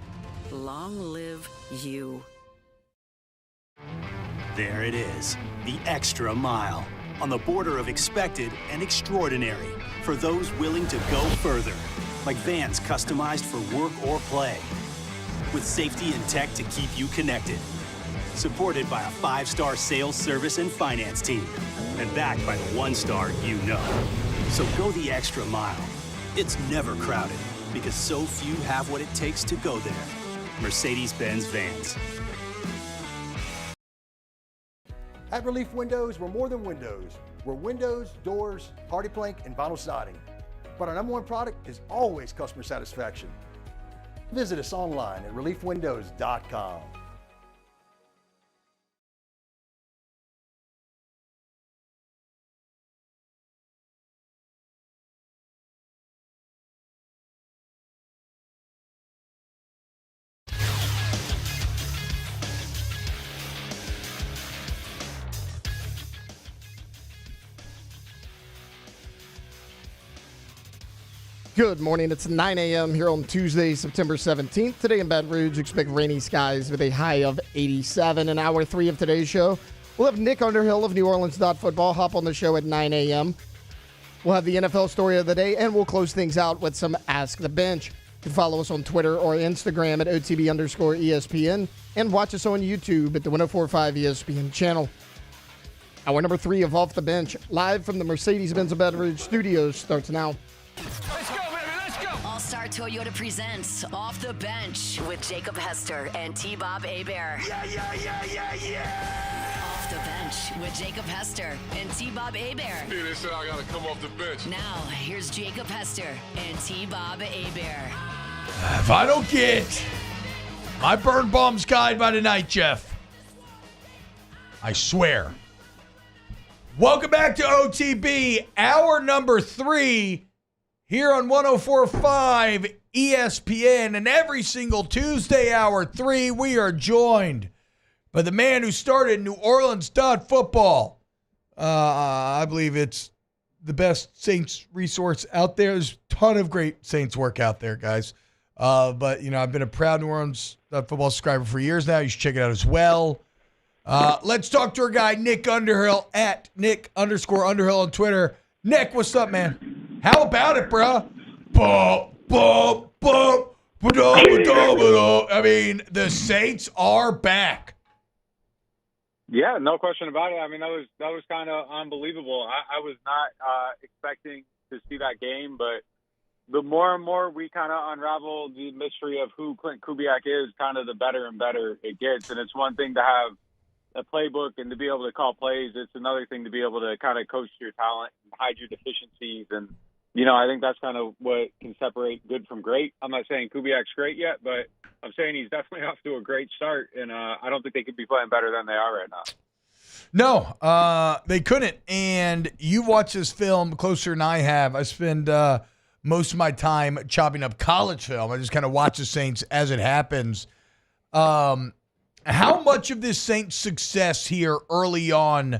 Long live you. There it is, the extra mile, on the border of expected and extraordinary, for those willing to go further, like vans customized for work or play, with safety and tech to keep you connected, supported by a 5-star sales, service, and finance team, and backed by the 1-star you know. So go the extra mile. It's never crowded, because so few have what it takes to go there. Mercedes-Benz Vans. At Relief Windows, we're more than windows. We're windows, doors, hardy plank, and vinyl siding. But our #1 product is always customer satisfaction. Visit us online at reliefwindows.com. Good morning. It's 9 a.m. here on Tuesday, September 17th. Today in Baton Rouge, expect rainy skies with a high of 87. In hour 3 of today's show, we'll have Nick Underhill of New Orleans Football hop on the show at 9 a.m. We'll have the NFL story of the day, and we'll close things out with some Ask the Bench. You can follow us on Twitter or Instagram at OTB_ESPN and watch us on YouTube at the 104.5 ESPN channel. Hour number 3 of Off the Bench, live from the Mercedes-Benz of Baton Rouge studios, starts now. Let's go, baby, let's go. All-Star Toyota presents Off the Bench with Jacob Hester and T-Bob Hebert. Yeah. Off the Bench with Jacob Hester and T-Bob Hebert. Dude, they said I gotta come off the bench. Now, here's Jacob Hester and T-Bob Hebert. If I don't get my burn bombs guide by tonight, Jeff, I swear. Welcome back to OTB, hour number 3. Here on 104.5 ESPN, and every single Tuesday, hour 3, we are joined by the man who started New Orleans Football. I believe it's the best Saints resource out there. There's a ton of great Saints work out there, guys. But, you know, I've been a proud New Orleans Football subscriber for years now. You should check it out as well. Let's talk to our guy, Nick Underhill, at Nick_Underhill on Twitter. Nick, what's up, man? How about it, bro? I mean, the Saints are back. Yeah, no question about it. I mean, that was kind of unbelievable. I was not expecting to see that game, but the more and more we kind of unravel the mystery of who Clint Kubiak is, kind of the better and better it gets. And it's one thing to have a playbook and to be able to call plays. It's another thing to be able to kind of coach your talent and hide your deficiencies. And, you know, I think that's kind of what can separate good from great. I'm not saying Kubiak's great yet, but I'm saying he's definitely off to a great start. And I don't think they could be playing better than they are right now. No, they couldn't. And you watch this film closer than I have. I spend most of my time chopping up college film. I just kind of watch the Saints as it happens. How much of this Saints success here early on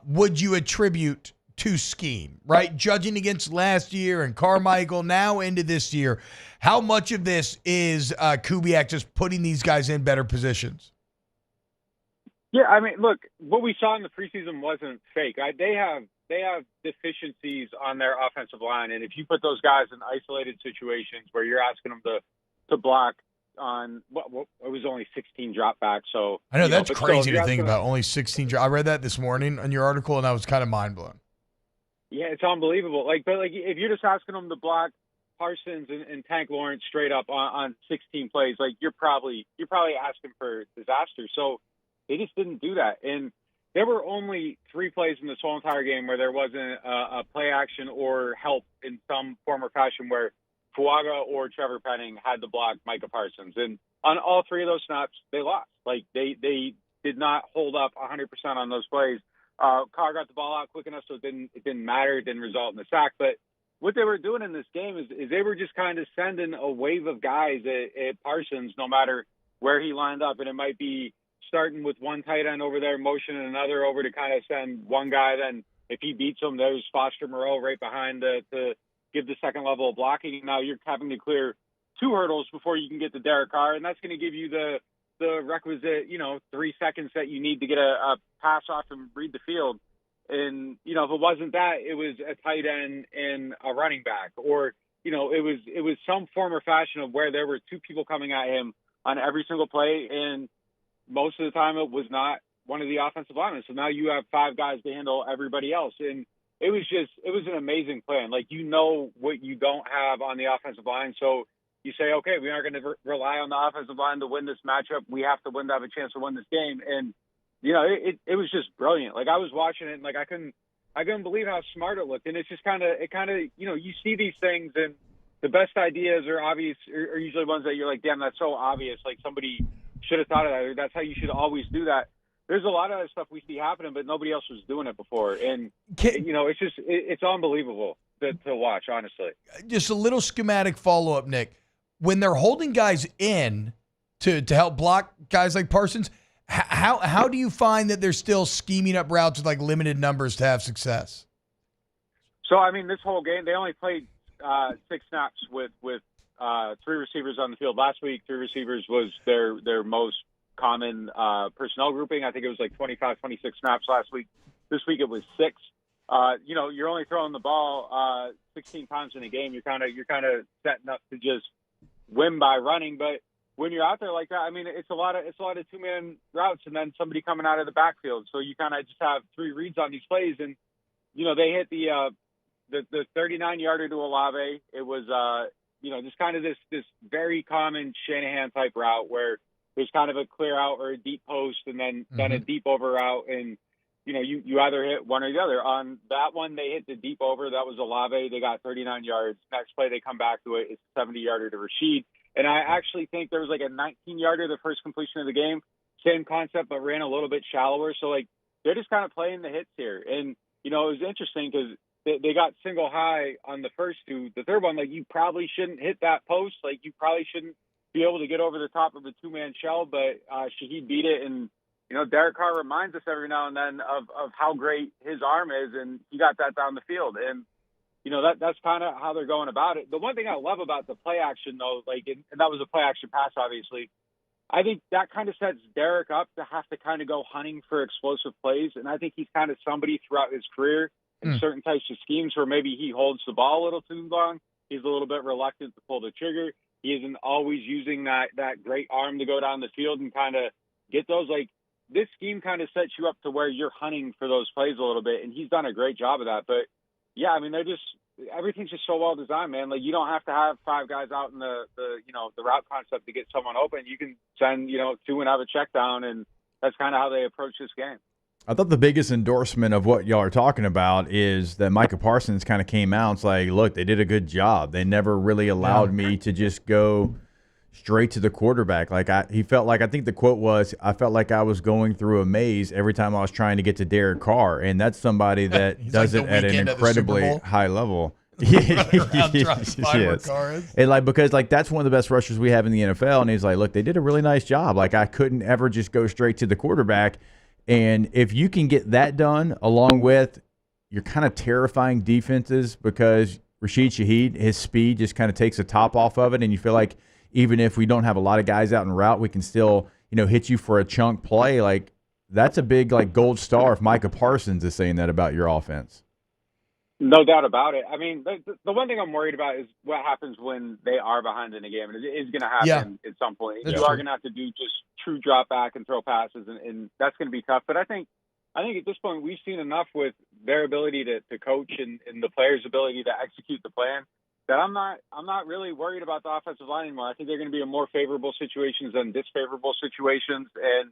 would you attribute to scheme, right? Judging against last year and Carmichael now into this year, how much of this is Kubiak just putting these guys in better positions? Yeah, I mean, look, what we saw in the preseason wasn't fake. They have deficiencies on their offensive line, and if you put those guys in isolated situations where you're asking them to block on it was only 16 dropbacks. So I know that's crazy to think about. Only 16. I read that this morning on your article, and I was kind of mind blown. Yeah, it's unbelievable. But if you're just asking them to block Parsons and Tank Lawrence straight up on 16 plays, like you're probably asking for disaster. So they just didn't do that. And there were only 3 plays in this whole entire game where there wasn't a play action or help in some form or fashion where Fuaga or Trevor Penning had to block Micah Parsons. And on all 3 of those snaps, they lost. Like, they did not hold up 100% on those plays. Carr got the ball out quick enough so it didn't matter. It didn't result in a sack. But what they were doing in this game is they were just kind of sending a wave of guys at Parsons, no matter where he lined up. And it might be starting with one tight end over there, motioning another over to kind of send one guy. Then if he beats him, there's Foster Moreau right behind to give the second level of blocking. Now you're having to clear 2 hurdles before you can get to Derek Carr, and that's going to give you the requisite, 3 seconds that you need to get a pass off and read the field. And, if it wasn't that, it was a tight end and a running back, or, it was some form or fashion of where there were 2 people coming at him on every single play. And most of the time it was not one of the offensive linemen. So now you have 5 guys to handle everybody else. And it was an amazing plan. Like, what you don't have on the offensive line. So you say, okay, we aren't going to rely on the offensive line to win this matchup. We have to win to have a chance to win this game. And, it was just brilliant. Like, I was watching it and I couldn't believe how smart it looked. And it's just kind of, you see these things, and the best ideas are obvious, are usually ones that you're like, damn, that's so obvious. Like, somebody should have thought of that, or that's how you should always do that. There's a lot of other stuff we see happening, but nobody else was doing it before. And, it's unbelievable to watch, honestly. Just a little schematic follow-up, Nick. When they're holding guys in to help block guys like Parsons, how do you find that they're still scheming up routes with like limited numbers to have success? So, this whole game, they only played 6 snaps with 3 receivers on the field. Last week, 3 receivers was their most common personnel grouping. I think it was like 25, 26 snaps last week. This week it was 6. You're only throwing the ball 16 times in a game. You're kind of setting up to just win by running. But when you're out there like that, it's a lot of 2-man routes and then somebody coming out of the backfield. So you kind of just have 3 reads on these plays, and they hit the 39-yarder to Olave. It was just kind of this very common Shanahan type route where there's kind of a clear out or a deep post and then a deep over route, and you either hit one or the other. On that one, they hit the deep over. That was Olave. They got 39 yards. Next play, they come back to it. It's a 70-yarder to Rashid. And I actually think there was like a 19-yarder, the first completion of the game. Same concept, but ran a little bit shallower. So, they're just kind of playing the hits here. And, it was interesting because they got single high on the first 2. The third one, you probably shouldn't hit that post. You probably shouldn't be able to get over the top of the 2-man shell, but Shaheed beat it. And, Derek Carr reminds us every now and then of how great his arm is, and he got that down the field. And, that's kind of how they're going about it. The one thing I love about the play action, though, and that was a play action pass, obviously, I think that kind of sets Derek up to have to kind of go hunting for explosive plays. And I think he's kind of somebody throughout his career in certain types of schemes where maybe he holds the ball a little too long. He's a little bit reluctant to pull the trigger. He isn't always using that great arm to go down the field and kind of get those. This scheme kind of sets you up to where you're hunting for those plays a little bit, and he's done a great job of that. But yeah, everything's just so well designed, man. You don't have to have 5 guys out in the route concept to get someone open. You can send 2 and have a check down, and that's kind of how they approach this game. I thought the biggest endorsement of what y'all are talking about is that Micah Parsons kind of came out and was like, look, they did a good job. They never really allowed me to just go straight to the quarterback. He felt like, I think the quote was, I felt like I was going through a maze every time I was trying to get to Derek Carr. And that's somebody that does it at an incredibly high level. Yes. And because that's one of the best rushers we have in the NFL. And he's like, look, they did a really nice job. I couldn't ever just go straight to the quarterback. And if you can get that done along with your kind of terrifying defenses, because Rashid Shaheed, his speed just kind of takes the top off of it, and you feel like even if we don't have a lot of guys out en route, we can still, hit you for a chunk play. That's a big gold star if Micah Parsons is saying that about your offense. No doubt about it. The one thing I'm worried about is what happens when they are behind in a game, and it is going to happen at some point. You are going to have to do just true drop back and throw passes, and that's going to be tough. But I think at this point we've seen enough with their ability to coach and the players' ability to execute the plan that I'm not really worried about the offensive line anymore. I think they're going to be in more favorable situations than disfavorable situations, and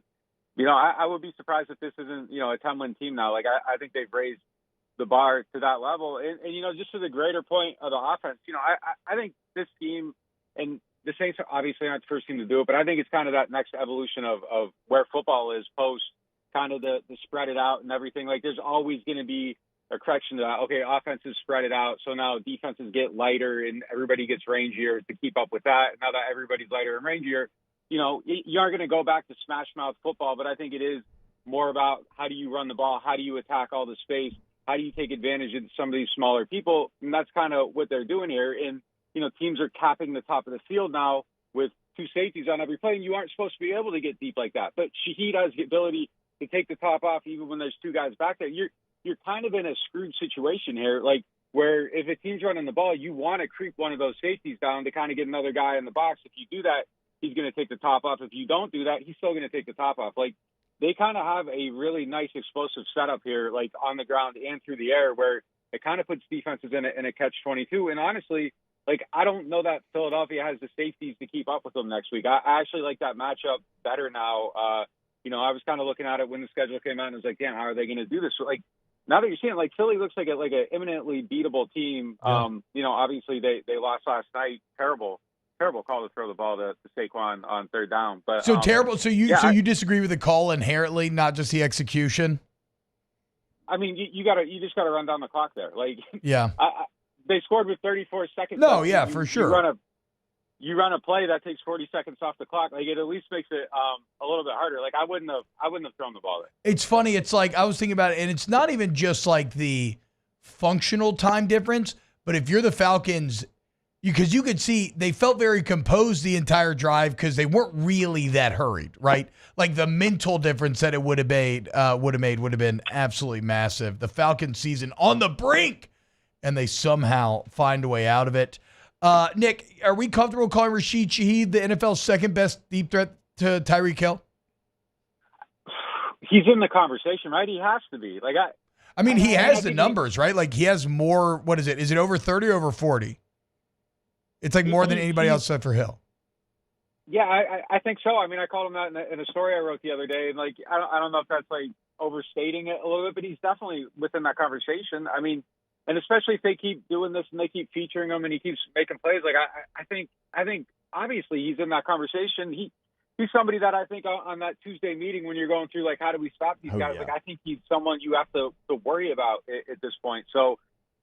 I would be surprised if this isn't a 10-win team now. I think they've raised the bar to that level. And just to the greater point of the offense, I think this team, and the Saints are obviously not the first team to do it, but I think it's kind of that next evolution of where football is post kind of the spread it out and everything. There's always going to be a correction to that. Okay, offenses spread it out, so now defenses get lighter and everybody gets rangier to keep up with that. Now that everybody's lighter and rangier, you aren't going to go back to smash mouth football, but I think it is more about how do you run the ball, how do you attack all the space, how do you take advantage of some of these smaller people, and that's kind of what they're doing here. And teams are capping the top of the field now with 2 safeties on every play, and you aren't supposed to be able to get deep like that. But Shaheed has the ability to take the top off even when there's 2 guys back there. You're kind of in a screwed situation here, like where if a team's running the ball, you want to creep one of those safeties down to kind of get another guy in the box. If you do that, he's going to take the top off. If you don't do that, he's still going to take the top off. Like, they kind of have a really nice explosive setup here, like on the ground and through the air, where it kind of puts defenses in a catch-22. And honestly, like, I don't know that Philadelphia has the safeties to keep up with them next week. I actually like that matchup better now. I was kind of looking at it when the schedule came out and I was like, damn, how are they going to do this? So, like, now that you're seeing, like, Philly looks like an imminently beatable team. Yeah. Obviously they lost last night. Terrible call to throw the ball to Saquon on 3rd down. But so terrible. So you disagree with the call inherently, not just the execution? I mean, you just gotta run down the clock there. Like, yeah, they scored with 34 seconds. No, yeah, for sure. You run a play that takes 40 seconds off the clock. Like, it at least makes it a little bit harder. Like, I wouldn't have thrown the ball there. It's funny. It's like, I was thinking about it, and it's not even just like the functional time difference, but if you're the Falcons, because you could see they felt very composed the entire drive because they weren't really that hurried, right? Like, the mental difference that it would have been absolutely massive. The Falcons season on the brink, and they somehow find a way out of it. Nick, are we comfortable calling Rashid Shaheed the NFL's second best deep threat to Tyreek Hill? He's in the conversation, right? He has to be. Like, I mean, he has the numbers, right? Like, he has more. What is it? Is it over 30 or over 40? It's like more than anybody else except for Hill. Yeah, I think so. I mean, I called him that in a story I wrote the other day, and like, I don't know if that's like overstating it a little bit, but he's definitely within that conversation. I mean, and especially if they keep doing this and they keep featuring him and he keeps making plays, like I think obviously he's in that conversation. He's somebody that I think on that Tuesday meeting when you're going through like how do we stop these guys, like I think he's someone you have to worry about at this point. So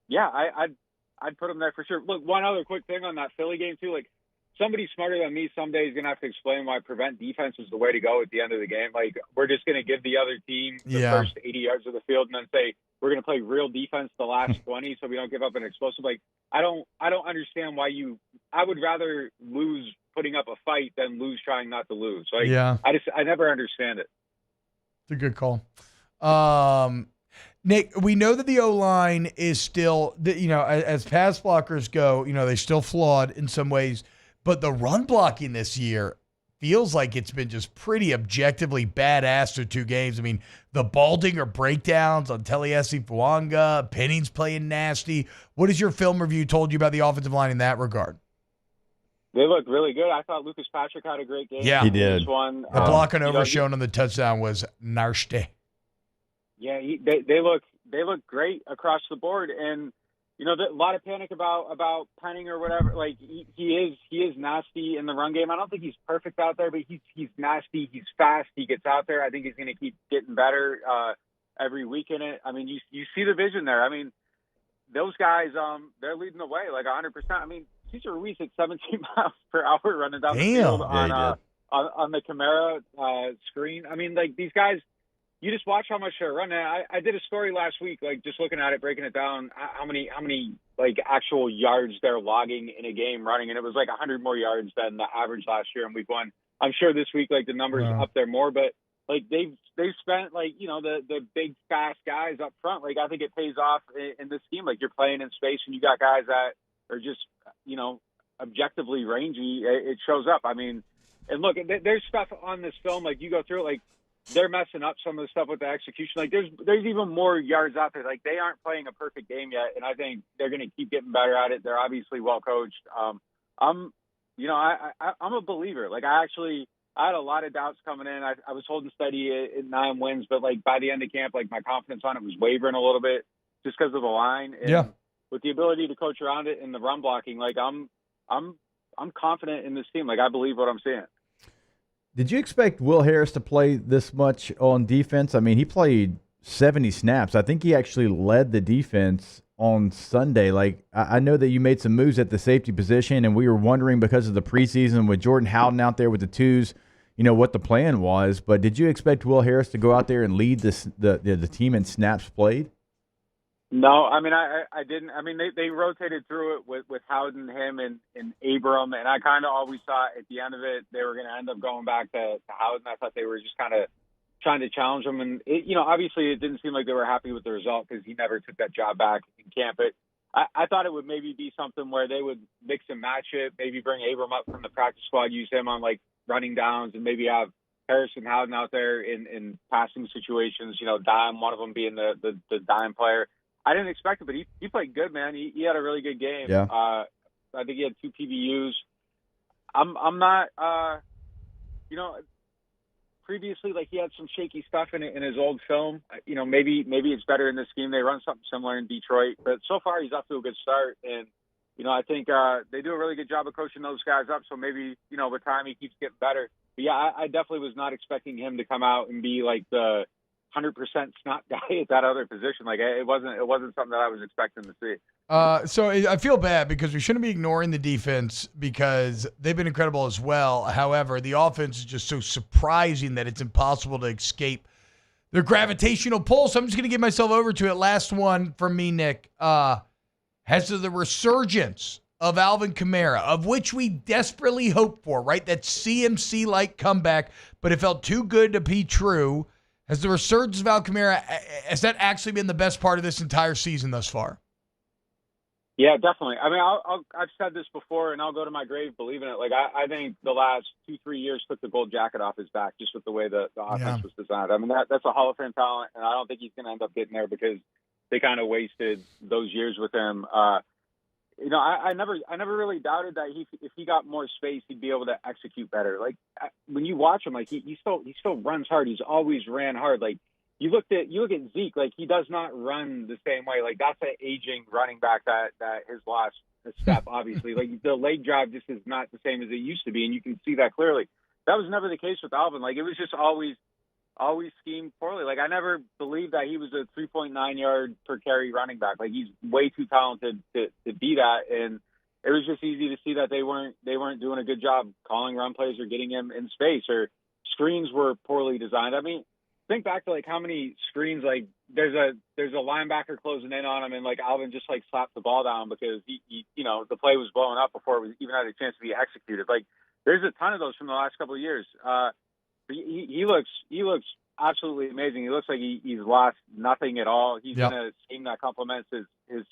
yeah, I'd put him there for sure. Look, one other quick thing on that Philly game too, like somebody smarter than me someday is gonna have to explain why prevent defense is the way to go at the end of the game. Like, we're just gonna give the other team the first 80 yards of the field and then say we're going to play real defense the last 20 so we don't give up an explosive. Like, I don't understand why I would rather lose putting up a fight than lose trying not to lose. Like, yeah. I never understand it. It's a good call. Nick, we know that the O-line is still, as pass blockers go, they're still flawed in some ways, but the run blocking this year feels like it's been just pretty objectively badass through 2 games. I mean, the Baldinger breakdowns on Taliesin Fuanga, Penning's playing nasty. What has your film review told you about the offensive line in that regard? They look really good. I thought Lucas Patrick had a great game. Yeah, he did. This one. The block and over shown on the touchdown was nasty. Yeah, they look great across the board, and a lot of panic about Penning or whatever. Like, he is nasty in the run game. I don't think he's perfect out there, but he's nasty. He's fast. He gets out there. I think he's going to keep getting better every week in it. I mean, you see the vision there. I mean, those guys, they're leading the way like 100%. I mean, Cesar Ruiz at 17 miles per hour running down the field on the Camara screen. I mean, like, these guys, you just watch how much they're running. I did a story last week, like, just looking at it, breaking it down, how many like actual yards they're logging in a game running, and it was like 100 more yards than the average last year in week 1. I'm sure this week, like, the numbers up there more, but like they've spent, like, the big fast guys up front. Like, I think it pays off in this scheme. Like, you're playing in space and you got guys that are just objectively rangy. It shows up. I mean, and look, there's stuff on this film, like, you go through it, like, they're messing up some of the stuff with the execution. Like, there's even more yards out there. Like, they aren't playing a perfect game yet, and I think they're going to keep getting better at it. They're obviously well coached. I'm a believer. Like, I had a lot of doubts coming in. I was holding steady at 9 wins, but like by the end of camp, like, my confidence on it was wavering a little bit just because of the line. And with the ability to coach around it and the run blocking, like, I'm confident in this team. Like, I believe what I'm seeing. Did you expect Will Harris to play this much on defense? I mean, he played 70 snaps. I think he actually led the defense on Sunday. Like, I know that you made some moves at the safety position, and we were wondering because of the preseason with Jordan Howden out there with the twos, what the plan was. But did you expect Will Harris to go out there and lead the team in snaps played? No, I mean, I didn't. I mean, they rotated through it with Howden, him, and Abram, and I kind of always thought at the end of it they were going to end up going back to Howden. I thought they were just kind of trying to challenge him, and obviously it didn't seem like they were happy with the result because he never took that job back in camp. But I thought it would maybe be something where they would mix and match it, maybe bring Abram up from the practice squad, use him on like running downs, and maybe have Harris and Howden out there in passing situations. Dime, one of them being the dime player. I didn't expect it, but he played good, man. He had a really good game. Yeah. I think he had 2 PBUs. I'm not, previously, like, he had some shaky stuff in his old film. Maybe it's better in this scheme. They run something similar in Detroit, but so far he's off to a good start. And, I think they do a really good job of coaching those guys up. So maybe, with time he keeps getting better. But yeah, I definitely was not expecting him to come out and be like the 100% snot guy at that other position. Like, it wasn't something that I was expecting to see. So I feel bad because we shouldn't be ignoring the defense because they've been incredible as well. However, the offense is just so surprising that it's impossible to escape their gravitational pull. So I'm just going to give myself over to it. Last one from me, Nick. Has the resurgence of Alvin Kamara, of which we desperately hoped for, right? That CMC-like comeback, but it felt too good to be true. Has the resurgence of Alvin Kamara, has that actually been the best part of this entire season thus far? Yeah, definitely. I mean, I've said this before, and I'll go to my grave believing it. Like, I think the last 2-3 years took the gold jacket off his back just with the way the offense was designed. I mean, that's a Hall of Fame talent, and I don't think he's going to end up getting there because they kind of wasted those years with him. I never really doubted that if he got more space, he'd be able to execute better. Like, when you watch him, like, he still runs hard. He's always ran hard. Like, you look at Zeke, like, he does not run the same way. Like, that's an aging running back that his last step, obviously. Like, the leg drive just is not the same as it used to be, and you can see that clearly. That was never the case with Alvin. Like, it was just always schemed poorly. Like, I never believed that he was a 3.9 yard per carry running back. Like, he's way too talented to be that. And it was just easy to see that they weren't doing a good job calling run plays or getting him in space, or screens were poorly designed. I mean, think back to like how many screens, like there's a linebacker closing in on him and like Alvin just like slapped the ball down because he the play was blowing up before it was even had a chance to be executed. Like, there's a ton of those from the last couple of years. He looks absolutely amazing. He looks like he's lost nothing at all. He's in a scheme that complements his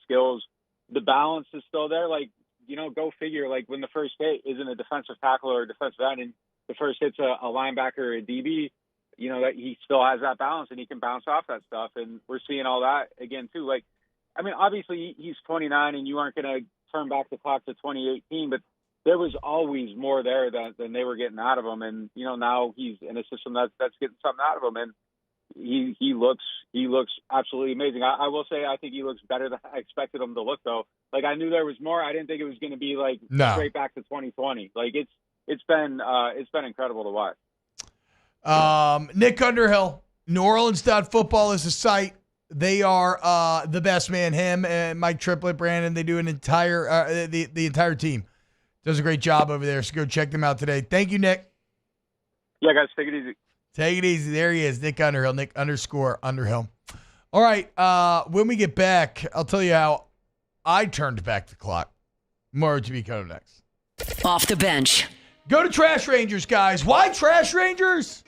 skills. The balance is still there. Like, go figure. Like, when the first hit isn't a defensive tackle or a defensive end, and the first hit's a linebacker or a DB, that he still has that balance and he can bounce off that stuff. And we're seeing all that again too. Like, I mean, obviously he's 29 and you aren't going to turn back the clock to 2018, but there was always more there than they were getting out of him. And, now he's in a system that's getting something out of him. And he looks absolutely amazing. I will say, I think he looks better than I expected him to look, though. Like, I knew there was more. I didn't think it was going to be like straight back to 2020. Like, it's been incredible to watch. Nick Underhill, NewOrleans.football is the site. They are the best man. Him and Mike Triplett, Brandon. They do an entire the entire team does a great job over there. So go check them out today. Thank you, Nick. Yeah, guys, take it easy. Take it easy. There he is, Nick Underhill. Nick _Underhill. All right. When we get back, I'll tell you how I turned back the clock. More OTB coming next. Off the bench. Go to Trash Rangers, guys. Why Trash Rangers?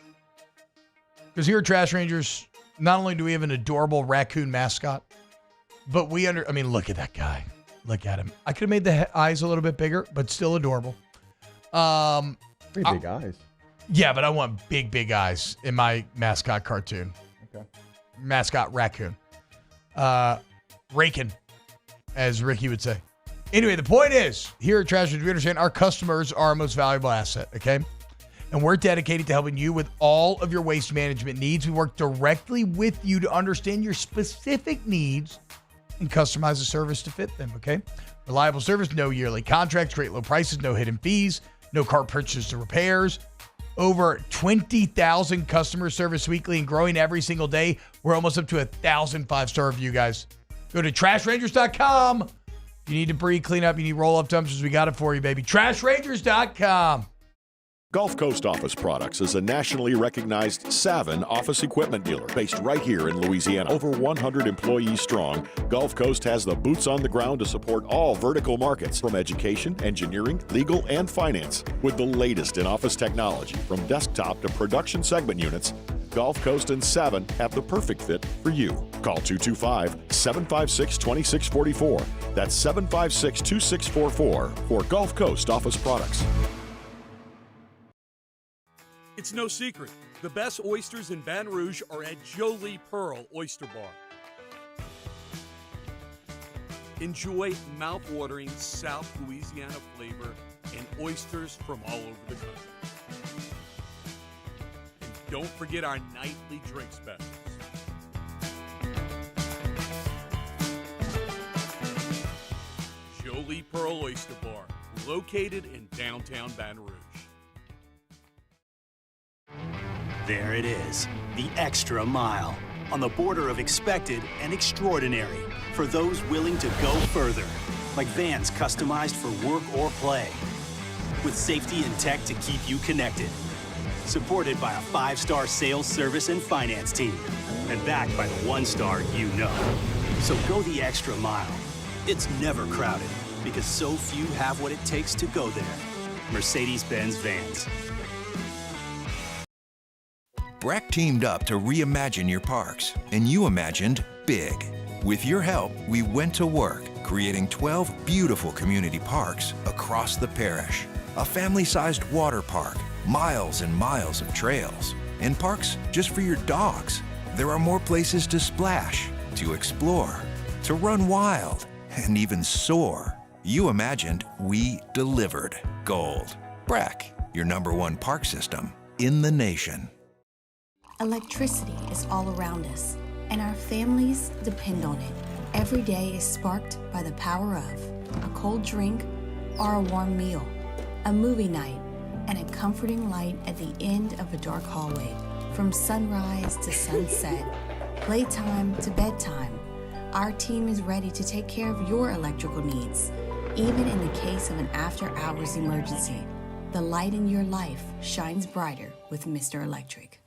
Because here at Trash Rangers, not only do we have an adorable raccoon mascot, but look at that guy. Look at him. I could have made the eyes a little bit bigger, but still adorable. Pretty big eyes. Yeah, but I want big eyes in my mascot cartoon. Okay. Mascot raccoon. Rakin, as Ricky would say. Anyway, the point is, here at Trash Rangers, we understand our customers are our most valuable asset, okay? And we're dedicated to helping you with all of your waste management needs. We work directly with you to understand your specific needs and customize the service to fit them, okay? Reliable service, no yearly contracts, great low prices, no hidden fees, no cart purchases to repairs. over 20,000 customer service weekly and growing every single day. We're almost up to 1,000 5-star review, guys. Go to trashrangers.com. If you need debris cleanup, you need roll-up dumpsters, we got it for you, baby. Trashrangers.com. Gulf Coast Office Products is a nationally recognized Savin office equipment dealer based right here in Louisiana. Over 100 employees strong, Gulf Coast has the boots on the ground to support all vertical markets from education, engineering, legal, and finance. With the latest in office technology from desktop to production segment units, Gulf Coast and Savin have the perfect fit for you. Call 225-756-2644. That's 756-2644 for Gulf Coast Office Products. It's no secret. The best oysters in Baton Rouge are at Jolie Pearl Oyster Bar. Enjoy mouth-watering South Louisiana flavor and oysters from all over the country. And don't forget our nightly drink specials. Jolie Pearl Oyster Bar, located in downtown Baton Rouge. There it is, the extra mile, on the border of expected and extraordinary, for those willing to go further, like vans customized for work or play, with safety and tech to keep you connected, supported by a 5-star sales, service, and finance team, and backed by the 1-star you know. So go the extra mile. It's never crowded, because so few have what it takes to go there. Mercedes-Benz Vans. Breck teamed up to reimagine your parks, and you imagined big. With your help, we went to work, creating 12 beautiful community parks across the parish. A family-sized water park, miles and miles of trails, and parks just for your dogs. There are more places to splash, to explore, to run wild, and even soar. You imagined, we delivered. Gold. Breck, your #1 park system in the nation. Electricity is all around us, and our families depend on it. Every day is sparked by the power of a cold drink or a warm meal, a movie night, and a comforting light at the end of a dark hallway. From sunrise to sunset, playtime to bedtime, our team is ready to take care of your electrical needs, even in the case of an after-hours emergency. The light in your life shines brighter with Mr. Electric.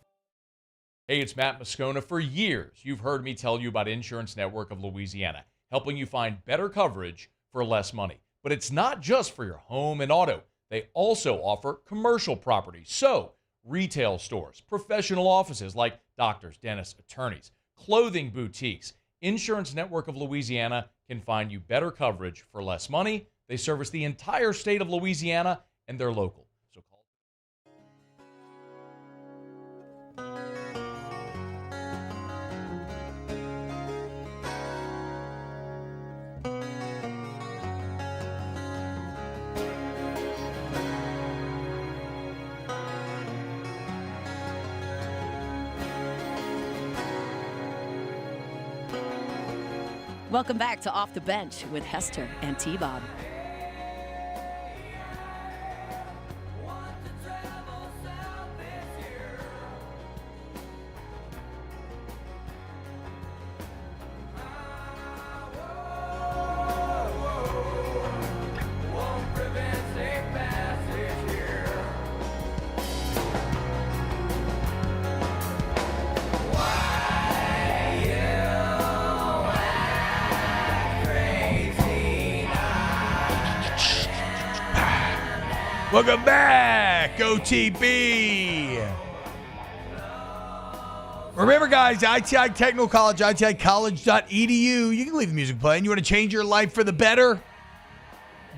Hey, it's Matt Moscona. For years, you've heard me tell you about Insurance Network of Louisiana, helping you find better coverage for less money. But it's not just for your home and auto. They also offer commercial property. So, retail stores, professional offices like doctors, dentists, attorneys, clothing boutiques. Insurance Network of Louisiana can find you better coverage for less money. They service the entire state of Louisiana, and they're local. So call. Welcome back to Off the Bench with Hester and T-Bob. Welcome back, OTB. Remember, guys, ITI Technical College, iticollege.edu. You can leave the music playing. You want to change your life for the better?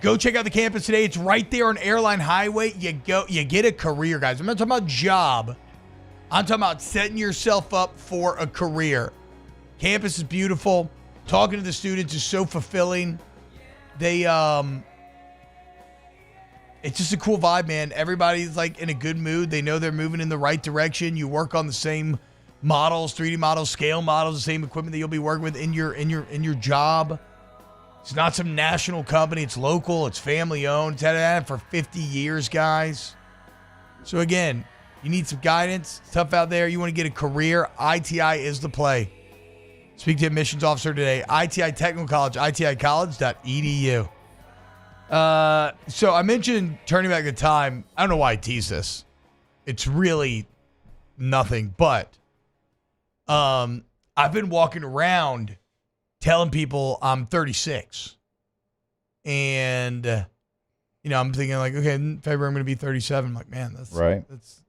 Go check out the campus today. It's right there on Airline Highway. You get a career, guys. I'm not talking about job. I'm talking about setting yourself up for a career. Campus is beautiful. Talking to the students is so fulfilling. It's just a cool vibe, man. Everybody's like in a good mood. They know they're moving in the right direction. You work on the same models, 3D models, scale models, the same equipment that you'll be working with in your job. It's not some national company. It's local. It's family owned. It's had it for 50 years, guys. So again, You need some guidance. It's tough out there. You want to get a career. ITI is the play. Speak to admissions officer today. ITI Technical College, iticollege.edu. So I mentioned turning back the time. I don't know why I tease this. It's really nothing, but I've been walking around telling people I'm 36. And, I'm thinking like, okay, in February I'm going to be 37. I'm like, man, that's right. That's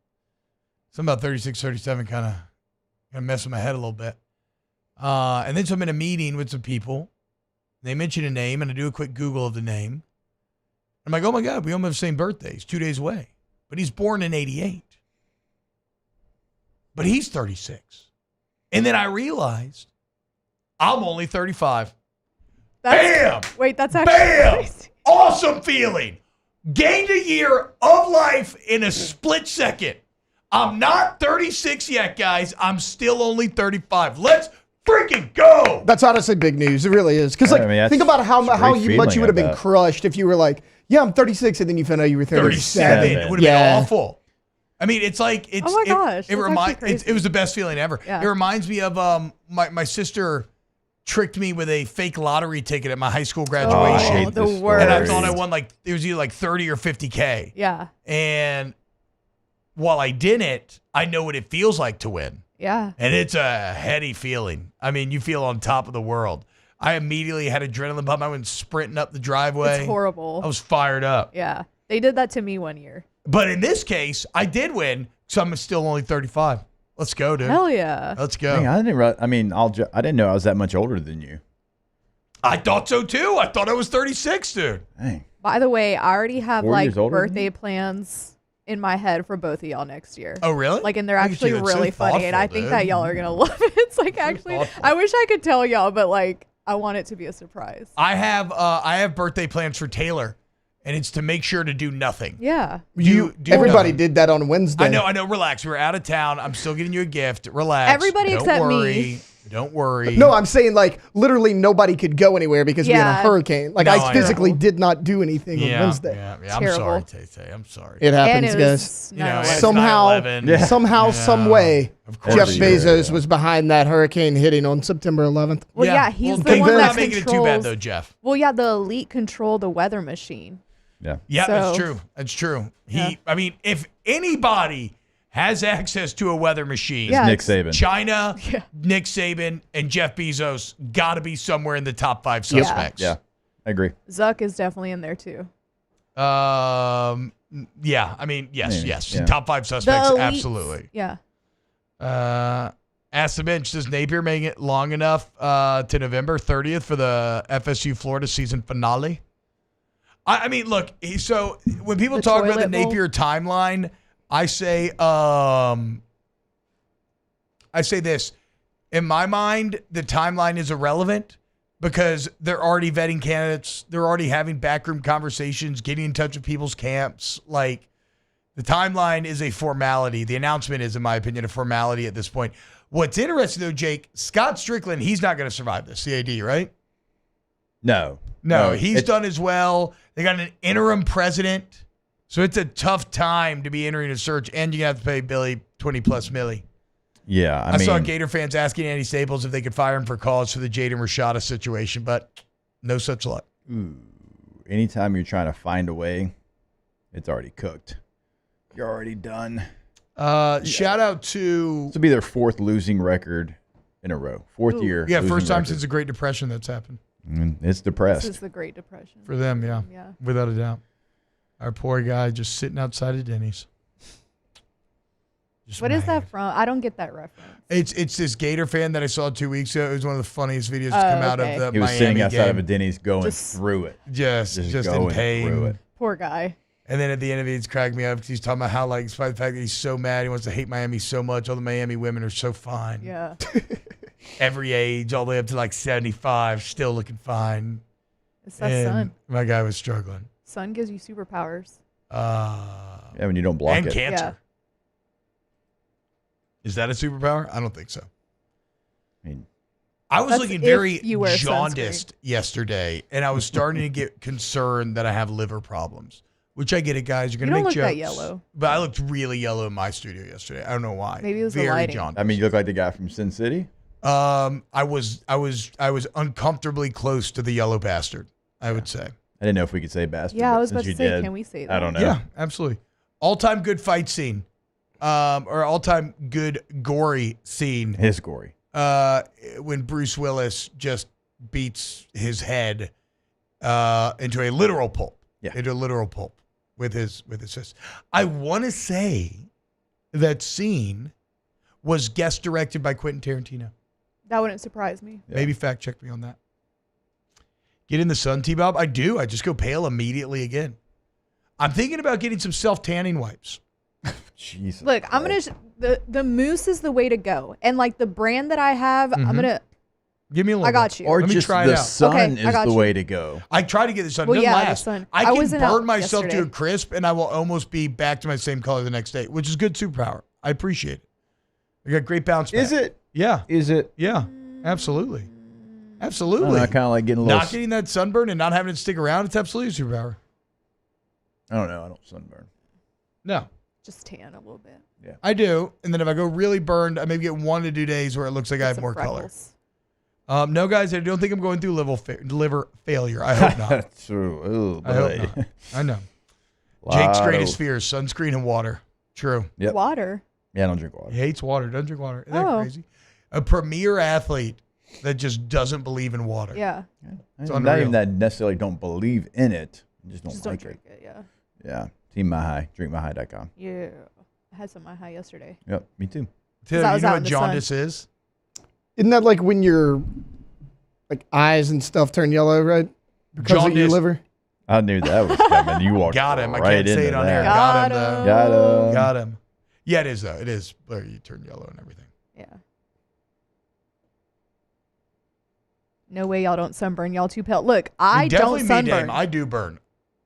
something about 36, 37 kind of mess with my head a little bit. And then so I'm in a meeting with some people. They mention a name, and I do a quick Google of the name. I'm like, oh, my God, we almost have the same birthday. He's 2 days away. But he's born in 88. But he's 36. And then I realized I'm only 35. Bam! Wait, that's actually Bam! crazy. Awesome feeling. Gained a year of life in a split second. I'm not 36 yet, guys. I'm still only 35. Let's freaking go. That's honestly big news. It really is. Because think about how much you would have been crushed if you were like, yeah, I'm 36, and then you found out you were 37. It would have been awful. I mean, it's like it's. Oh my gosh, it was the best feeling ever. Yeah. It reminds me of my sister tricked me with a fake lottery ticket at my high school graduation. Oh, the worst. And I thought I won it was either like 30 or 50K. Yeah. And while I didn't, I know what it feels like to win. Yeah. And it's a heady feeling. I mean, you feel on top of the world. I immediately had adrenaline pump. I went sprinting up the driveway. It's horrible. I was fired up. Yeah. They did that to me one year. But in this case, I did win, so I'm still only 35. Let's go, dude. Hell yeah. Let's go. Dang, I didn't know I was that much older than you. I thought so too. I thought I was 36, dude. Dang. By the way, I already have 4 years older than birthday plans in my head for both of y'all next year. Oh, really? And they're Look at actually you. That's so really funny, and I thoughtful, think dude. that y'all are gonna love it. It's actually, I wish I could tell y'all, but I want it to be a surprise. I have birthday plans for Taylor, and it's to make sure to do nothing. Yeah. Everybody did that on Wednesday. I know. Relax. We're out of town. I'm still getting you a gift. Relax. Everybody Don't except worry. me. Don't worry. No, I'm saying literally nobody could go anywhere because we had a hurricane. I physically did not do anything on Wednesday. Yeah. I'm sorry, Tay. I'm sorry. It happens, guys. Somehow, some way, Jeff Bezos was behind that hurricane hitting on September 11th. Well, yeah, he's the one that not making it too bad though, Jeff. Well, yeah, the elite control the weather machine. Yeah. Yeah, So- that's true. That's true. I mean, if anybody has access to a weather machine, It's Nick Saban. China, Nick Saban, and Jeff Bezos got to be somewhere in the top 5 suspects. Yeah, I agree. Zuck is definitely in there too. Yeah. I mean, yes. Yeah. Top 5 suspects, The elites. absolutely. Yeah. Ask the bench, does Napier make it long enough to November 30th for the FSU Florida season finale? I mean, look, so when people The talk about the toilet bowl? Napier timeline, I say this. In my mind, the timeline is irrelevant because they're already vetting candidates. They're already having backroom conversations, getting in touch with people's camps. Like, the timeline is a formality. The announcement is, in my opinion, a formality at this point. What's interesting, though, Jake, Scott Strickland, he's not going to survive this CAD, right? No, he's done as well. They got an interim president. So it's a tough time to be entering a search, and you have to pay Billy 20-plus milli. Yeah, I saw Gator fans asking Andy Staples if they could fire him for cause for the Jaden Rashada situation, but no such luck. Anytime you're trying to find a way, it's already cooked. You're already done. Shout out to... This will be their 4th losing record in a row. 4th year. Yeah, first time record. since the Great Depression that's happened. It's depressed. This is the Great Depression. For them, yeah. Yeah. Without a doubt. Our poor guy just sitting outside of Denny's. What is that from? I don't get that reference. It's this Gator fan that I saw 2 weeks ago. It was one of the funniest videos to come out of the Miami He was sitting outside game. of a Denny's going through it. Just in going pain. through it. Poor guy. And then at the end of it, it's cracked me up because he's talking about how, despite the fact that he's so mad, he wants to hate Miami so much. All the Miami women are so fine. Yeah. Every age, all the way up to 75, still looking fine. It's that sun. My guy was struggling. Sun gives you superpowers. Yeah, when you don't block and it. cancer. Yeah. Is that a superpower? I don't think so. I I was That's looking if very you wear jaundiced yesterday, and I was starting to get concerned that I have liver problems. which I get it, guys. You're going You to don't make look jokes. that yellow. But I looked really yellow in my studio yesterday. I don't know why. Maybe it was the very lighting. jaundiced. I mean, you look like the guy from Sin City. I was uncomfortably close to the yellow bastard, I would say. I didn't know if we could say bastard. Yeah, I but was since about to you say, did, can we say that? I don't know. Yeah, absolutely. All-time good fight scene. Or all-time good gory scene. His gory. When Bruce Willis just beats his head into a literal pulp. Yeah. Into a literal pulp with his fist. I want to say that scene was guest directed by Quentin Tarantino. That wouldn't surprise me. Yeah. Maybe fact check me on that. Get in the sun, T-Bob? I do. I just go pale immediately again. I'm thinking about getting some self-tanning wipes. Jesus. Look, I'm going to, the mousse is the way to go. And like the brand that I have, I'm going to, Give me a little I got bit. you. Or Let me just try it the out. sun Okay, I is got the you. way to go. I try to get the sun. Well, It doesn't yeah, the last. sun. I I can wasn't burn out myself to yesterday. a crisp, and I will almost be back to my same color the next day, which is good superpower. I appreciate it. I got great bounce back. Is it? Yeah. Is it? Yeah. Absolutely. Absolutely. I kind of like getting a little. Not getting that sunburn and not having it stick around, it's absolutely a superpower. I don't know. I don't sunburn. No. just tan a little bit. Yeah. I do. And then if I go really burned, I maybe get 1 to 2 days where it looks like I have Some more freckles. color. No, guys, I don't think I'm going through liver failure. I hope not. That's true. Ooh, I hope boy. not. I know. Jake's Lot greatest of- fear is sunscreen and water. True. Yep. Water. Yeah, I don't drink water. He hates water. Doesn't drink water. Isn't that Oh. crazy? A premier athlete that just doesn't believe in water. Yeah. It's Not unreal. even that necessarily don't believe in it. Just don't Just like don't drink it. Yeah. Yeah. Team My High. DrinkMyHigh.com. Yeah. I had some of my high yesterday. Yep. Me too. Taylor, I you was know out what in the jaundice sun. is? Isn't that like when your like eyes and stuff turn yellow, right? Because of your Jaundice. liver. I knew that was coming. You walked Got him. I right can't say into it on air. that. Got him. though. Got him. Got him. Yeah, it is though. It is where you turn yellow and everything. Yeah. No way y'all don't sunburn. Y'all too pale. Look, I Definitely don't me, sunburn. Dame. I do burn.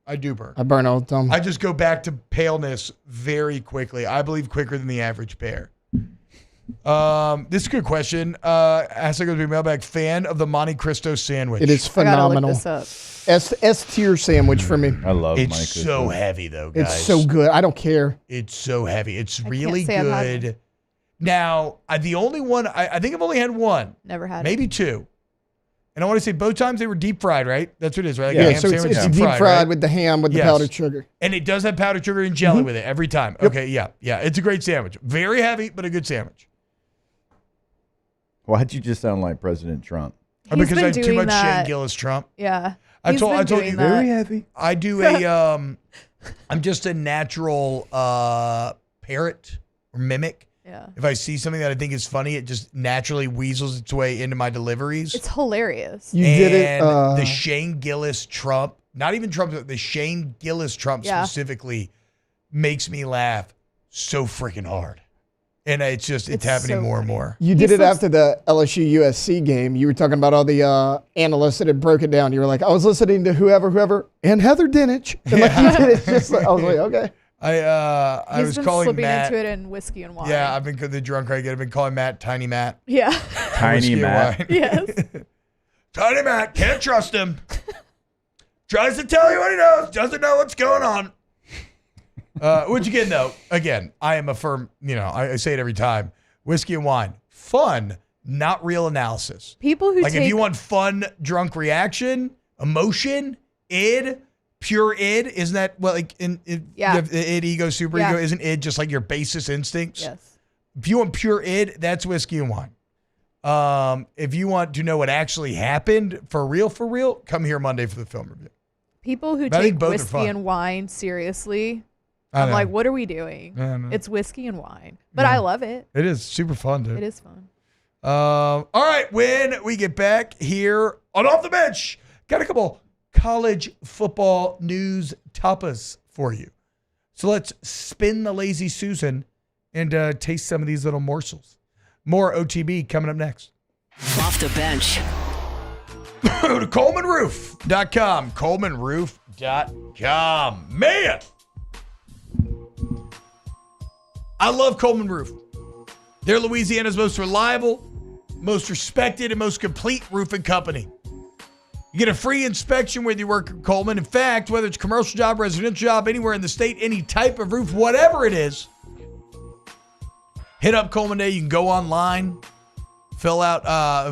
I do burn. I burn all the time. I just go back to paleness very quickly. I believe quicker than the average bear. This is a good question. As I go to Mailbag, fan of the Monte Cristo sandwich. It is I gotta phenomenal. look this up. S tier sandwich for me. I love It's Monte so Cristo. heavy though, guys. It's so good. I don't care. It's so heavy. It's can't really say I've had good. Now, the only one, I think I've only had one, Never had maybe two. And I want to say both times they were deep fried, right? That's what it is, right? Like Yeah, a ham so it's sandwich deep fried right? with the ham with Yes. the powdered sugar. And it does have powdered sugar and jelly with it every time. Okay, yeah. It's a great sandwich. Very heavy, but a good sandwich. Why'd you just sound like President Trump? He's Because been I have too doing much that. Shane Gillis Trump. Yeah. I He's told been you doing that. Very heavy. I do a I'm just a natural parrot or mimic. Yeah. If I see something that I think is funny, it just naturally weasels its way into my deliveries. It's hilarious. You did it. And the Shane Gillis Trump, not even Trump, the Shane Gillis Trump Yeah. specifically makes me laugh so freaking hard. And it's It's happening so more and funny. more. You did He it slips- after the LSU USC game. You were talking about all the analysts that had broke it down. You were like, I was listening to whoever, and Heather Dinich. And like you did it just like, I was like, okay. I He's was been calling slipping Matt. into it in whiskey and wine. Yeah, I've been the drunk right. I've been calling Matt Tiny Matt. Yeah. Tiny Whiskey and Matt. wine. Yes. Tiny Matt, can't trust him. Tries to tell you what he knows, doesn't know what's going on. Which again, though, I am a firm, I say it every time. Whiskey and wine, fun, not real analysis. People who Like take if you want fun, drunk reaction, emotion, pure id, isn't that what like you have the id, ego, super ego? Isn't id just like your basis instincts? Yes. If you want pure id, that's whiskey and wine. If you want to know what actually happened for real, come here Monday for the film review. People who But I think take both are whiskey fun. and wine seriously, I I'm know. like, what are we doing? I know. It's whiskey and wine. But I love it. It is super fun, dude. It is fun. All right, when we get back here on Off the Bench, got a couple college football news tapas for you. So let's spin the lazy Susan and taste some of these little morsels. More OTB coming up next. Off the bench. Go to ColemanRoof.com. ColemanRoof.com. Man, I love Coleman Roof. They're Louisiana's most reliable, most respected, and most complete roofing company. You get a free inspection whether you work at Coleman. In fact, whether it's a commercial job, residential job, anywhere in the state, any type of roof, whatever it is, hit up Coleman Day. You can go online, fill out a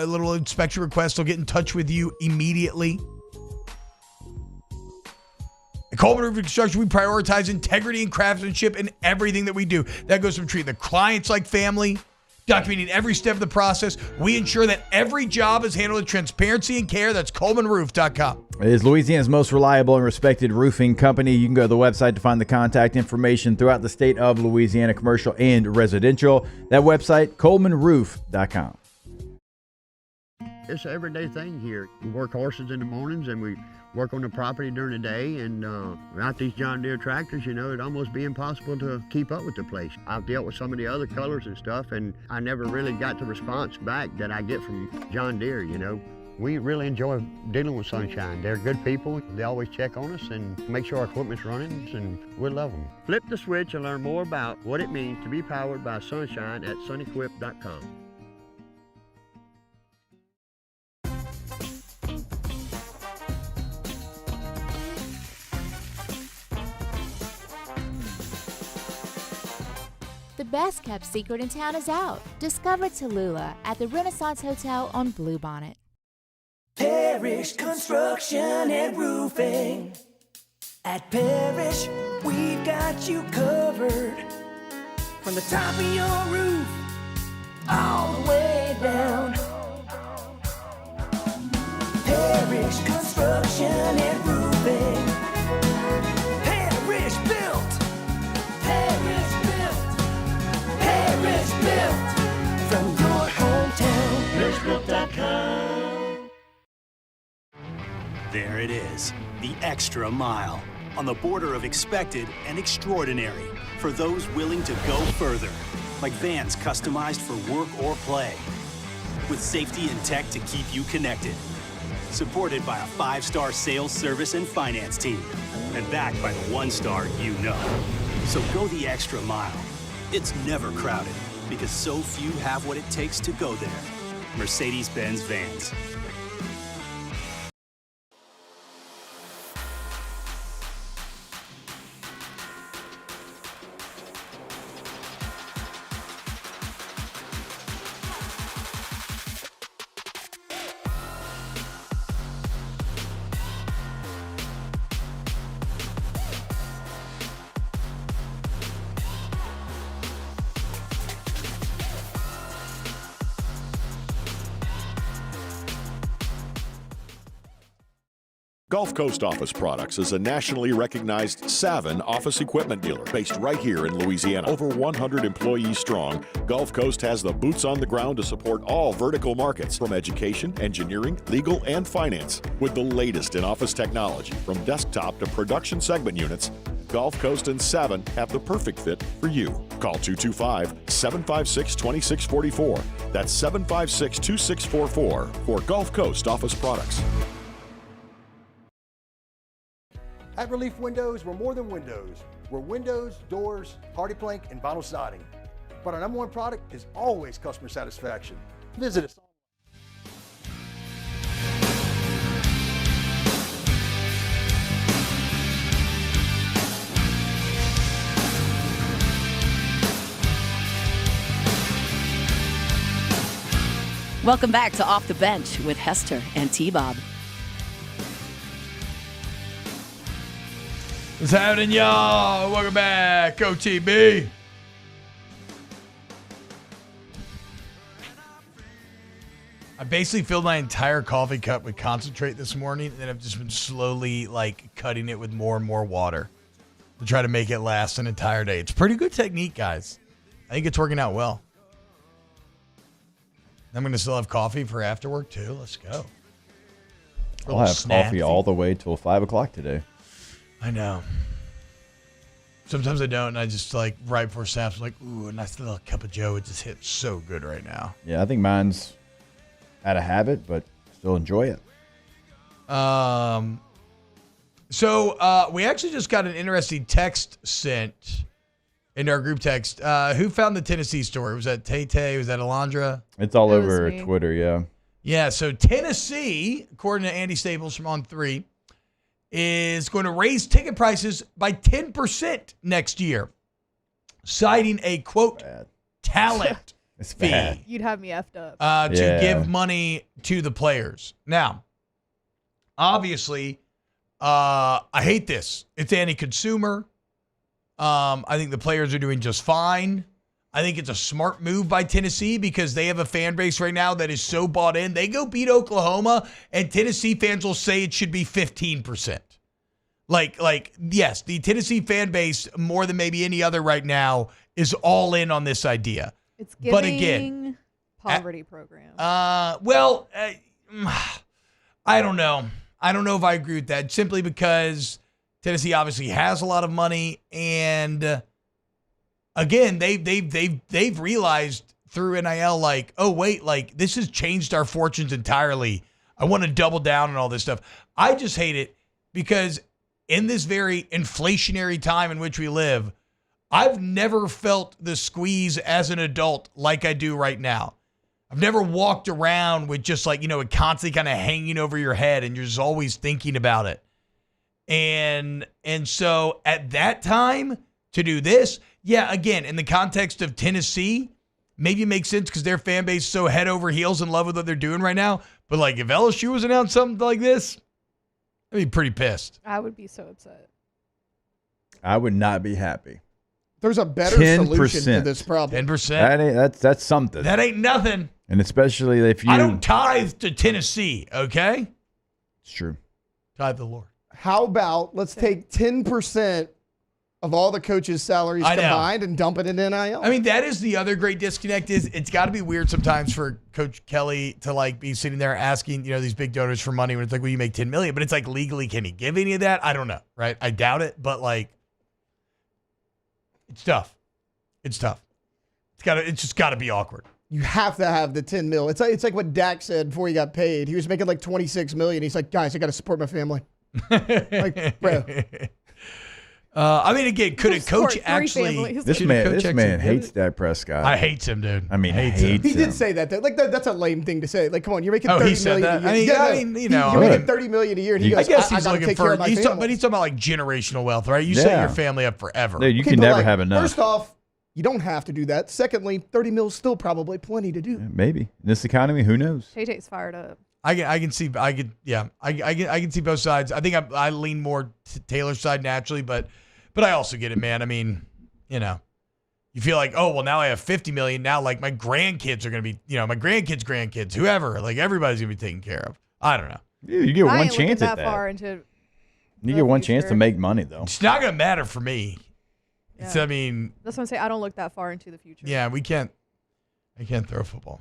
little inspection request. They'll get in touch with you immediately. At Coleman Roofing Construction, we prioritize integrity and craftsmanship in everything that we do. That goes from treating the clients like family, documenting every step of the process. We ensure that every job is handled with transparency and care. That's ColemanRoof.com. It is Louisiana's most reliable and respected roofing company. You can go to the website to find the contact information throughout the state of Louisiana, commercial and residential. That website, ColemanRoof.com. It's an everyday thing here. We work horses in the mornings and we work on the property during the day, and without these John Deere tractors, it'd almost be impossible to keep up with the place. I've dealt with some of the other colors and stuff, and I never really got the response back that I get from John Deere, We really enjoy dealing with Sunshine. They're good people. They always check on us and make sure our equipment's running, and we love them. Flip the switch and learn more about what it means to be powered by Sunshine at sunequip.com. The best kept secret in town is out. Discover Tallulah at the Renaissance Hotel on Bluebonnet. Parrish Construction and Roofing. At Parrish, we've got you covered. From the top of your roof, all the way down. Parrish Construction and Roofing. Parrish built. Parrish built. Parrish built. From your hometown. ParrishBuilt.com. There it is, the extra mile, on the border of expected and extraordinary, for those willing to go further, like vans customized for work or play, with safety and tech to keep you connected, supported by a 5-star sales, service, and finance team, and backed by the 1-star you know. So go the extra mile. It's never crowded, because so few have what it takes to go there. Mercedes-Benz Vans. Gulf Coast Office Products is a nationally recognized Savin office equipment dealer based right here in Louisiana. Over 100 employees strong, Gulf Coast has the boots on the ground to support all vertical markets, from education, engineering, legal, and finance. With the latest in office technology, from desktop to production segment units, Gulf Coast and Savin have the perfect fit for you. Call 225-756-2644. That's 756-2644 for Gulf Coast Office Products. At Relief Windows, we're more than windows. We're windows, doors, hardy plank, and vinyl siding. But our #1 product is always customer satisfaction. Visit us. Welcome back to Off the Bench with Hester and T-Bob. What's happening, y'all? Welcome back, OTB. I basically filled my entire coffee cup with concentrate this morning, and then I've just been slowly cutting it with more and more water to try to make it last an entire day. It's pretty good technique, guys. I think it's working out well. I'm going to still have coffee for after work, too. Let's go. I'll have coffee all the way till 5 o'clock today. I know. Sometimes I don't, and I just right before snaps, I'm like, ooh, a nice little cup of Joe. It just hits so good right now. Yeah, I think mine's out of habit, but still enjoy it. So we actually just got an interesting text sent in our group text. Who found the Tennessee story? Was that Tay-Tay? Was that Alondra? It's all over Twitter, yeah. Yeah, so Tennessee, according to Andy Staples from On 3, is going to raise ticket prices by 10% next year, citing a, quote, talent fee. You'd have me effed up. To give money to the players. Now, obviously, I hate this. It's anti-consumer. I think the players are doing just fine. I think it's a smart move by Tennessee because they have a fan base right now that is so bought in. They go beat Oklahoma, and Tennessee fans will say it should be 15%. Yes, the Tennessee fan base, more than maybe any other right now, is all in on this idea. It's giving but again, poverty program. I don't know. I don't know if I agree with that, simply because Tennessee obviously has a lot of money, and again, they've realized through NIL, like, oh wait, like this has changed our fortunes entirely. I want to double down on all this stuff. I just hate it because in this very inflationary time in which we live, I've never felt the squeeze as an adult like I do right now. I've never walked around with just like, it constantly kind of hanging over your head and you're just always thinking about it. And so at that time to do this, yeah, again, in the context of Tennessee, maybe it makes sense because their fan base is so head over heels in love with what they're doing right now. But like if LSU was announced something like this, I'd be pretty pissed. I would be so upset. I would not be happy. There's a better 10%. solution to this problem. 10%. That's something. That ain't nothing. And especially if you... I don't tithe to Tennessee, okay? It's true. Tithe the Lord. How about let's take 10% of all the coaches' salaries combined and dump it into NIL? I mean, that is the other great disconnect is it's got to be weird sometimes for Coach Kelly to like be sitting there asking, these big donors for money when it's like, well, you make $10 million, but it's like legally, can he give any of that? I don't know, right? I doubt it, but like, it's tough. It's tough. It's just got to be awkward. You have to have the 10 mil. It's like what Dak said before he got paid. He was making like 26 million. He's like, guys, I got to support my family. Like, bro. I mean, again, could a coach actually? This man hates Dak Prescott. I hate him, dude. I mean, hates He him. did say that. Like that's a lame thing to say. Like, come on, you're making he $30 said million that. a year. I mean, you're making $30 million a year. And he goes, I guess I he's gotta looking take for. care of my family. But he's talking about like generational wealth, right? You set your family up forever. Dude, you can never have enough. First off, you don't have to do that. Secondly, 30 mil is still probably plenty to do. Maybe in this economy, who knows? Tay-Tay's fired up. I can see both sides. I think I lean more to Taylor's side naturally, but I also get it, man. I mean, you feel like, oh well, now I have 50 million. Now like my grandkids are gonna be, my grandkids, whoever, like everybody's gonna be taken care of. I don't know. Dude, you get I one ain't looking chance at that far that. into You get one chance to make money though. It's not gonna matter for me. Yeah. It's, I mean, that's what I'm saying. I don't look that far into the future. yeah, I can't throw football.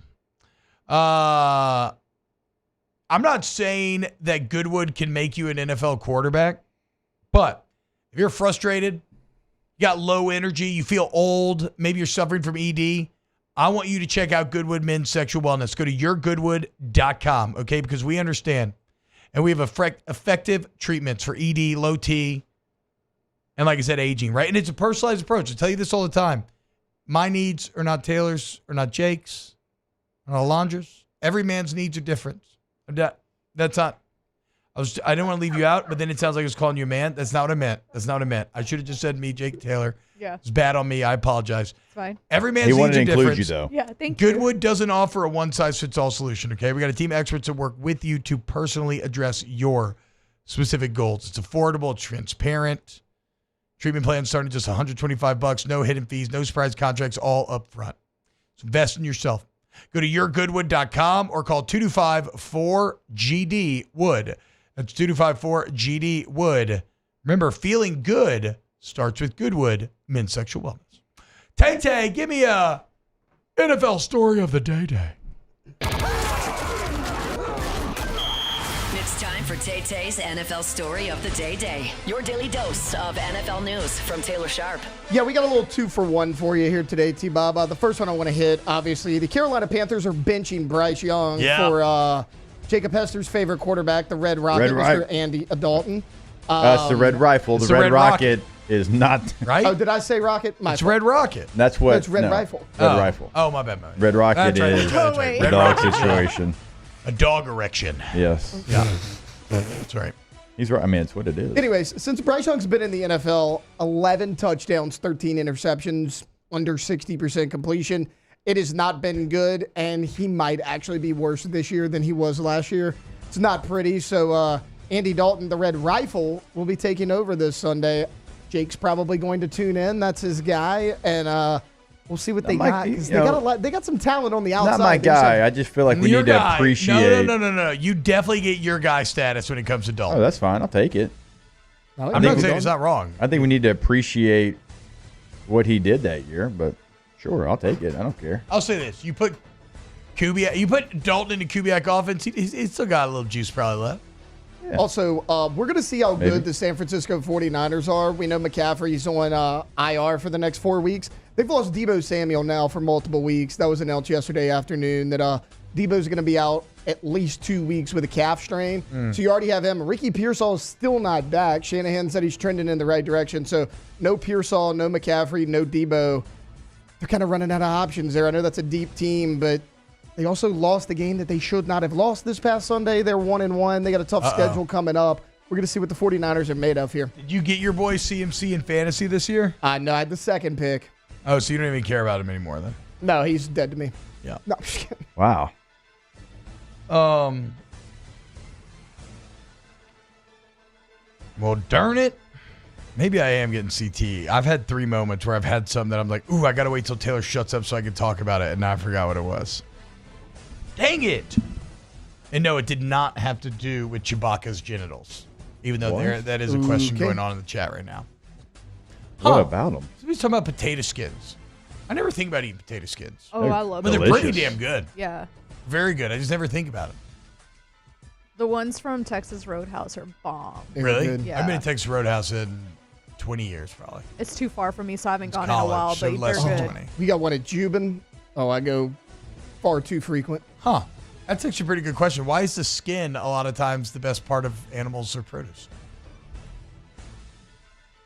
I'm not saying that Goodwood can make you an NFL quarterback, but if you're frustrated, you got low energy, you feel old, maybe you're suffering from ED, I want you to check out Goodwood Men's Sexual Wellness. Go to yourgoodwood.com, okay? Because we understand. And we have effective treatments for ED, low T, and like I said, aging, right? And it's a personalized approach. I tell you this all the time. My needs are not Taylor's, or not Jake's, or not Alondra's. Every man's needs are different. That's not. I didn't want to leave you out, but then it sounds like I was calling you a man. That's not what I meant. I should have just said me, Jake Taylor. Yeah. It's bad on me. I apologize. It's fine. Every man's needs are different. He wanted to include you, though. Yeah, thank you. Goodwood doesn't offer a one-size-fits-all solution, okay? We got a team of experts that work with you to personally address your specific goals. It's affordable, it's transparent. Treatment plans starting at just $125, no hidden fees, no surprise contracts, all up front. So invest in yourself. Go to yourgoodwood.com or call 225-4GD-WOOD. That's 225-4GD-WOOD. Remember, feeling good starts with Goodwood Men's Sexual Wellness. Tay-Tay, give me a NFL story of the day. It's time for Tay-Tay's NFL Story of the Day. Your daily dose of NFL news from Taylor Sharp. Yeah, we got a little 2-for-1 for you here today, T-Bob. The first one I want to hit, obviously, the Carolina Panthers are benching Bryce Young for Jacob Hester's favorite quarterback, the Red Rocket, Mr. Andy Dalton. It's the Red Rifle. The Red Rocket is not. Right? Oh, did I say Rocket? It's Red Rocket. That's what. It's Red Rifle. Red Rifle. Oh, my bad. Red Rocket is Red the dog situation. A dog erection. Yes. Yeah. That's right. He's right. I mean, it's what it is. Anyways, since Bryce Young's been in the NFL, 11 touchdowns, 13 interceptions, under 60% completion. It has not been good, and he might actually be worse this year than he was last year. It's not pretty. So Andy Dalton, the Red Rifle, will be taking over this Sunday. Jake's probably going to tune in. That's his guy, and we'll see what they got. Because they got some talent on the outside. Not my guy. I just feel like we need to appreciate. No. You definitely get your guy status when it comes to Dalton. Oh, that's fine. I'll take it. I'm not saying it's not wrong. I think we need to appreciate what he did that year, but sure, I'll take it. I don't care. I'll say this: you put Dalton into Kubiak offense, he's still got a little juice probably left. Yeah. Also, we're going to see how good the San Francisco 49ers are. We know McCaffrey's on IR for the next 4 weeks. They've lost Deebo Samuel now for multiple weeks. That was announced yesterday afternoon that Deebo's going to be out at least 2 weeks with a calf strain. So you already have him. Ricky Pearsall is still not back. Shanahan said he's trending in the right direction. So no Pearsall, no McCaffrey, no Deebo. They're kind of running out of options there. I know that's a deep team, but they also lost the game that they should not have lost this past Sunday. They're 1-1. They got a tough schedule coming up. We're going to see what the 49ers are made of here. Did you get your boy CMC in fantasy this year? No, I had the second pick. Oh, so you don't even care about him anymore then? No, he's dead to me. Yeah. No, I'm just kidding. Wow. Well, darn it. Maybe I am getting CTE. I've had 3 moments where I've had some that I'm like, ooh, I got to wait till Taylor shuts up so I can talk about it, and now I forgot what it was. Dang it. And no, it did not have to do with Chewbacca's genitals, even though that is a question going on in the chat right now. What about them? Somebody's talking about potato skins. I never think about eating potato skins. Oh, I love them. But they're pretty damn good. Yeah. Very good. I just never think about them. The ones from Texas Roadhouse are bomb. Really? Yeah. I've been to Texas Roadhouse in 20 years probably. It's too far from me, so I haven't gone college, in a while, so but less they're than good. 20. We got one at Jubin. Oh, I go far too frequent. Huh. That's actually a pretty good question. Why is the skin a lot of times the best part of animals or produce?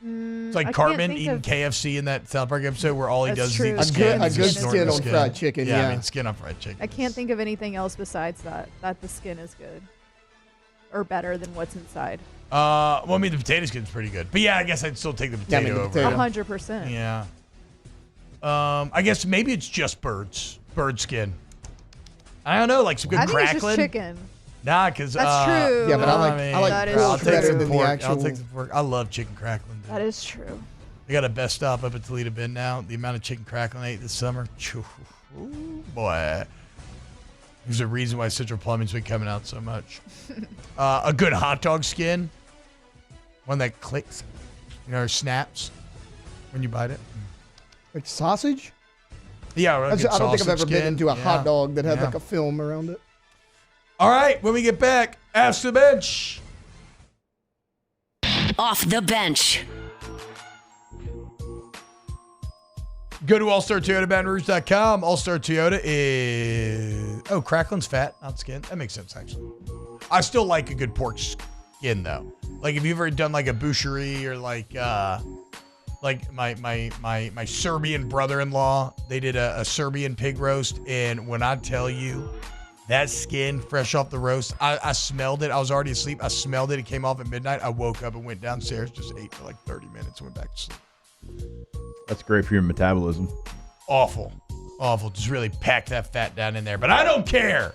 It's like Cartman eating KFC in that South Park episode where all he does is eat the skin. A good skin on fried chicken, yeah. I mean, skin on fried chicken. I can't think of anything else besides that the skin is good or better than what's inside. Well, I mean, the potato skin's pretty good. But yeah, I guess I'd still take the potato over. 100%. Yeah. I guess maybe it's just bird skin. I don't know, like some good I think crackling. it's just chicken. Nah, because that's true. Yeah, but I like pork better than the actual. I'll take the pork. I love chicken crackling. Dude. That is true. They got a best stop up at Toledo Bend now. The amount of chicken crackling I ate this summer, ooh, boy. There's a reason why Central Plumbing's been coming out so much. A good hot dog skin, one that clicks, or snaps when you bite it. Like sausage? Yeah, I don't think I've ever been into a hot dog that had like a film around it. All right, when we get back, Ask the Bench. Off the bench. Go to allstartoyotabatonrouge.com. All-Star Toyota is... Oh, crackling's fat, not skin. That makes sense, actually. I still like a good pork skin, though. Like, if you've ever done, like, a boucherie or, like my Serbian brother-in-law, they did a Serbian pig roast, and when I tell you that skin fresh off the roast, I smelled it. I was already asleep. I smelled it. It came off at midnight. I woke up and went downstairs, just ate for like 30 minutes, went back to sleep. That's great for your metabolism. Awful. Just really pack that fat down in there. But I don't care.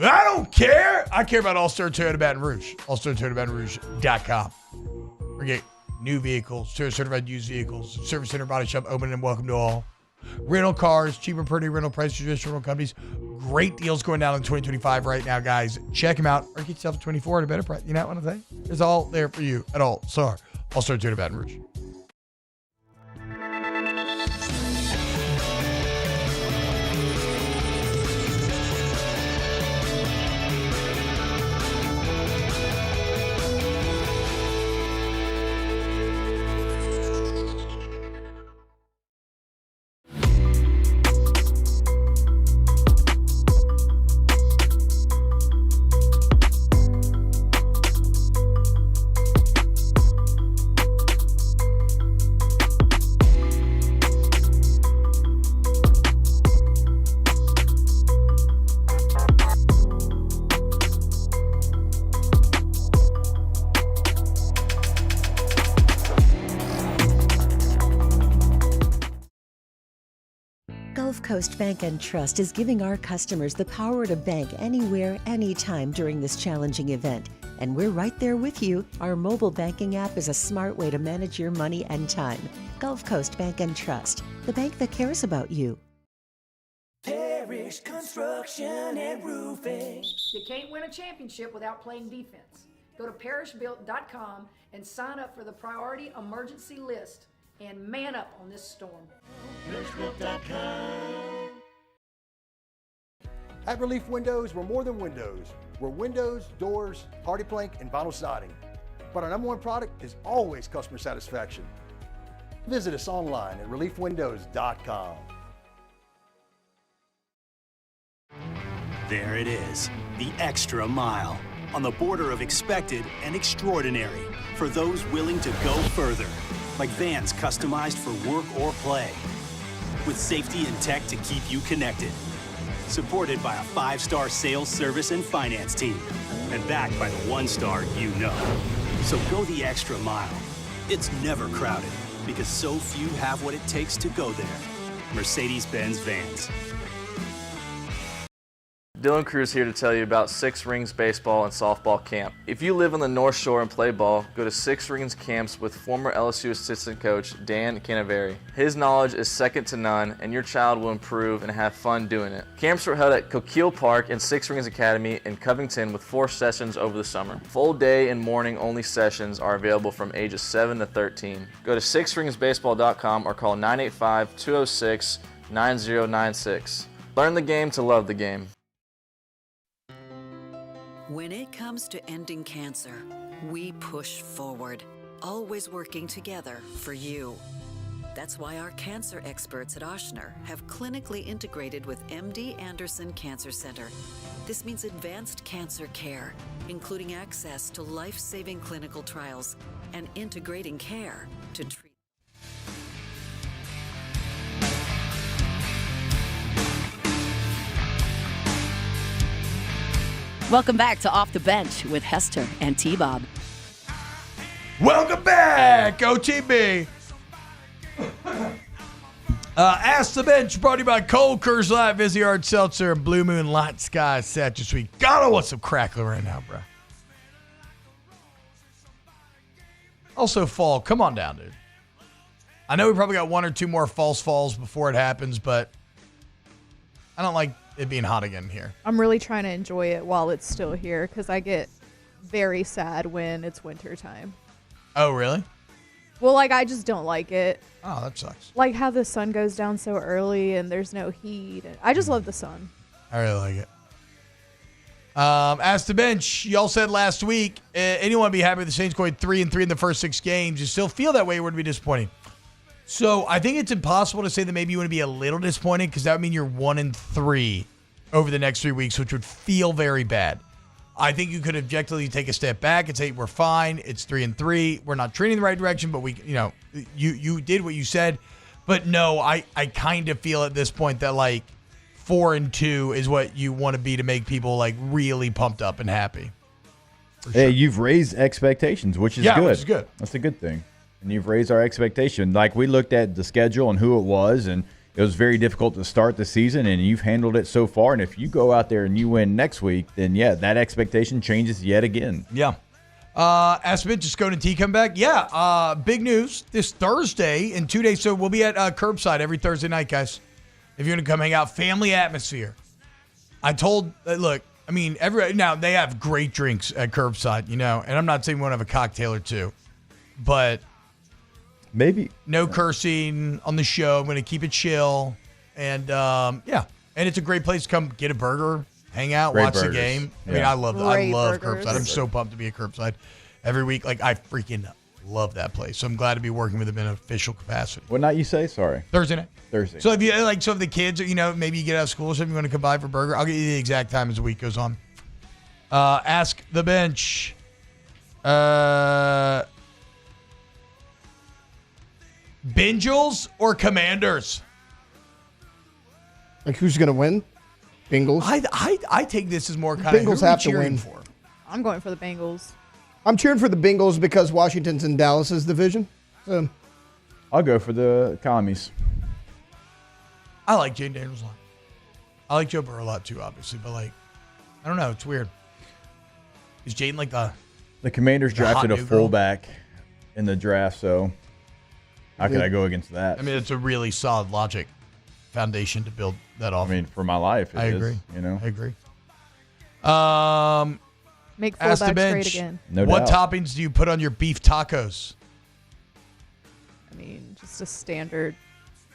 I care about All-Star Toyota Baton Rouge. AllStarToyotaBatonRouge.com. We get new vehicles, certified used vehicles, service center, body shop, open and welcome to all. Rental cars, cheap and pretty rental prices, traditional rental companies. Great deals going down in 2025 right now, guys. Check them out or get yourself a 24 at a better price. You know what I'm saying? It's all there for you at all. So, All-Star Toyota Baton Rouge. Gulf Coast Bank and Trust is giving our customers the power to bank anywhere, anytime during this challenging event. And we're right there with you. Our mobile banking app is a smart way to manage your money and time. Gulf Coast Bank and Trust, the bank that cares about you. Parish Construction and Roofing. You can't win a championship without playing defense. Go to parishbuilt.com and sign up for the priority emergency list and man up on this storm. At Relief Windows, we're more than windows. We're windows, doors, hardy plank, and vinyl siding. But our number one product is always customer satisfaction. Visit us online at reliefwindows.com. There it is, the extra mile, on the border of expected and extraordinary for those willing to go further, like vans customized for work or play, with safety and tech to keep you connected. Supported by a 5-star sales, service, and finance team, and backed by the 1-star you know. So go the extra mile. It's never crowded, because so few have what it takes to go there. Mercedes-Benz Vans. Dylan Cruz here to tell you about Six Rings Baseball and Softball Camp. If you live on the North Shore and play ball, go to Six Rings Camps with former LSU assistant coach Dan Canaveri. His knowledge is second to none, and your child will improve and have fun doing it. Camps are held at Coquille Park and Six Rings Academy in Covington with 4 sessions over the summer. Full day and morning only sessions are available from ages 7 to 13. Go to sixringsbaseball.com or call 985-206-9096. Learn the game to love the game. When it comes to ending cancer, we push forward, always working together for you. That's why our cancer experts at Ochsner have clinically integrated with MD Anderson Cancer Center. This means advanced cancer care, including access to life-saving clinical trials and integrating care to treat. Welcome back to Off the Bench with Hester and T-Bob. Welcome back, OTB. Ask the Bench, brought to you by Cold Curse Light, Vizzy Hard Seltzer, and Blue Moon Light Sky Satchel Sweet. God, I want some crackler right now, bro. Also, fall. Come on down, dude. I know we probably got 1 or 2 more false falls before it happens, but I don't like it being hot again here. I'm really trying to enjoy it while it's still here because I get very sad when it's winter time. Oh, really? Well, like, I just don't like it. Oh, that sucks. Like how the sun goes down so early and there's no heat. I just love the sun. I really like it. Ask the Bench. Y'all said last week, anyone be happy with the Saints going 3-3 in the first 6 games? You still feel that way, or would it be disappointing? So I think it's impossible to say that maybe you want to be a little disappointed because that would mean you're 1-3 over the next 3 weeks, which would feel very bad. I think you could objectively take a step back and say, we're fine. It's 3-3. We're not trending in the right direction, but you did what you said. But no, I kind of feel at this point that like 4-2 is what you want to be to make people like really pumped up and happy. Hey, you've raised expectations, which is good. Which is good. That's a good thing. And you've raised our expectation. Like, we looked at the schedule and who it was, and it was very difficult to start the season, and you've handled it so far. And if you go out there and you win next week, then, yeah, that expectation changes yet again. Yeah. Ask Mitch, just going to T come back. Yeah, big news this Thursday in 2 days. So we'll be at Curbside every Thursday night, guys. If you're going to come hang out, family atmosphere. I told, look, I mean, now they have great drinks at Curbside, and I'm not saying we won't have a cocktail or two, but maybe no cursing on the show. I'm going to keep it chill. And yeah, and it's a great place to come get a burger, hang out, watch the game. Yeah. I mean, I love Curbside. I'm so pumped to be at Curbside every week. Like, I freaking love that place. So I'm glad to be working with them in an official capacity. What night you say? Sorry. Thursday night. Thursday. So if you if the kids, maybe you get out of school or something, you want to come by for a burger, I'll get you the exact time as the week goes on. Ask the Bench. Bengals or Commanders? Like, who's going to win? Bengals? I take this as more kind of Bengals have to win. For? I'm going for the Bengals. I'm cheering for the Bengals because Washington's in Dallas's division. So I'll go for the Commies. I like Jane Daniels a lot. I like Joe Burrow a lot too, obviously, but like, I don't know. It's weird. Is Jaden like the Commanders drafted a hot new girl? fullback in the draft, so how could I go against that? I mean, it's a really solid logic foundation to build that off. I mean, for my life, I it is, agree. You know, I agree. Make ask the fullbacks bench, great again. No what doubt. toppings do you put on your beef tacos? I mean, just a standard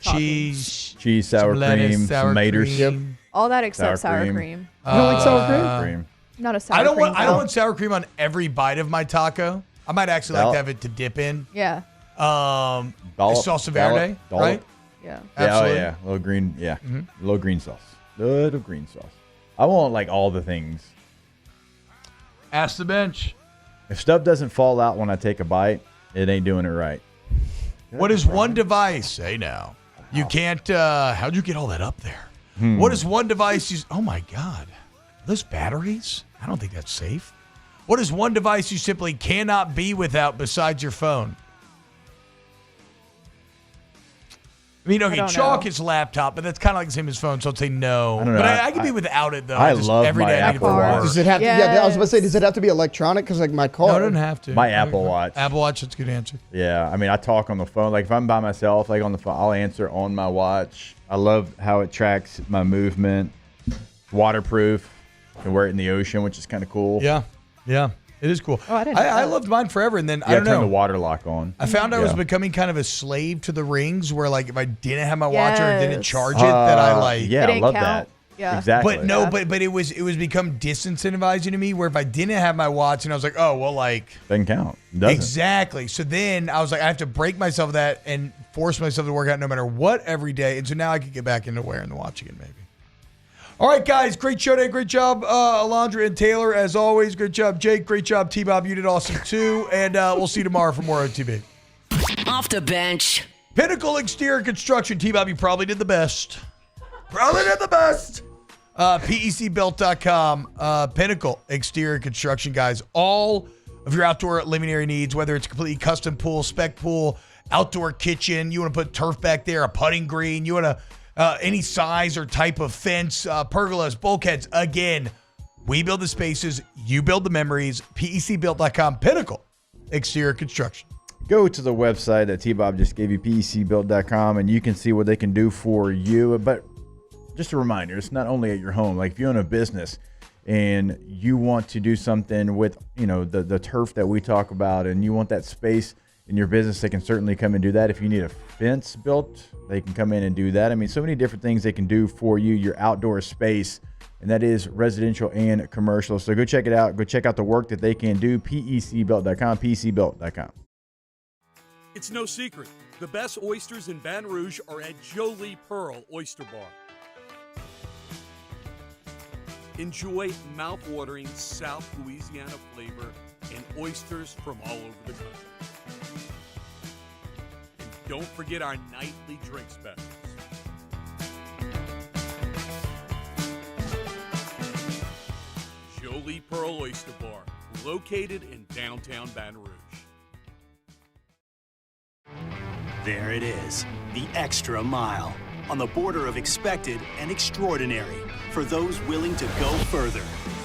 Cheese, sour some lettuce, cream, sour some maters. cream. all that except sour cream. You don't like sour cream? Not a sour I don't cream. want. I don't want sour cream on every bite of my taco. I might actually like to have it to dip in. Yeah. Dollop, Salsa verde, dollop. right? Yeah. Absolutely. Yeah, little green, Mhm. little green sauce. Little green sauce. I want like all the things. Ask the bench. If stuff doesn't fall out when I take a bite, it ain't doing it right. What is one device? Hey now, you can't. How'd you get all that up there? What is one device you? Oh my God, are those batteries? I don't think that's safe. What is one device you simply cannot be without besides your phone? I mean, okay, don't chalk know. is laptop, but that's kind of like the same as phone, so I'd say no. I don't know. But I can be without it, though. I just love every my day I need it Apple for Watch. work. Does it have to? Yeah, I was about to say, does it have to be electronic? Because like my car. No, it doesn't have to. My Apple Watch. Apple Watch, that's a good answer. Yeah, I mean, I talk on the phone. Like if I'm by myself, like on the phone, I'll answer on my watch. I love how it tracks my movement. Waterproof. You can wear it in the ocean, which is kind of cool. Yeah, it is cool. Oh, I didn't know I that. loved mine forever, and then I Yeah, don't turn know. the water lock on. I found I was Yeah. becoming kind of a slave to the rings, where like if I didn't have my watch or didn't Yes. charge it, that I like. Yeah, It I didn't love count. that. Yeah. Exactly. But no, but it was become disincentivizing to me. Where if I didn't have my watch, and I was like, oh well, like Doesn't count. Doesn't. exactly. So then I was like, I have to break myself of that and force myself to work out no matter what every day. And so now I could get back into wearing the watch again, maybe. All right, guys, great show today. Great job, Alondra and Taylor, as always. Great job, Jake. Great job, T-Bob. You did awesome, too. And we'll see you tomorrow for more OTB. Off the bench. Pinnacle Exterior Construction. T-Bob, you probably did the best. PECbuilt.com. Pinnacle Exterior Construction, guys. All of your outdoor living area needs, whether it's a completely custom pool, spec pool, outdoor kitchen, you want to put turf back there, a putting green, you want to any size or type of fence, pergolas, bulkheads. Again, we build the spaces, you build the memories. PECbuilt.com. Pinnacle Exterior Construction. Go to the website that T-Bob just gave you, PECbuilt.com, and you can see what they can do for you. But just a reminder, it's not only at your home. Like if you own a business and you want to do something with, you know, the turf that we talk about, and you want that space in your business, they can certainly come and do that. If you need a fence built, they can come in and do that. I mean, so many different things they can do for you, your outdoor space, and that is residential and commercial. So go check it out. Go check out the work that they can do. PECbuilt.com, PECbuilt.com. It's no secret. The best oysters in Baton Rouge are at Jolie Pearl Oyster Bar. Enjoy mouth-watering South Louisiana flavor and oysters from all over the country. And don't forget our nightly drink specials. Jolie Pearl Oyster Bar, located in downtown Baton Rouge. There it is, the extra mile, on the border of expected and extraordinary, for those willing to go further,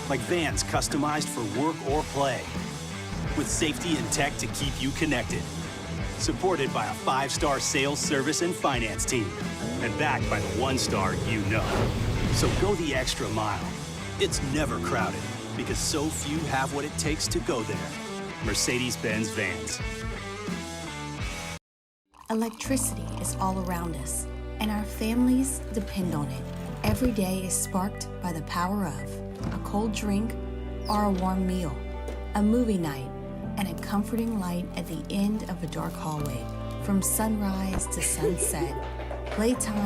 like vans customized for work or play, with safety and tech to keep you connected, supported by a 5-star sales, service, and finance team, and backed by the 1-star you know. So go the extra mile. It's never crowded, because so few have what it takes to go there. Mercedes-Benz Vans. Electricity is all around us, and our families depend on it. Every day is sparked by the power of a cold drink or a warm meal, a movie night, and a comforting light at the end of a dark hallway. From sunrise to sunset, playtime